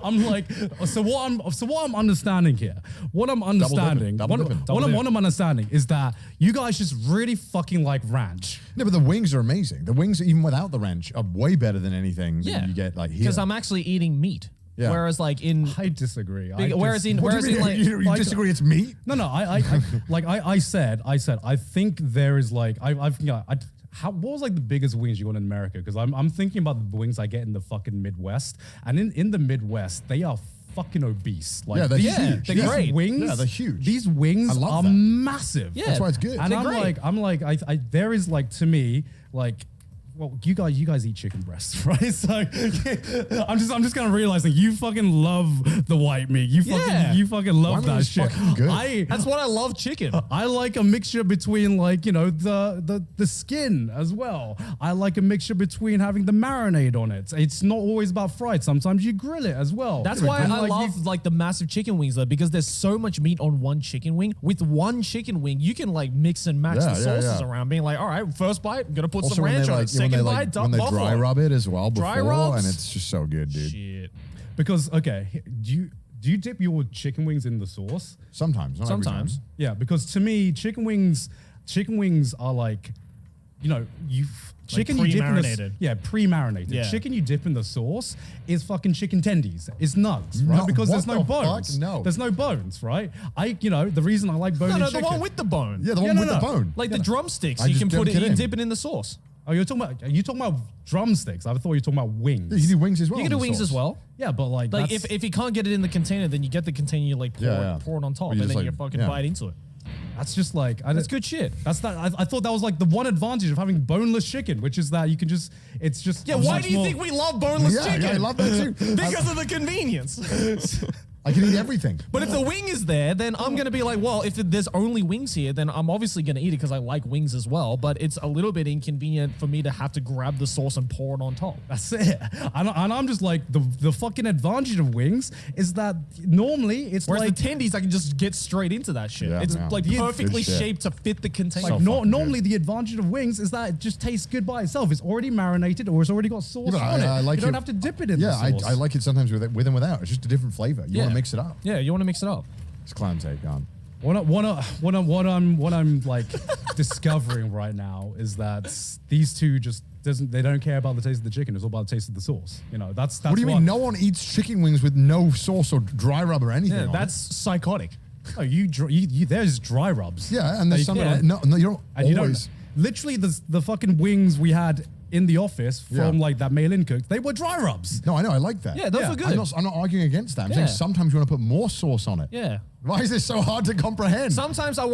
I'm like, so what I'm understanding here, what I'm understanding is that you guys just really fucking like ranch. No, but the wings are amazing. The wings, even without the ranch, are way better than anything that you get like here. Because I'm actually eating meat. Yeah. Whereas like in I disagrate. whereas in What do you mean? like you like- disagree? It's meat. No, I said I think there is like what was like the biggest wings you got in America? Because I'm thinking about the wings I get in the fucking Midwest, and in the Midwest they are fucking obese. Like Yeah, they're these, huge. They're these great. wings, Yeah, they're huge. These wings I love are that. massive. Yeah. That's why it's good. And They're great. I'm like, there is like to me like. Well, you guys eat chicken breasts, right? So I'm just kind of realizing you fucking love the white meat. You fucking love White meat that is shit. fucking good. that's what I love chicken. I like a mixture between like, you know, the skin as well. I like a mixture between having the marinade on it. It's not always about fried. Sometimes you grill it as well. That's why And I love like the massive chicken wings though, because there's so much meat on one chicken wing. With one chicken wing, you can like mix and match the sauces around, being like, all right, first bite, I'm gonna put some ranch on it. Second bite, when they buffalo. dry rub it as well Dry before, rubs? and it's just so good, dude. Shit. Because okay, do you dip your chicken wings in the sauce? Sometimes, not every Sometimes. time. Yeah, because to me, chicken wings are like, you know, chicken you dip in pre-marinated. pre-marinated. Yeah. Chicken you dip in the sauce is fucking chicken tendies. It's nuts, right? No, Because what there's no the fuck? bones. No. There's no bones, right? The reason I like bone No, chicken. the one with the bone. Yeah, the one with the bone. Like the drumsticks, I you just can put dunk it, it you in. dip it in the sauce. Oh, you're talking about drumsticks. I thought you were talking about wings. Yeah, you do wings as well. You can do in the wings sauce. as well. Yeah, but like Like that's- if you can't get it in the container, then you get the container, you like pour it on top, Or you and just, then like, you fucking yeah. bite into it. that's just like That's good shit. That's that. I thought that was like the one advantage of having boneless chicken, which is that you can just. It's just. Yeah, a why much do you more- think we love boneless Yeah, chicken? yeah, I love that too. Because of the convenience. I can eat everything. But if the wing is there, then I'm going to be like, well, if there's only wings here, then I'm obviously going to eat it because I like wings as well. But it's a little bit inconvenient for me to have to grab the sauce and pour it on top. That's it. And I'm just like the fucking advantage of wings is that normally it's Whereas like the tendies, I can just get straight into that shit. Yeah, It's yeah. like Good perfectly shit. shaped to fit the container. like So fucking normally the advantage of wings is that it just tastes good by itself. It's already marinated or it's already got sauce Yeah, but on it. I like you don't it- have to dip it in Yeah, the sauce. I like it sometimes with and without. It's just a different flavor. You want to mix it up. Yeah, you want to mix it up. It's clown take on. What I'm like discovering right now is that these two just they don't care about the taste of the chicken. It's all about the taste of the sauce. You know, that's What do you mean? No one eats chicken wings with no sauce or dry rub or anything. Yeah, on that's psychotic. Oh, you there's dry rubs. it. Yeah, and there's some. Yeah. No, you don't And you don't always. literally the fucking wings we had in the office from Yeah. like that mail-in cook, they were dry rubs. No, I know. I like that. Yeah, those were good. I'm not arguing against that. I'm saying Yeah. sometimes you want to put more sauce on it. Yeah. Why is this so hard to comprehend? Sometimes I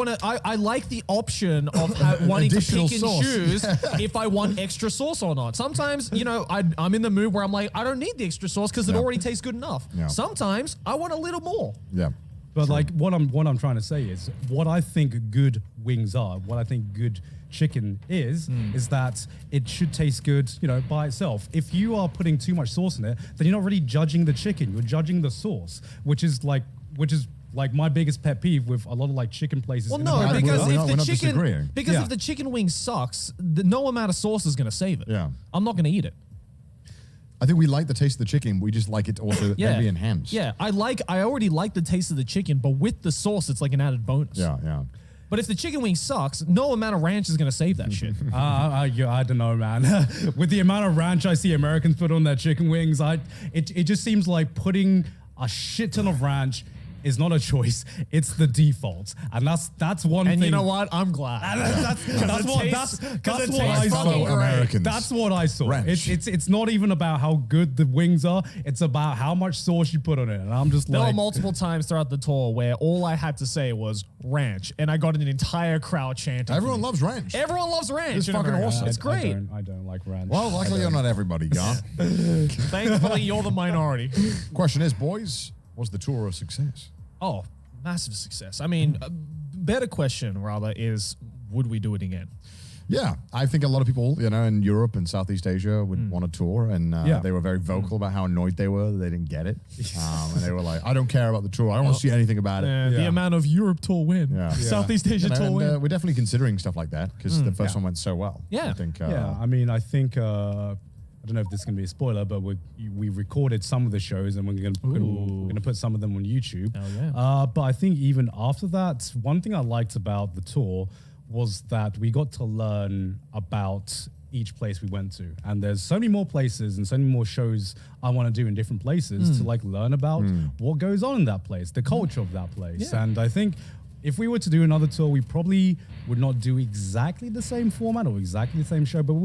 like the option of wanting to Additional pick and sauce. choose if I want extra sauce or not. Sometimes, I'm in the mood where I'm like, I don't need the extra sauce because it Yeah. already tastes good enough. Yeah. Sometimes I want a little more. Yeah. But like what I'm trying to say is what I think good wings are, what I think good chicken is that it should taste good, by itself. If you are putting too much sauce in it, then you're not really judging the chicken, you're judging the sauce, which is like my biggest pet peeve with a lot of like chicken places. Well, in no, America. because we're if not the disagreeing. chicken, Yeah. if the chicken wing sucks, no amount of sauce is going to save it. Yeah. I'm not going to eat it. I think we like the taste of the chicken. We just like it to also Yeah. then be enhanced. Yeah, I already like the taste of the chicken, but with the sauce, it's like an added bonus. Yeah. Yeah. But if the chicken wing sucks, no amount of ranch is going to save that shit. I don't know, man. With the amount of ranch I see Americans put on their chicken wings, it just seems like putting a shit ton of ranch is not a choice. It's the default, and that's one And thing. you know what? I'm glad. That's what it I tastes saw. fucking great. Americans. That's what I saw. Ranch. It's not even about how good the wings are. It's about how much sauce you put on it. And I'm just There were like, multiple times throughout the tour where all I had to say was ranch, and I got an entire crowd chanting. Everyone loves ranch. Everyone loves ranch. It's in fucking America. awesome. It's great. I don't like ranch. Well, luckily you're not everybody, Gar. Thankfully, you're the minority. Question is, boys, was the tour a success? Oh, massive success. I mean, a better question rather is, would we do it again? Yeah, I think a lot of people, in Europe and Southeast Asia would want a tour, and Yeah. they were very vocal about how annoyed they were that they didn't get it, and they were like, "I don't care about the tour. I don't want to see anything about it." The Yeah. amount of Europe tour win, Yeah. Southeast Asia tour And, win. we're definitely considering stuff like that because the first one went so well. Yeah. I think. Yeah, I mean, I think I don't know if this is going to be a spoiler, but we recorded some of the shows and we're going to put some of them on YouTube. Hell yeah. But I think even after that, one thing I liked about the tour was that we got to learn about each place we went to, and there's so many more places and so many more shows I want to do in different places to like learn about what goes on in that place, the culture of that place. Yeah. And I think if we were to do another tour, we probably would not do exactly the same format or exactly the same show, but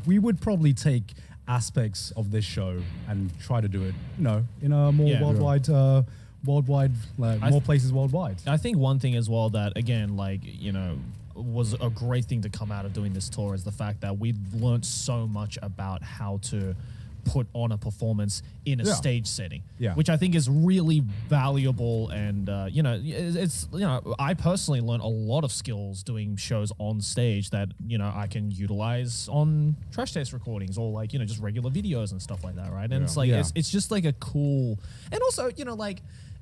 we would probably take aspects of this show and try to do it, in a more Yeah. worldwide, more places worldwide. I think one thing as well that, again, was a great thing to come out of doing this tour is the fact that we learned so much about how to put on a performance in a Yeah. stage setting, Yeah. which I think is really valuable. And, I personally learned a lot of skills doing shows on stage that, I can utilize on trash taste recordings or just regular videos and stuff like that. Right. And it's like, Yeah. it's just like a cool, and also,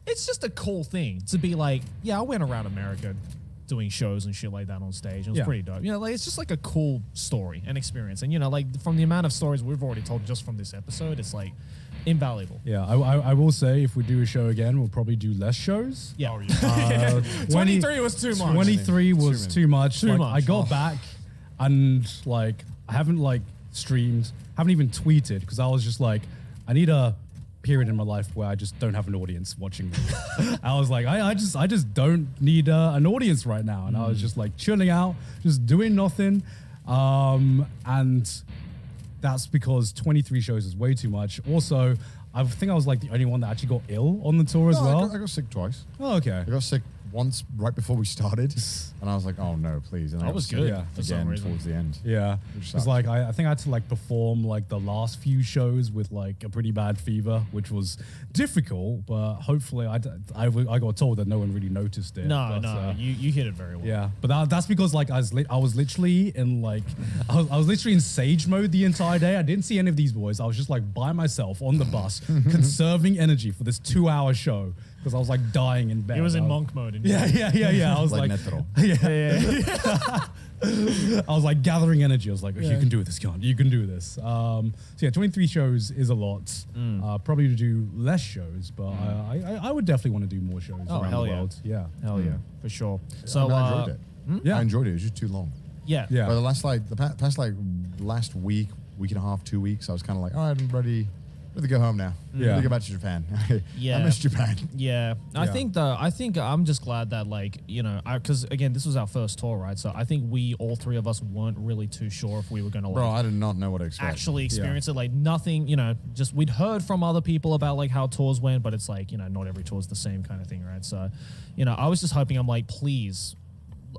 it's just a cool thing to be like, yeah, I went around America doing shows and shit like that on stage. It was Yeah. pretty dope. It's just like a cool story and experience. And, from the amount of stories we've already told just from this episode, it's like invaluable. Yeah, I will say if we do a show again, we'll probably do less shows. Yeah. 23 was too much. 23 was too much. Too Like, much. I got back and I haven't streamed, haven't even tweeted because I was just like, I need a period in my life where I just don't have an audience watching me. I was like, I just don't need an audience right now. And I was just chilling out, just doing nothing. And that's because 23 shows is way too much. Also, I think I was the only one that actually got ill on the tour as No, well. I got sick twice. Oh, okay. I got sick once right before we started, and I was like, "Oh no, please!" And I That was sick good, yeah, for some again reason. towards the end. Yeah, Which it's sucks. I think I had to perform the last few shows with a pretty bad fever, which was difficult. But hopefully, I got told that no one really noticed it. No, but, you hit it very well. yeah, but that's because I was literally in I was literally in sage mode the entire day. I didn't see any of these boys. I was just by myself on the bus, conserving energy for this 2-hour show because I was dying in bed. He was in I monk mode. And Yeah. I was Like like, Netero. I was gathering energy. I was like, you can do this, John. You can do this. So yeah, 23 shows is a lot. Probably to do less shows, but I would definitely want to do more shows Oh, around hell the yeah. world. Yeah. Hell yeah, for sure. So, I enjoyed it. Yeah. I enjoyed it. It was just too long. yeah. Yeah. But the past last week and a half, 2 weeks, I was kind of like, all right, I'm ready I'd rather go home now. Yeah. I'd go back to Japan. Yeah. I miss Japan. Yeah. I Yeah. think I'm just glad that like, you know, because again, this was our first tour, right? So I think we, all three of us weren't really too sure if we were going to like Bro, I did not know what to expect. actually experience it. Like nothing, you know, just we'd heard from other people about like how tours went, but it's like, you know, not every tour is the same kind of thing, right? So, you know, I was just hoping, I'm like, please,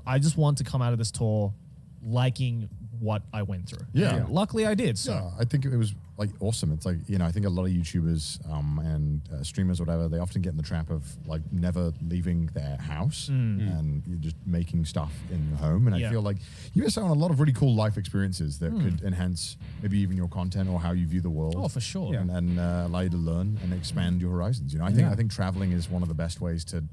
I just want to come out of this tour liking what I went through. Yeah. And luckily I did. So Yeah, I think it was like awesome. It's like, you know, I think a lot of YouTubers and streamers, whatever, they often get in the trap of like never leaving their house and you're just making stuff in your home. And Yeah. I feel like you miss out on a lot of really cool life experiences that could enhance maybe even your content or how you view the world. Oh, for sure. And allow you to learn and expand your horizons. You know, I think traveling is one of the best ways to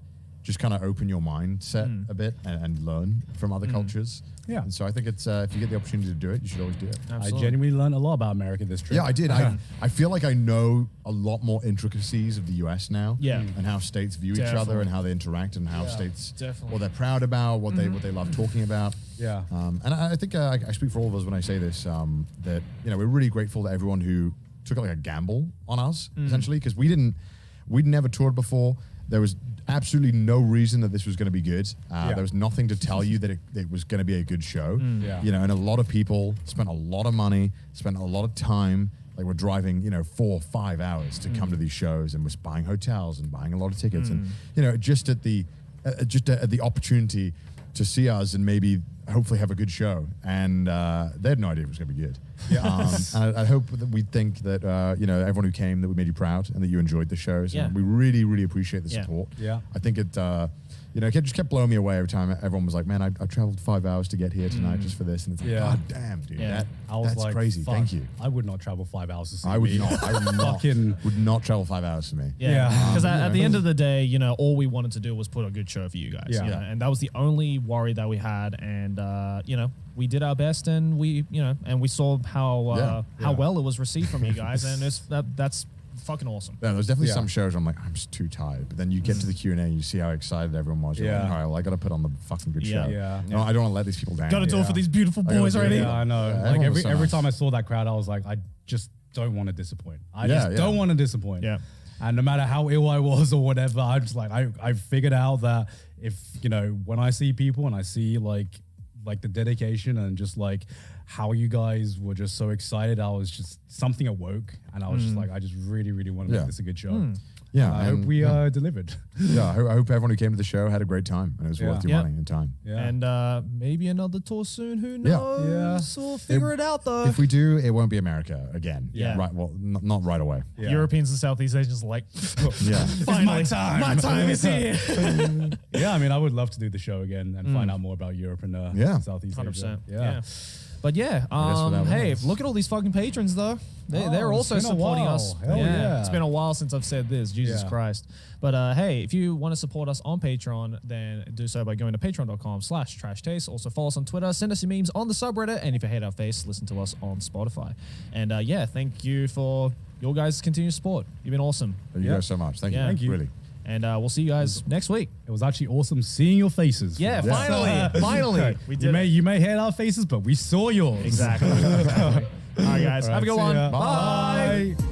just kind of open your mindset a bit and learn from other cultures. Yeah. And so I think it's if you get the opportunity to do it, you should always do it. I genuinely learned a lot about America this trip. Yeah, I did. I feel like I know a lot more intricacies of the US now. Yeah. And how states view each other and how they interact and how states Definitely. what they're proud about, what they love talking about. Yeah. And I think I speak for all of us when I say this, that you know, we're really grateful to everyone who took like a gamble on us, essentially, because we'd never toured before. There was absolutely no reason that this was going to be good. There was nothing to tell you that it was going to be a good show. Yeah. You know, and a lot of people spent a lot of money, spent a lot of time. Like we're driving, you know, 4 or 5 hours to come to these shows, and we're buying hotels and buying a lot of tickets, and you know, just at the opportunity to see us and maybe hopefully have a good show. And they had no idea it was going to be good. Yeah. And I hope that we think that you know, everyone who came, that we made you proud and that you enjoyed the shows. Yeah. And we really, really appreciate the support. Yeah. I think it. You know, it just kept blowing me away every time everyone was like, man, I traveled 5 hours to get here tonight just for this. And it's like, Yeah. God damn, dude. Yeah. That's crazy. fuck, Thank you. I would not travel 5 hours to see I would me. not. I would not. Fucking- would not travel 5 hours for me. Yeah, Yeah. because at the end of the day, you know, all we wanted to do was put a good show for you guys. Yeah. You know, and that was the only worry that we had. And you know, we did our best, and we saw how well it was received from you guys, and that's fucking awesome. Yeah, there's definitely Yeah. some shows where I'm like, I'm just too tired. But then you get to the Q&A and you see how excited everyone was. You're like, Yeah. all right, well, I got to put on the fucking good Yeah. show. Yeah. No, I don't want to let these people down. Got to do it for Yeah. these beautiful I gotta boys do it, already. Yeah, I know. Yeah, Like everyone was so every nice. time I saw that crowd, I was like, I just don't want to disappoint. I Yeah, just yeah. don't want to disappoint. Yeah. And no matter how ill I was or whatever, I'm just like, I figured out that if, you know, when I see people and I see like the dedication and just like how you guys were just so excited, I was just, something awoke, and I was just like, I just really, really want to Yeah. make this a good show. Yeah, I hope and- we yeah. delivered. Yeah, I hope everyone who came to the show had a great time and it was Yeah. worth your Yeah. money and time. Yeah. And maybe another tour soon. Who Yeah. knows? We'll figure it out though. If we do, it won't be America again. Yeah. Right. Well, not right away. Yeah. Europeans and Southeast Asians are like, Yeah. finally, my time is here. Yeah, I mean, I would love to do the show again and find out more about Europe and Yeah. Southeast 100%. Asia. Yeah. But yeah, guess for that hey, was- look at all these fucking patrons though. They're Oh, also it's been a supporting while. us. Hell yeah. It's been a while since I've said this. Jesus Yeah. Christ. But hey, if you want to support us on Patreon, then do so by going to patreon.com/trashtaste. Also follow us on Twitter, send us your memes on the subreddit, and if you hate our face, listen to us on Spotify. And yeah, thank you for your guys' continued support. You've been awesome. Thank you Yeah. guys so much. Thank Yeah. you. Thank you. Really. And we'll see you guys next week. It was actually awesome seeing your faces. Yeah, Phil. finally. Finally. We did You may hate our faces, but we saw yours. Exactly. All right, guys. All Have a right, good see one. ya. Bye. Bye.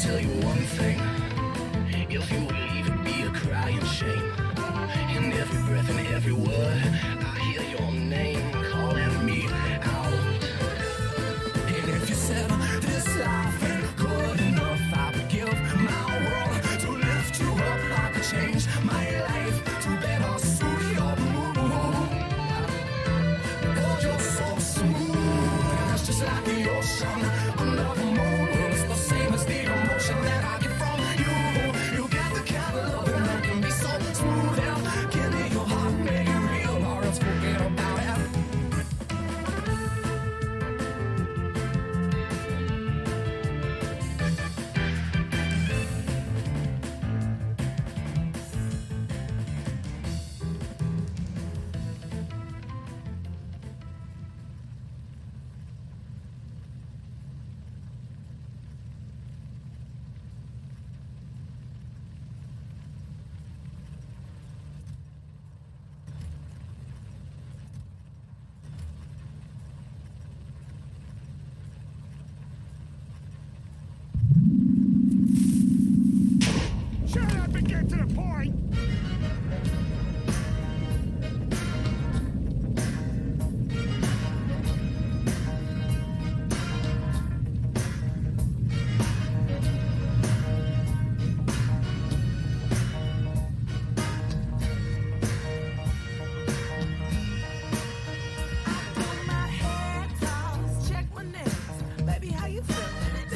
tell you one thing. If you leave, it'd be a crying shame. In every breath and every word, I hear your name calling me out. And if you said this life ain't good enough, I would give my world to lift you up. I could change my life to better suit your mood. Cause you're so smooth, and it's just like the ocean under the moon. It's the same as the emotion that I get from you. You got the kind of love that can be so smooth. And give me your heart, make it real, or else forget about it. Shut up and get to the point! My head toss, check my nails. Baby, how you feeling?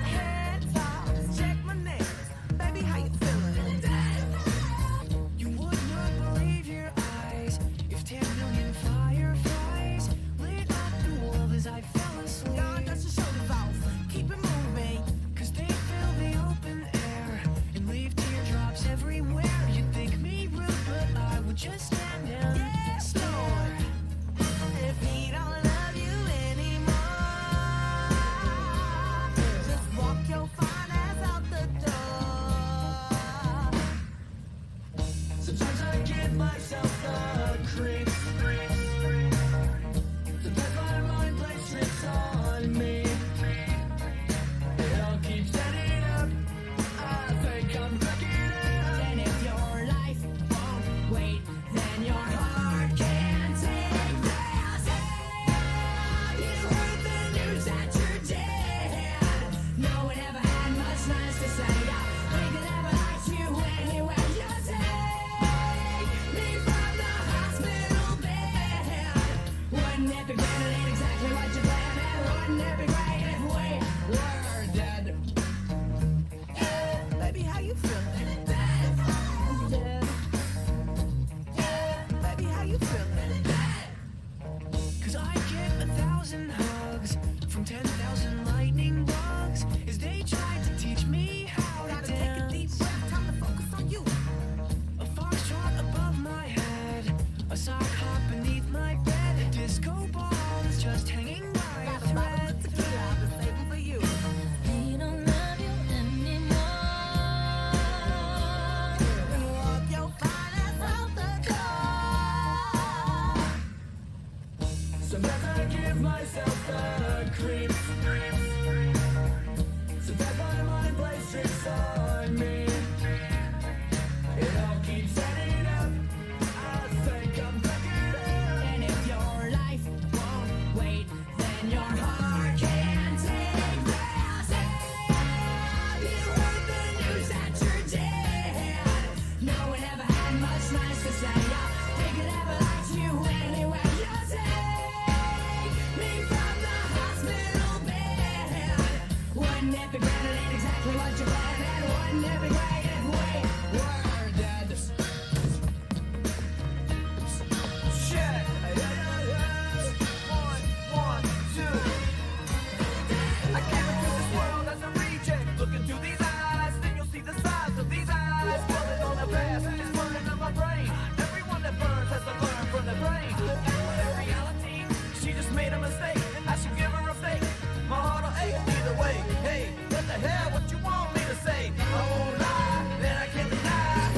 Head toss, check my nails. Baby, how you feeling? You would not believe your eyes if 10 million fireflies lit up the world as I fell asleep. God, that's your shoulders off. Keep it moving, 'cause they fill the open air and leave teardrops everywhere. You'd think me rude, but I would just stand and snore. If he don't love you anymore, just walk your fine ass out the door. Sometimes I give myself the creeps. Sometimes my mind plays tricks on me. It all keeps setting up. I think I'm cracking up. And if your life won't wait, then your heart can't take this. You heard the news that you're dead. No one ever had much nice to say. We could never like you anywhere you take me from the hospital bed. Wouldn't it be great? It ain't exactly what you planned. And wouldn't it be great if we were dead? Baby, how you feeling? Dead. Baby, how you feeling? 'Cause I get 1,000 hugs from 10,000 lightning bugs as they try to teach me how to Gotta take a dance. deep breath, time to focus on you. A foxtrot above my head, a sock hop beneath my bed. Disco ball is just hanging by a Got a bottle thread. of tequila I've been saving for you. He don't love you anymore. And walk your fine ass out the door. Sometimes I give myself the creeps. Sometimes my mind plays tricks on me. It all keeps setting up. I think I'm cracking up. And if your life won't wait, then your heart can't take this. You heard the news that you're dead. No one ever had much nice to say. We could never like you anywhere you take me from the hospital bed. Wouldn't it be great? It ain't exactly what you planned. And wouldn't it be great if we were dead? Check. One, two. I came into this world as a reject. Look into these eyes, then you'll see the size of these eyes. Dwelling on the past, it's burning on my brain. Everyone that burns has to learn from the brain. In reality, she just made a mistake. I should give her a fake. My heart will ache either way. Hey, what the hell? What you want me to say? I won't lie, then I can't deny.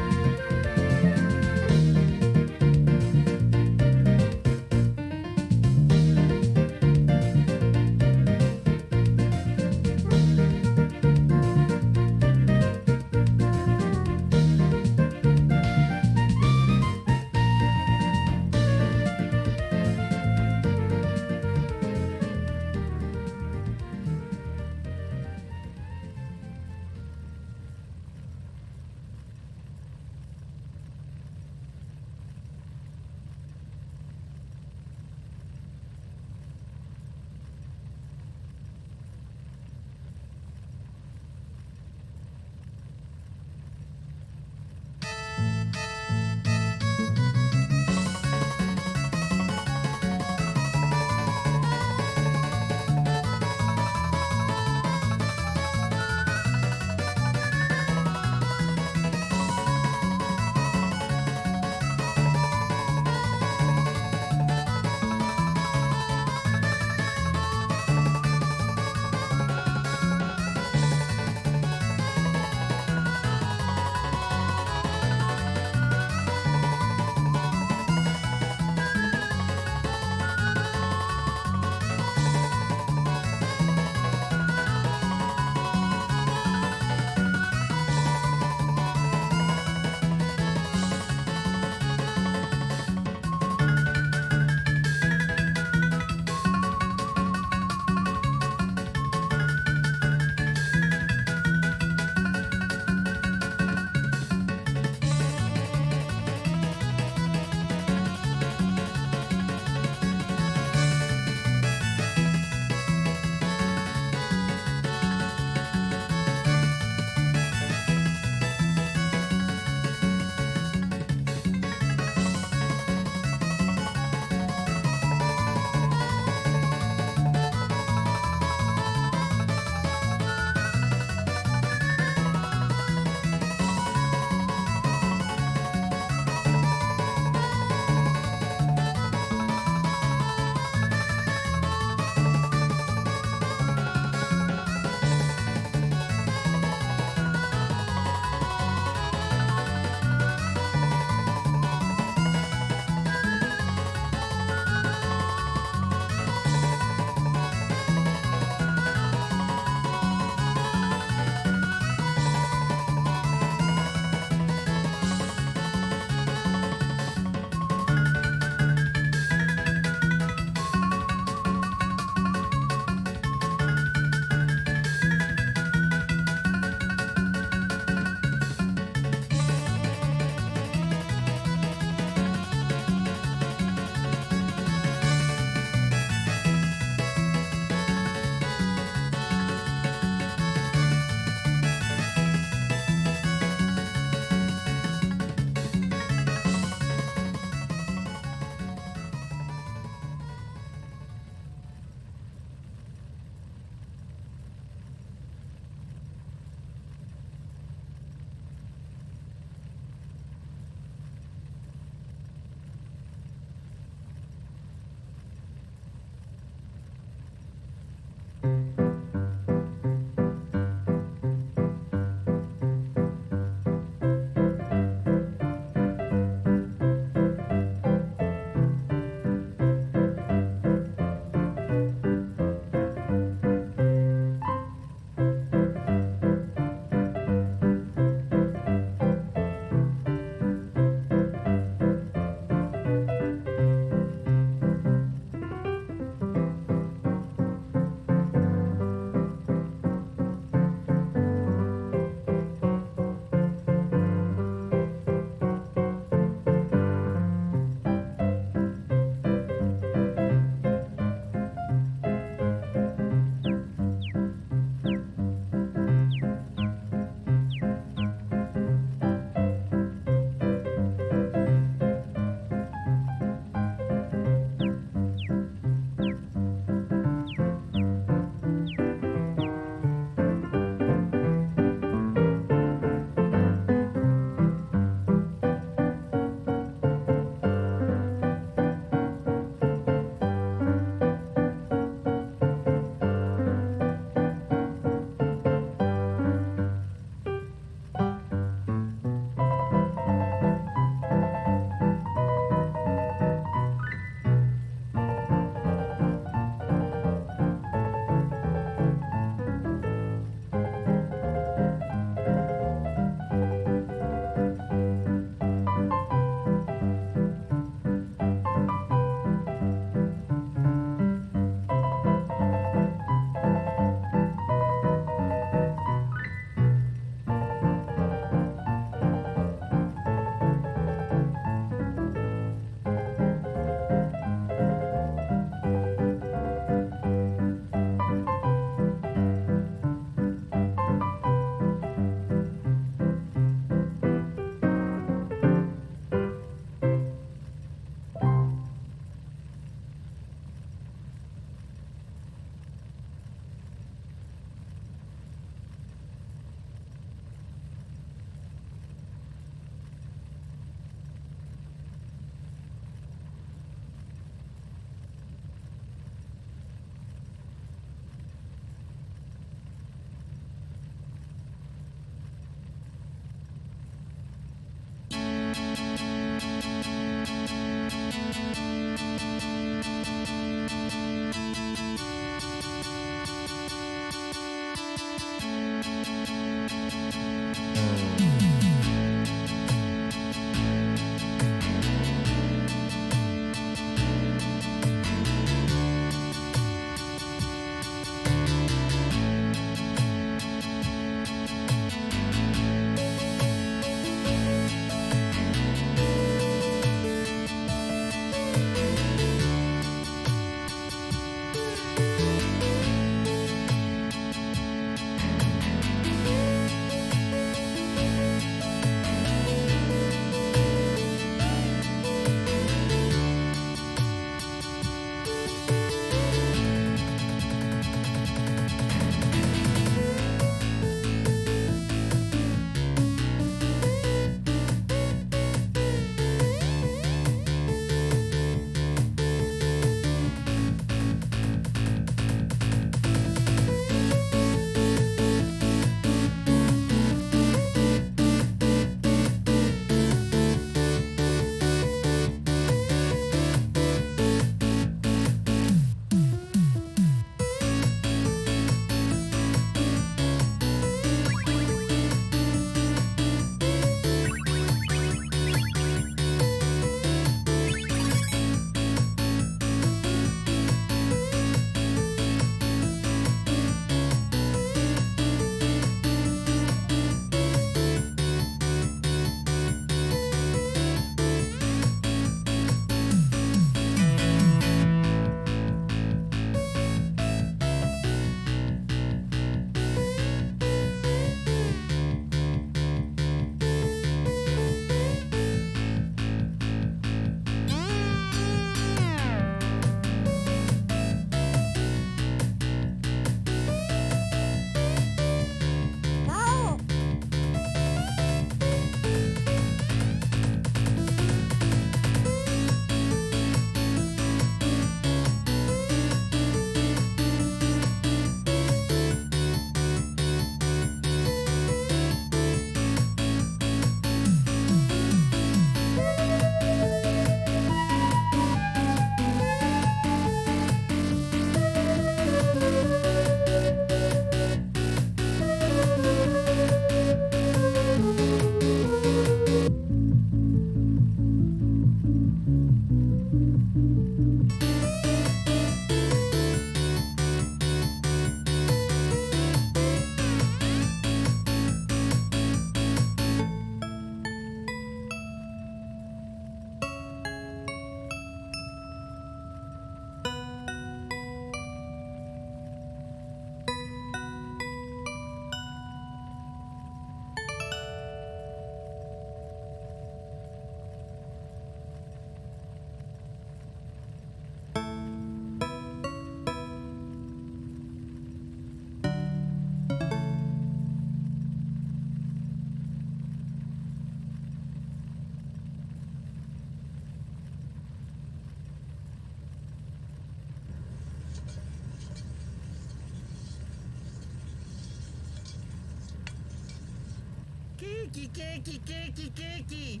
cookie, cookie, cookie, cookie.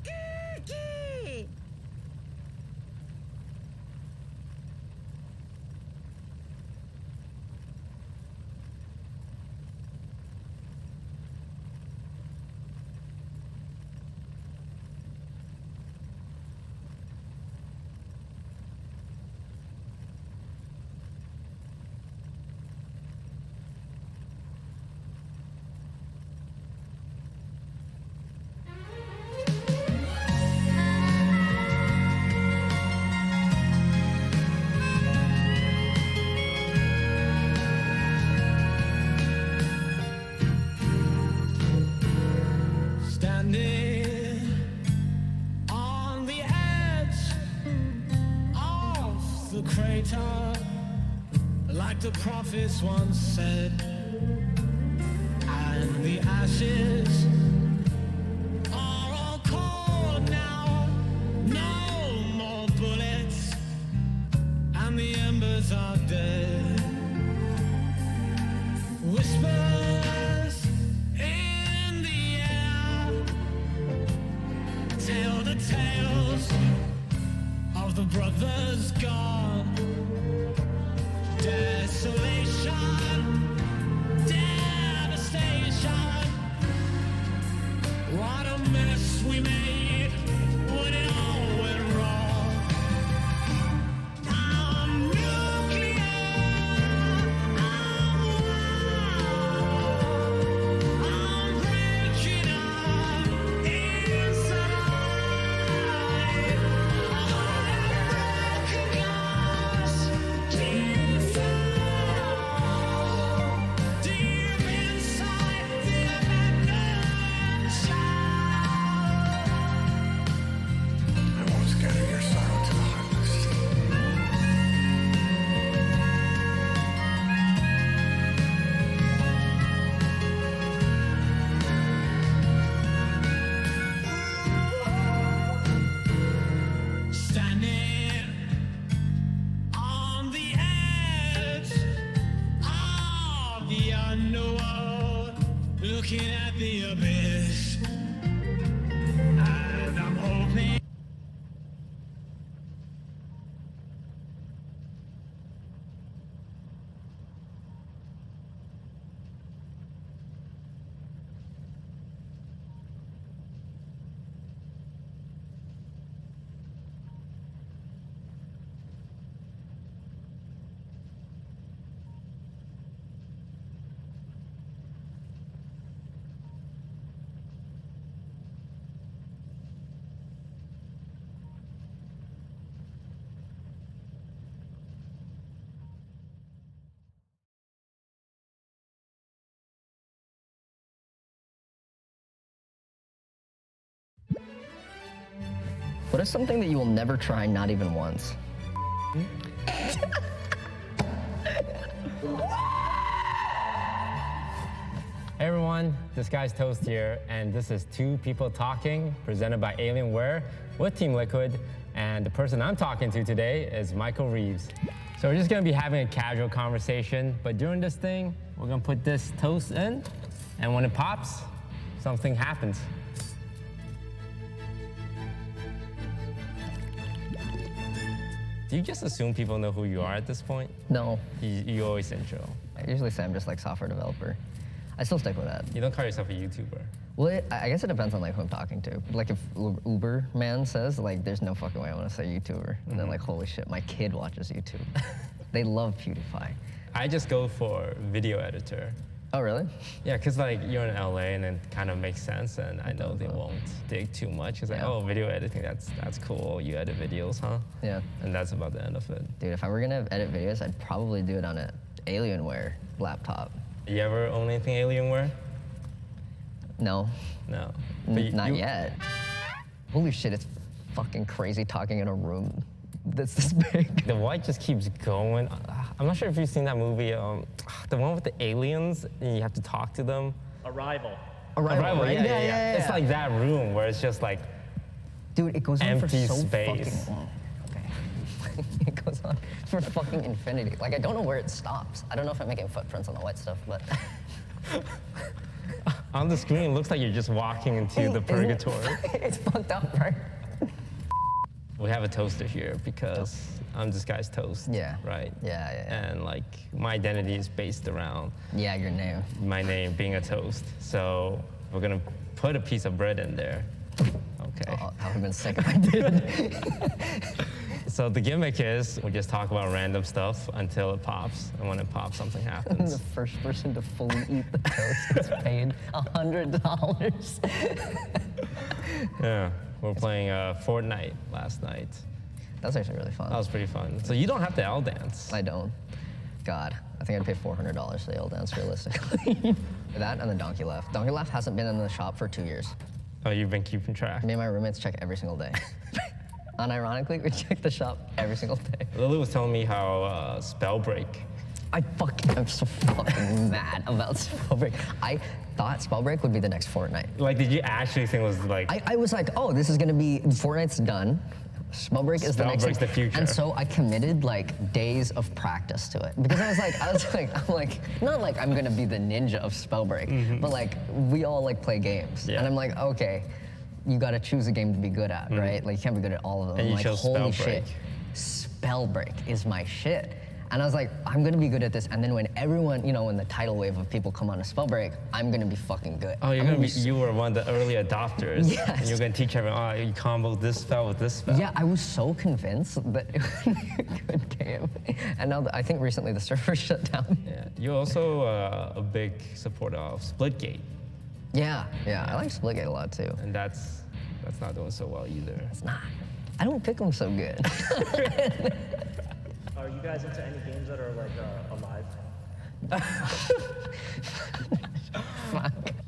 Cookie! Standing on the edge of the crater, like the prophets once said, and the ashes are all cold now, no more bullets, and the embers are dead. Whispers in the air tell the tales of the brothers gone. Desolation, devastation. What a mess we made when it all went wrong. I'm nuclear. I'm wild. I'm breaking up inside. Broken glass, deep inside the abandoned child. I won't scatter your sorrow to the heartless. Standing on the edge of the underworld, looking at the abyss, and I'm hoping. What is something that you will never try, not even once? Hey everyone, this guy's Toast here, and this is Two People Talking, presented by Alienware with Team Liquid, and the person I'm talking to today is Michael Reeves. So we're just gonna be having a casual conversation, but during this thing, we're gonna put this toast in, and when it pops, something happens. Do you just assume people know who you are at this point? No. You always intro. I usually say I'm just like software developer. I still stick with that. You don't call yourself a YouTuber. Well, I guess it depends on like who I'm talking to. Like if Uber man says like, there's no fucking way I want to say YouTuber. And they're like, holy shit, my kid watches YouTube. They love PewDiePie. I just go for video editor. Oh, really? Yeah, because like you're in LA and it kind of makes sense, and I know they won't dig too much. It's like, oh, video editing, that's cool. You edit videos, huh? Yeah. And that's about the end of it. Dude, if I were gonna edit videos, I'd probably do it on an Alienware laptop. You ever own anything Alienware? No. No. Not yet. Holy shit, it's fucking crazy talking in a room that's this big. The light just keeps going. I'm not sure if you've seen that movie, the one with the aliens, and you have to talk to them. Arrival. Arrival, right? Yeah. It's like that room where it's just like, dude, it goes on for empty so space. fucking long. Okay. It goes on for fucking infinity. Like, I don't know where it stops. I don't know if I'm making footprints on the white stuff, but On the screen, it looks like you're just walking into the purgatory. It's fucked up, right? We have a toaster here because I'm this guy's toast. Yeah. Right? Yeah. And like my identity is based around Yeah, your name. my name being a toast. So we're gonna put a piece of bread in there. Okay. Oh, I would have been sick if I did. So the gimmick is we just talk about random stuff until it pops, and when it pops, something happens. The first person to fully eat the toast gets paid $100. Yeah, we were playing Fortnite last night. That's actually really fun. That was pretty fun. So you don't have to L dance. I don't. God, I think I'd pay $400 for the L dance realistically. That and the donkey laugh. Donkey laugh hasn't been in the shop for 2 years. Oh, you've been keeping track. Me and my roommates check every single day. Unironically, we check the shop every single day. Lily was telling me how spell break. I'm so fucking mad about Spellbreak. I thought Spellbreak would be the next Fortnite. Like, did you actually think it was like? I was like, oh, this is gonna be, Fortnite's done. Spellbreak is the next Spellbreak's the future. And so I committed like days of practice to it. Because I'm like, not like I'm gonna be the ninja of Spellbreak, but like we all like play games. Yeah. And I'm like, okay, you gotta choose a game to be good at, right? Like you can't be good at all of them. And you I'm like, chose holy Spellbreak. shit, Spellbreak is my shit. And I was like, I'm gonna be good at this. And then when everyone, when the tidal wave of people come on to Spellbreak, I'm gonna be fucking good. Oh, you were one of the early adopters. Yes. And you're gonna teach everyone, oh, you combo this spell with this spell. Yeah, I was so convinced that it would be a good game. And now I think recently the server shut down. Yeah. You're also a big supporter of Splitgate. Yeah, I like Splitgate a lot too. And that's not doing so well either. It's not. I don't pick them so good. Are you guys into any games that are like alive?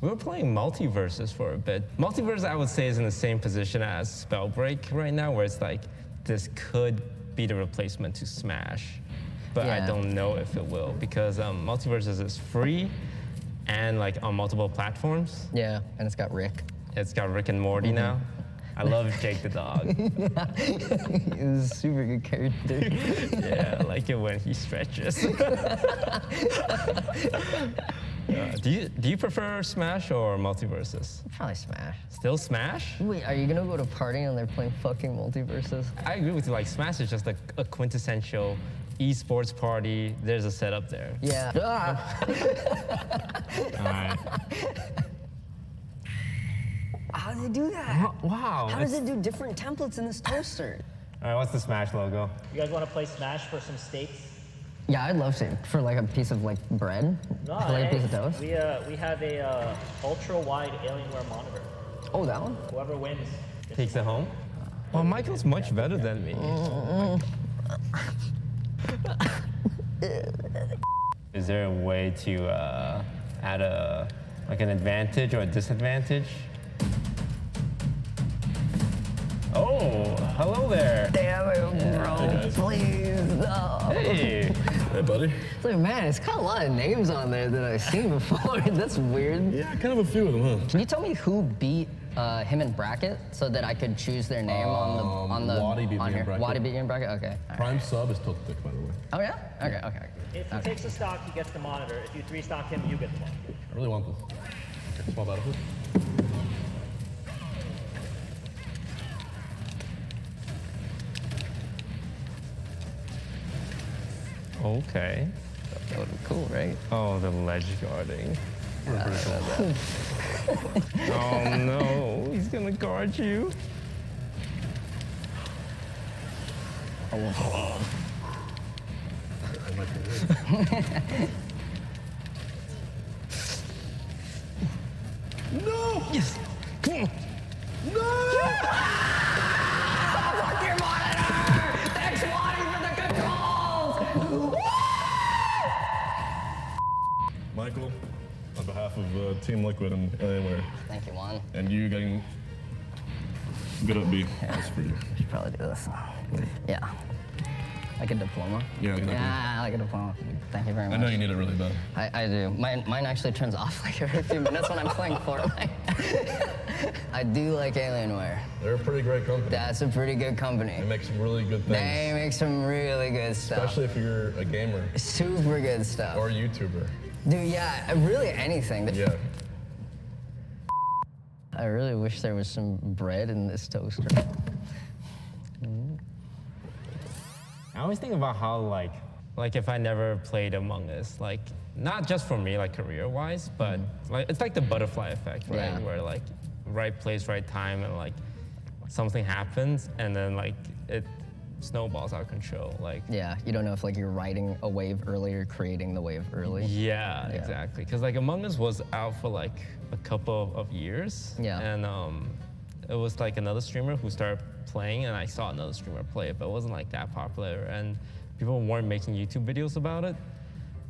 We were playing Multiverses for a bit. Multiverse, I would say, is in the same position as Spellbreak right now, where it's like, this could be the replacement to Smash. But I Yeah. don't know if it will, because Multiverses is free and like on multiple platforms. Yeah, and it's got Rick. It's got Rick and Morty now. I love Jake the dog. He's a super good character. Yeah, I like it when he stretches. Do you prefer Smash or Multiverses? Probably Smash. Still Smash? Wait, are you gonna go to a party and they're playing fucking Multiverses? I agree with you. Like Smash is just a quintessential esports party. There's a setup there. Yeah. All right. How do they do that? Wow. How does it do different templates in this toaster? All right, what's the Smash logo? You guys want to play Smash for some steaks? Yeah, I'd love to. For like a piece of like bread? No, For like a piece of toast? We have a ultra wide Alienware monitor. Oh, that one? Whoever wins Takes it home? Well, Michael's much better than me. Is there a way to add an advantage or a disadvantage? Oh, hello there. Damn it, bro. Please, no. Hey. Hey, buddy. It's like, man, it's got a lot of names on there that I've seen before. That's weird. Yeah, kind of a few of them, huh? Can you tell me who beat him in bracket so that I could choose their name on the Waddy beat me in here? bracket. Waddy beat you in bracket? Okay. All right. Prime sub is Tilted, by the way. Oh, yeah? Okay. If he takes the stock, he gets the monitor. If you 3-stock him, you get the monitor. I really want this. Okay, small battlefield. Okay. That would be cool, right? Oh, the ledge guarding. Oh no, he's gonna guard you. No! Yes. No! Fuck your monitor! Thanks, Waddy, for the controls! Michael, on behalf of Team Liquid and Alienware, Thank you, Juan. and you getting good at B, that's for you. Should probably do this. Yeah. Like a diploma? Yeah, exactly. Yeah, like a diploma. Thank you very much. I know you need it really bad. I do. Mine actually turns off like every few minutes when I'm playing Fortnite. I do like Alienware. They're a pretty great company. That's a pretty good company. They make some really good things. They make some really good stuff. Especially if you're a gamer. Super good stuff. Or a YouTuber. Dude, yeah, really anything. Yeah. I really wish there was some bread in this toaster. I always think about how like if I never played Among Us, like not just for me, like career-wise, but like it's like the butterfly effect, right? Yeah. Where like right place, right time, and like something happens, and then like it snowballs out of control. Like Yeah, you don't know if like you're riding a wave early or creating the wave early. yeah, exactly. Because like Among Us was out for like a couple of years. Yeah. And it was like another streamer who started playing, and I saw another streamer play it, but it wasn't like that popular, and people weren't making YouTube videos about it.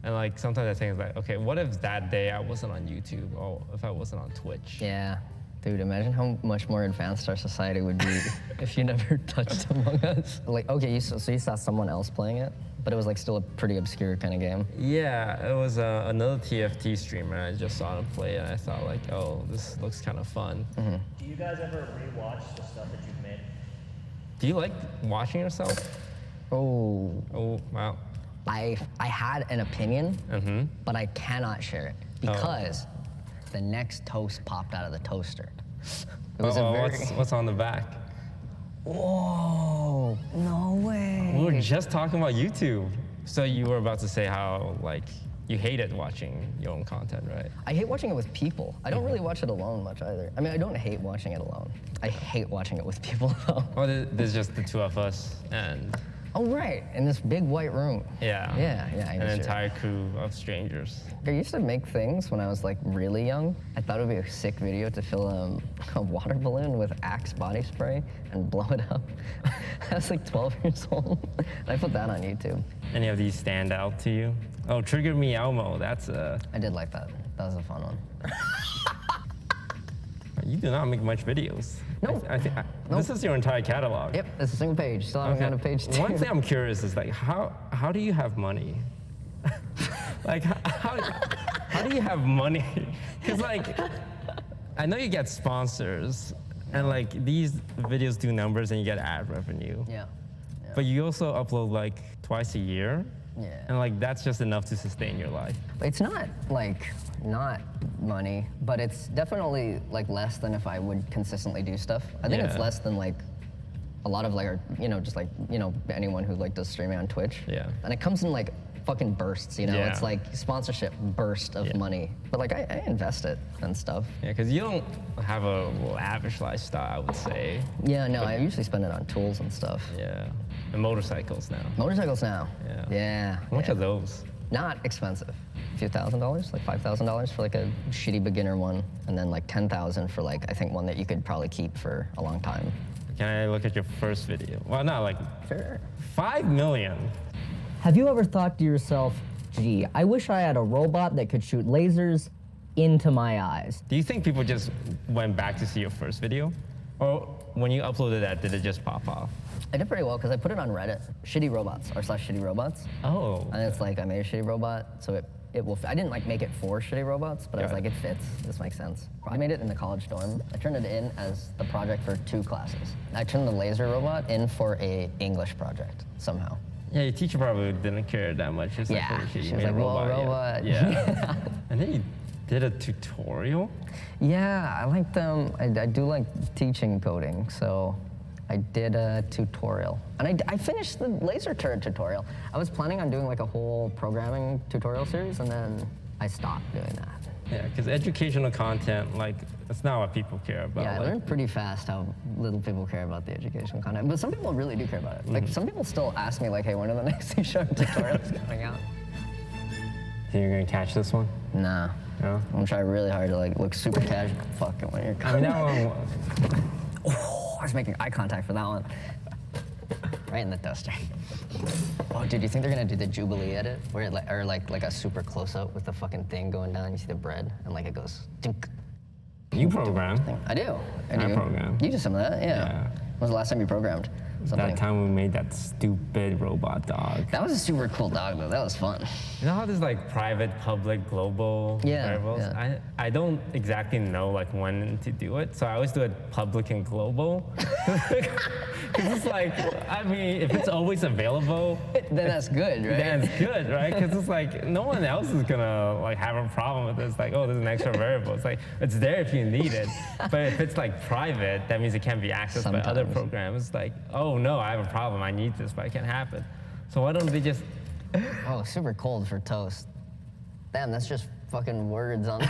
And like sometimes I think like, okay, what if that day I wasn't on YouTube, or if I wasn't on Twitch? Yeah. Dude, imagine how much more advanced our society would be if you never touched Among Us. Like, okay, so you saw someone else playing it, but it was like still a pretty obscure kind of game. Yeah, it was another TFT streamer. I just saw him play, and I thought like, oh, this looks kind of fun. Do you guys ever rewatch the stuff that you've made? Do you like watching yourself? Oh. Oh, wow. I had an opinion, but I cannot share it because the next toast popped out of the toaster. It was what's on the back? Whoa, no way. We were just talking about YouTube. So you were about to say how like you hated watching your own content, right? I hate watching it with people. I don't really watch it alone much either. I mean, I don't hate watching it alone. I hate watching it with people though. Well, there's just the two of us and Oh, right, in this big white room. yeah, Yeah, an entire crew of strangers. I used to make things when I was like really young. I thought it would be a sick video to fill a water balloon with Axe body spray and blow it up. I was like 12 years old. And I put that on YouTube. Any of these stand out to you? Oh, Trigger Me Elmo, that's a... I did like that. That was a fun one. You do not make much videos. No. This is your entire catalog. Yep, it's a single page. Still haven't gotten a page 2. One thing I'm curious is like, how do you have money? Like, how do you have money? Because like, I know you get sponsors, and like these videos do numbers and you get ad revenue. Yeah. But you also upload like twice a year. Yeah. And like that's just enough to sustain your life. It's not like not money, but it's definitely like less than if I would consistently do stuff. I think it's less than like a lot of like our, just like, anyone who like does streaming on Twitch. Yeah. And it comes in like fucking bursts, Yeah. It's like sponsorship burst of money. But like I invest it and stuff. Yeah, because you don't have a lavish lifestyle, I would say. Yeah, no, I usually spend it on tools and stuff. Yeah. And motorcycles now. Motorcycles now. Yeah. Yeah. How much are those? Not expensive. A few $1,000s, like $5,000 for like a shitty beginner one, and then like $10,000 for like I think one that you could probably keep for a long time. Can I look at your first video? Well, not like Sure. 5 million. Have you ever thought to yourself, gee, I wish I had a robot that could shoot lasers into my eyes? Do you think people just went back to see your first video? Or when you uploaded that, did it just pop off? I did pretty well because I put it on Reddit, shitty robots /shitty robots. Oh. And it's like I made a shitty robot, so it will. I didn't like make it for shitty robots, but I was like, it fits. This makes sense. I made it in the college dorm. I turned it in as the project for 2 classes. I turned the laser robot in for a English project somehow. Yeah, your teacher probably didn't care that much. Just like, Yeah, holy shit, you she was made like, a "Whoa, robot. robot." Yeah. And then you did a tutorial? Yeah, I like them. I do like teaching coding, so I did a tutorial. And I finished the laser turret tutorial. I was planning on doing like a whole programming tutorial series, and then I stopped doing that. Yeah, because educational content, like, that's not what people care about. Yeah, I like, learned pretty fast how little people care about the educational content. But some people really do care about it. Like, some people still ask me, like, hey, when are the next C# tutorials coming out? Think you're gonna catch this one? Nah. No? I'm gonna try really hard to, like, look super casual. Fuck it when you're I mean, that one... Oh, I was making eye contact for that one. Right in the duster. Oh, dude, do you think they're gonna do the Jubilee edit? Where it like a super close-up with the fucking thing going down, you see the bread, and like it goes... Dink. You program. I do. I program. You do some of that, yeah. When was the last time you programmed? That time we made that stupid robot dog. That was a super cool dog though. That was fun. You know how there's like private, public, global variables? Yeah. I don't exactly know like when to do it, so I always do it public and global. Because it's like, I mean, if it's always available, then that's good, right? Then it's good, right? Because it's like no one else is gonna like have a problem with it. It's like, oh, there's an extra variable. It's like it's there if you need it, but if it's like private, that means it can't be accessed by other programs. It's like, oh no, I have a problem. I need this, but it can't happen. So why don't they just? Oh, super cold for toast. Damn, that's just fucking words on the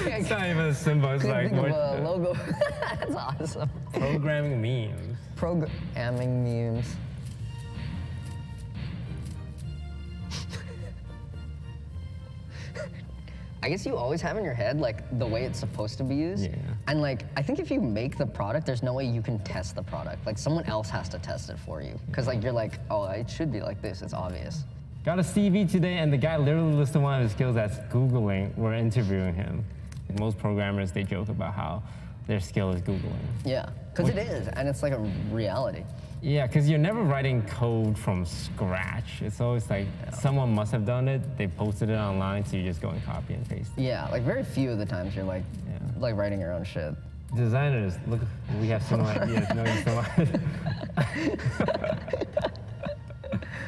It's not even a symbol. It's like think of a logo. That's awesome. Programming memes. Programming memes. I guess you always have in your head like the way it's supposed to be used. Yeah. And like I think if you make the product, there's no way you can test the product. Like someone else has to test it for you. Cause like you're like, oh, it should be like this. It's obvious. Got a CV today, and the guy literally listed one of his skills as Googling. We're interviewing him. Most programmers, they joke about how their skill is Googling. Yeah, because it is, and it's like a reality. Yeah, because you're never writing code from scratch. It's always like someone must have done it, they posted it online, so you just go and copy and paste it. Yeah, like very few of the times you're like, like writing your own shit. Designers, look, we have similar ideas. No, you so much.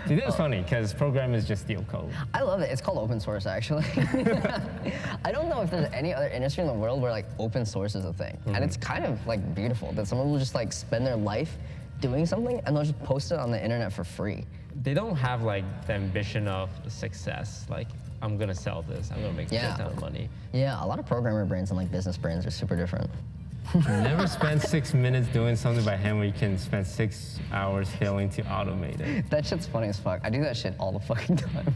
See, this is funny because programmers just steal code. I love it. It's called open source, actually. I don't know if there's any other industry in the world where like open source is a thing, and it's kind of like beautiful that someone will just like spend their life doing something and they'll just post it on the internet for free. They don't have like the ambition of success. Like, I'm gonna sell this. I'm gonna make a shit ton of money. Yeah, a lot of programmer brains and like business brains are super different. Never spend 6 minutes doing something by hand when you can spend 6 hours failing to automate it. That shit's funny as fuck. I do that shit all the fucking time.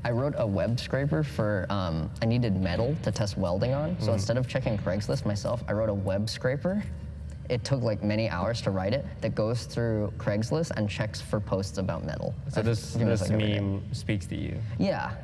I wrote a web scraper for, I needed metal to test welding on. So instead of checking Craigslist myself, I wrote a web scraper. It took like many hours to write it that goes through Craigslist and checks for posts about metal. So this meme speaks to you. Yeah.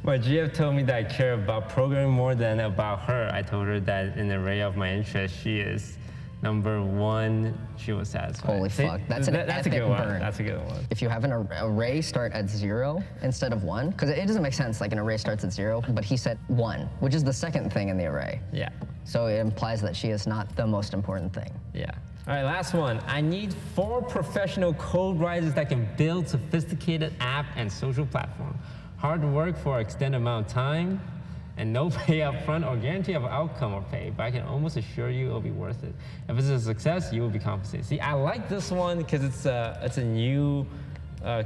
My GF told me that I care about programming more than about her. I told her that in the array of my interests, she is number one. She was satisfied. Holy fuck, that's that's a good one. burn. That's a good one. If you have an array start at 0 instead of 1, because it doesn't make sense, like an array starts at 0, but he said 1, which is the second thing in the array. Yeah. So it implies that she is not the most important thing. Yeah. All right, last one. I need 4 professional code writers that can build sophisticated app and social platform. Hard work for an extended amount of time, and no pay up front or guarantee of outcome or pay, but I can almost assure you it'll be worth it. If it's a success, you will be compensated. See, I like this one because it's a new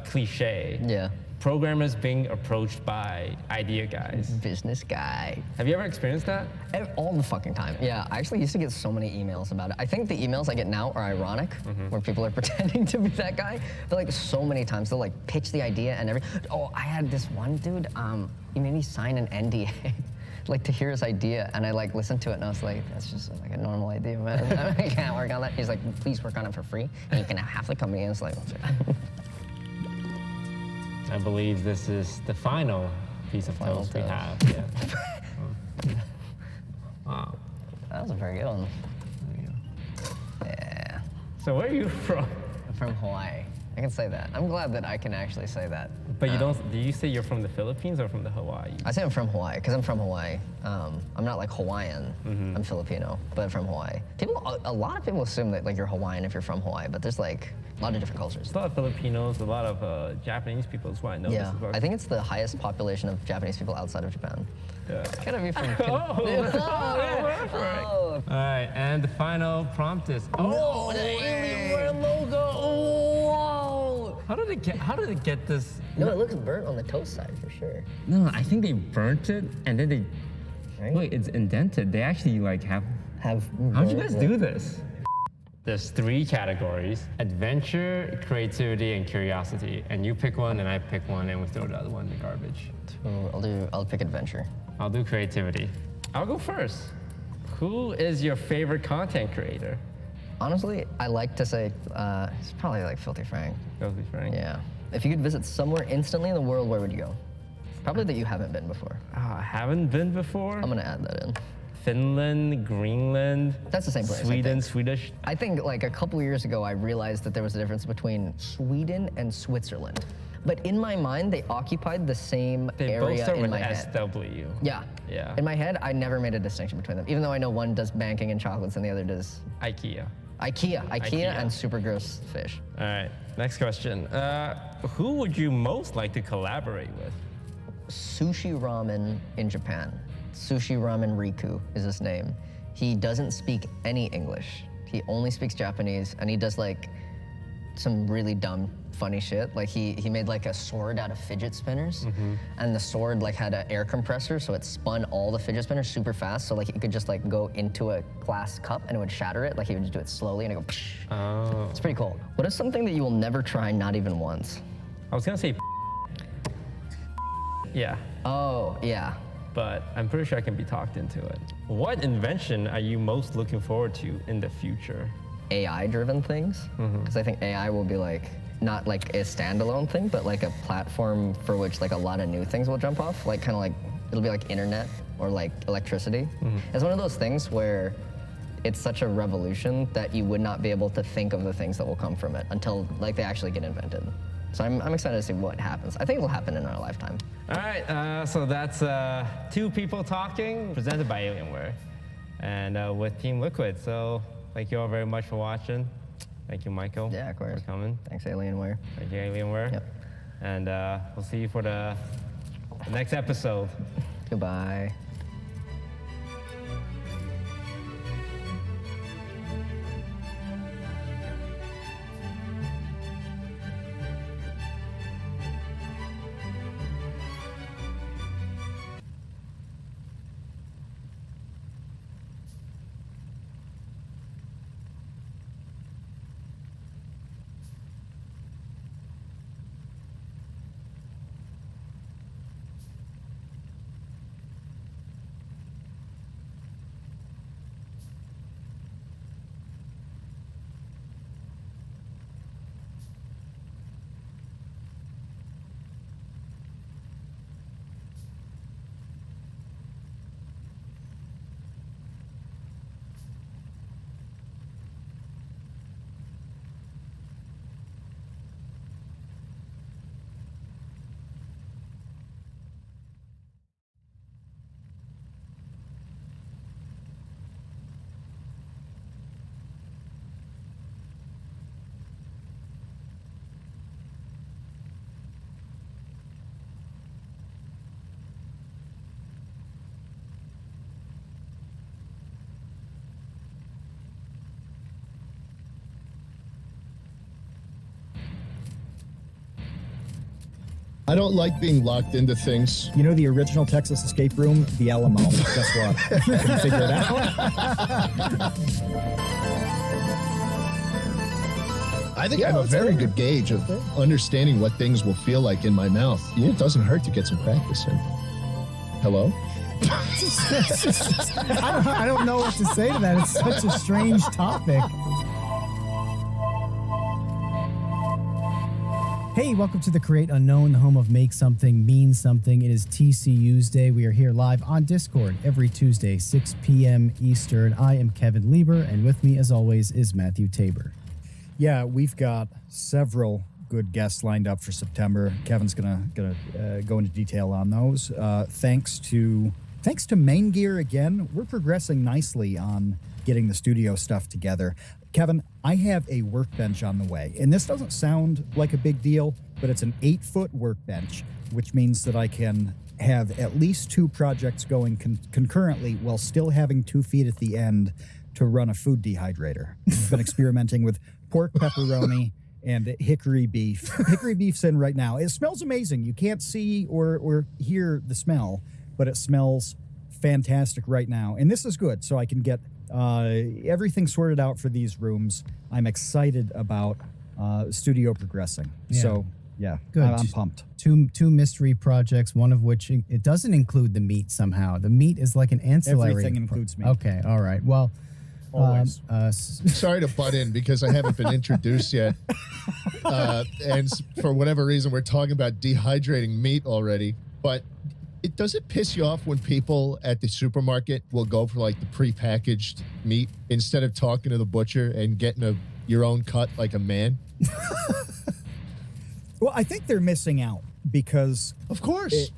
cliche. Yeah. Programmers being approached by idea guys. Business guy. Have you ever experienced that? All the fucking time. Yeah, I actually used to get so many emails about it. I think the emails I get now are ironic, where people are pretending to be that guy. But like so many times they'll like pitch the idea and everything. Oh, I had this one dude, he made me sign an NDA. Like to hear his idea, and I like listened to it and I was like, that's just like a normal idea, man. I can't work on that. He's like, please work on it for free, and you can have half the company. And it's like, I believe this is the final piece of toast we have. Yeah. Wow. That was a very good one. There you go. Yeah. So where are you from? I'm from Hawaii. I can say that. I'm glad that I can actually say that. But you don't, do you say you're from the Philippines or from the Hawaii? I say I'm from Hawaii because I'm from Hawaii. I'm not like Hawaiian. I'm Filipino, but from Hawaii. A lot of people assume that like you're Hawaiian if you're from Hawaii, but there's like a lot of different cultures. There's a lot of Filipinos, a lot of Japanese people is why I know this as well. I think it's the highest population of Japanese people outside of Japan. Yeah. It's gotta be from. All right, and the final prompt is. Oh, the Alienware logo. Whoa! How did it get this? No, it looks burnt on the toast side for sure. No, I think they burnt it and then they. Right? Wait, it's indented. They actually like have. How'd you guys do this? There's 3 categories: adventure, creativity, and curiosity. And you pick one, and I pick one, and we throw the other one in the garbage. I'll pick adventure. I'll do creativity. I'll go first. Who is your favorite content creator? Honestly, I like to say it's probably like Filthy Frank. Filthy Frank? Yeah. If you could visit somewhere instantly in the world, where would you go? Probably that you haven't been before. I haven't been before? I'm gonna add that in. Finland, Greenland. That's the same place. Sweden, Swedish. I think like a couple years ago, I realized that there was a difference between Sweden and Switzerland. But in my mind, they occupied the same They area both start in with my head. SW. Yeah. Yeah. In my head, I never made a distinction between them, even though I know one does banking and chocolates and the other does IKEA. IKEA and super gross fish. All right, next question. Who would you most like to collaborate with? Sushi Ramen in Japan. Sushi Ramen Riku is his name. He doesn't speak any English. He only speaks Japanese, and he does like some really dumb, funny shit. Like he made like a sword out of fidget spinners, and the sword like had an air compressor, so it spun all the fidget spinners super fast. So like it could just like go into a glass cup and it would shatter it. Like he would just do it slowly and it go. Psh. Oh. It's pretty cool. What is something that you will never try, not even once? I was gonna say. Yeah. Oh yeah. But I'm pretty sure I can be talked into it. What invention are you most looking forward to in the future? AI-driven things, because I think AI will be like not like a standalone thing, but like a platform for which like a lot of new things will jump off. Like kind of like it'll be like internet or like electricity. It's one of those things where it's such a revolution that you would not be able to think of the things that will come from it until like they actually get invented. So I'm excited to see what happens. I think it'll happen in our lifetime. All right, so that's two people talking, presented by Alienware, and with Team Liquid. So thank you all very much for watching. Thank you, Michael. Yeah, of course. For coming. Thanks, Alienware. Thank you, Alienware. Yep. And we'll see you for the next episode. Goodbye. I don't like being locked into things. You know the original Texas escape room? The Alamo. Guess what? I can figure it out. I think I have a very good gauge of understanding what things will feel like in my mouth. It doesn't hurt to get some practice in. Hello? I don't know what to say to that. It's such a strange topic. Hey, welcome to the Create Unknown, the home of Make Something, Mean Something. It is TCU's Day. We are here live on Discord every Tuesday, 6 p.m. Eastern. I am Kevin Lieber, and with me, as always, is Matthew Tabor. Yeah, we've got several good guests lined up for September. Kevin's gonna go into detail on those. Thanks to Main Gear again. We're progressing nicely on getting the studio stuff together. Kevin, I have a workbench on the way, and this doesn't sound like a big deal, but it's an 8-foot workbench, which means that I can have at least 2 projects going concurrently while still having 2 feet at the end to run a food dehydrator. I've been experimenting with pork pepperoni and hickory beef. Hickory beef's in right now. It smells amazing. You can't see or hear the smell, but it smells fantastic right now. And this is good, so I can get everything sorted out for these rooms. I'm excited about studio progressing. Yeah. So, yeah, Good. I'm pumped. Two mystery projects, one of which it doesn't include the meat somehow. The meat is like an ancillary. Everything includes meat. Okay, all right. Well, Always. Sorry to butt in because I haven't been introduced yet. And for whatever reason, we're talking about dehydrating meat already. But Does it piss you off when people at the supermarket will go for like the prepackaged meat instead of talking to the butcher and getting your own cut like a man? Well, I think they're missing out because, of course,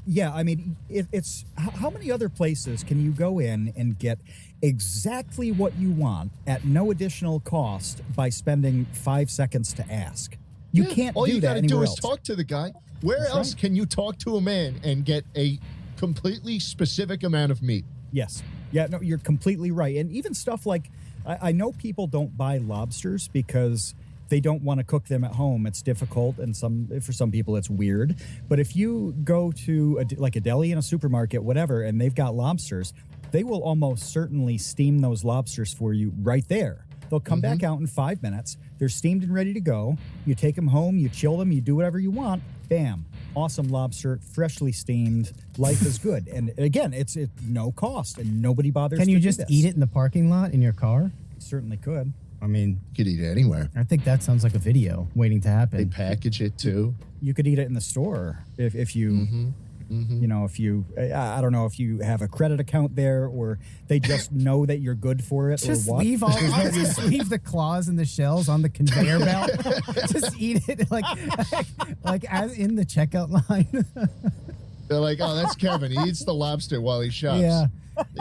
yeah. I mean, it's how many other places can you go in and get exactly what you want at no additional cost by spending 5 seconds to ask? You can't all do you that gotta do anywhere is else. talk to the guy. Where That's else right. can you talk to a man and get a completely specific amount of meat? Yes. Yeah, no, you're completely right. And even stuff like, I know people don't buy lobsters because they don't want to cook them at home. It's difficult, and for some people it's weird. But if you go to like a deli in a supermarket, whatever, and they've got lobsters, they will almost certainly steam those lobsters for you right there. They'll come back out in 5 minutes. They're steamed and ready to go. You take them home, you chill them, you do whatever you want. Bam. Awesome lobster, freshly steamed. Life is good. And again, it's no cost, and nobody bothers Can you to do just this. eat it in the parking lot in your car? Certainly could. I mean, you could eat it anywhere. I think that sounds like a video waiting to happen. They package it too. You could eat it in the store if you, you know, if you, I don't know if you have a credit account there or they just know that you're good for it Just or what. leave just leave the claws and the shells on the conveyor belt. Just eat it like as in the checkout line. They're like, oh, that's Kevin. He eats the lobster while he shops. Yeah.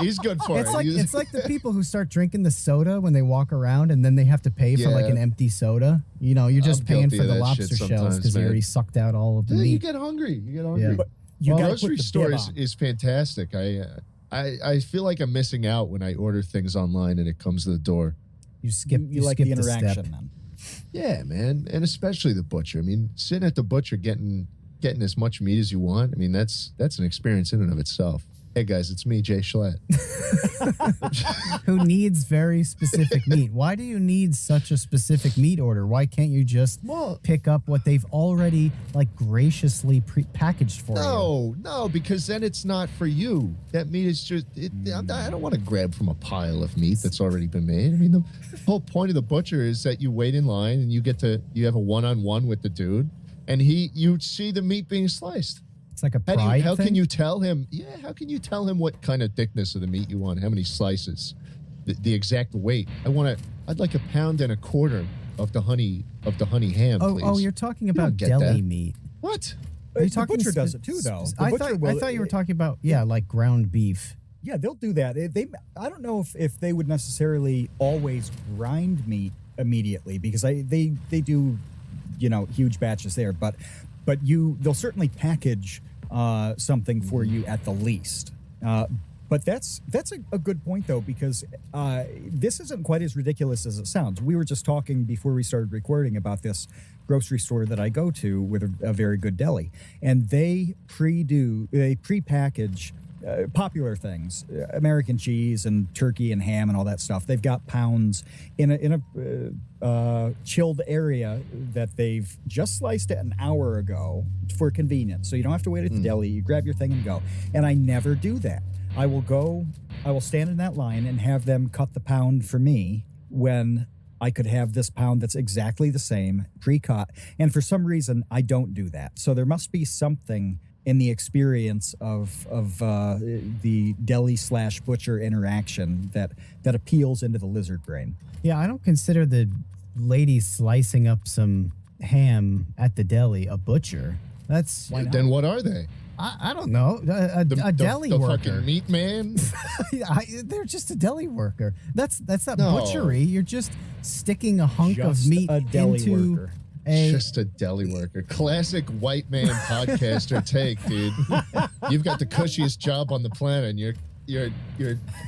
He's good for It's it. like He's- it's like the people who start drinking the soda when they walk around and then they have to pay for like Yeah. an empty soda. You know, you're just I'm paying guilty for of the that lobster shit shells sometimes, because you man. already sucked out all of the Yeah, meat. you get hungry. You get hungry. Yeah. But you gotta grocery put the store bib is, on. is fantastic. I feel like I'm missing out when I order things online and it comes to the door. You skip. You like skip the step. interaction then. Yeah, man, and especially the butcher. I mean, sitting at the butcher getting as much meat as you want. I mean, that's an experience in and of itself. Hey guys, it's me, Jay Schlatt. Who needs very specific meat? Why do you need such a specific meat order? Why can't you just pick up what they've already like graciously packaged for you? No, because then it's not for you. That meat is just. I don't want to grab from a pile of meat that's already been made. I mean, the whole point of the butcher is that you wait in line and you have a one-on-one with the dude, and you see the meat being sliced. It's like a pride How thing? can you tell him? Yeah, how can you tell him what kind of thickness of the meat you want? How many slices? The exact weight. I'd like 1.25 pounds of the honey ham, please. Oh, you're talking about get deli that. meat. What? Are you The talking butcher does it too, though. The I butcher thought you were talking about like ground beef. Yeah, they'll do that. I don't know if they would necessarily always grind meat immediately because they do, you know, huge batches there. But they'll certainly package something for you at the least. But that's a good point though, because this isn't quite as ridiculous as it sounds. We were just talking before we started recording about this grocery store that I go to with a very good deli, and they pre-package popular things, American cheese and turkey and ham and all that stuff. They've got pounds in a chilled area that they've just sliced it an hour ago for convenience. So you don't have to wait at the deli. You grab your thing and go. And I never do that. I will stand in that line and have them cut the pound for me when I could have this pound that's exactly the same, pre-cut. And for some reason, I don't do that. So there must be something in the experience of the deli/butcher interaction that appeals into the lizard brain. Yeah, I don't consider the lady slicing up some ham at the deli a butcher. That's Then what are they? I don't know. A deli the worker. fucking meat man. They're just a deli worker. That's not No. butchery. You're just sticking a hunk Just of meat a deli into worker. Just a deli worker. Classic white man podcaster take, dude. You've got the cushiest job on the planet, and you're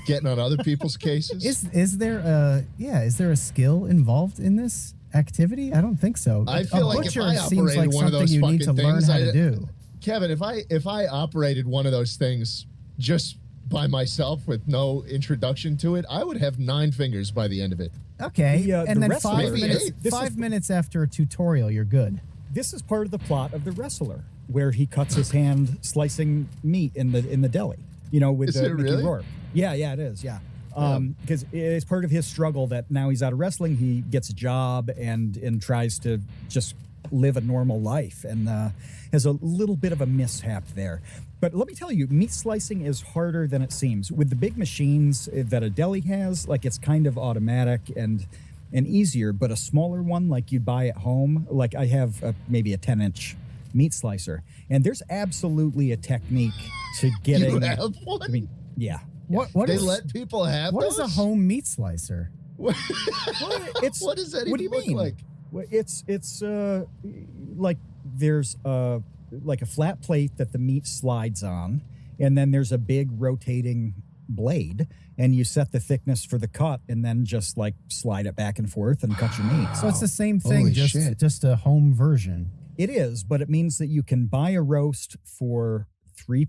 getting on other people's cases. Is there a skill involved in this activity? I don't think so. I A feel like if butcher I seems operated like one of something those you fucking need to learn things, how to do. Kevin, if I operated one of those things just by myself with no introduction to it, I would have 9 fingers by the end of it. Okay, The and then wrestler- 5 Maybe minutes. 8. This 5 is- minutes after a tutorial, you're good. This is part of the plot of The Wrestler, where he cuts his hand slicing meat in the deli. You know, with Is it Mickey really? Rourke. Yeah, it is. Yeah. Because it's part of his struggle that now he's out of wrestling, he gets a job and tries to just live a normal life, and has a little bit of a mishap there. But let me tell you, meat slicing is harder than it seems. With the big machines that a deli has, like it's kind of automatic and easier, but a smaller one like you'd buy at home, like I have maybe a 10-inch meat slicer, and there's absolutely a technique to getting. You have one? I mean, yeah. What They is- let people have What is those? a home meat slicer? It's What does that what do even you look mean? like? Well, it's like there's like a flat plate that the meat slides on, and then there's a big rotating blade, and you set the thickness for the cut, and then just like slide it back and forth and cut your meat. So it's the same thing, Holy just shit. just a home version. It is, but it means that you can buy a roast for £3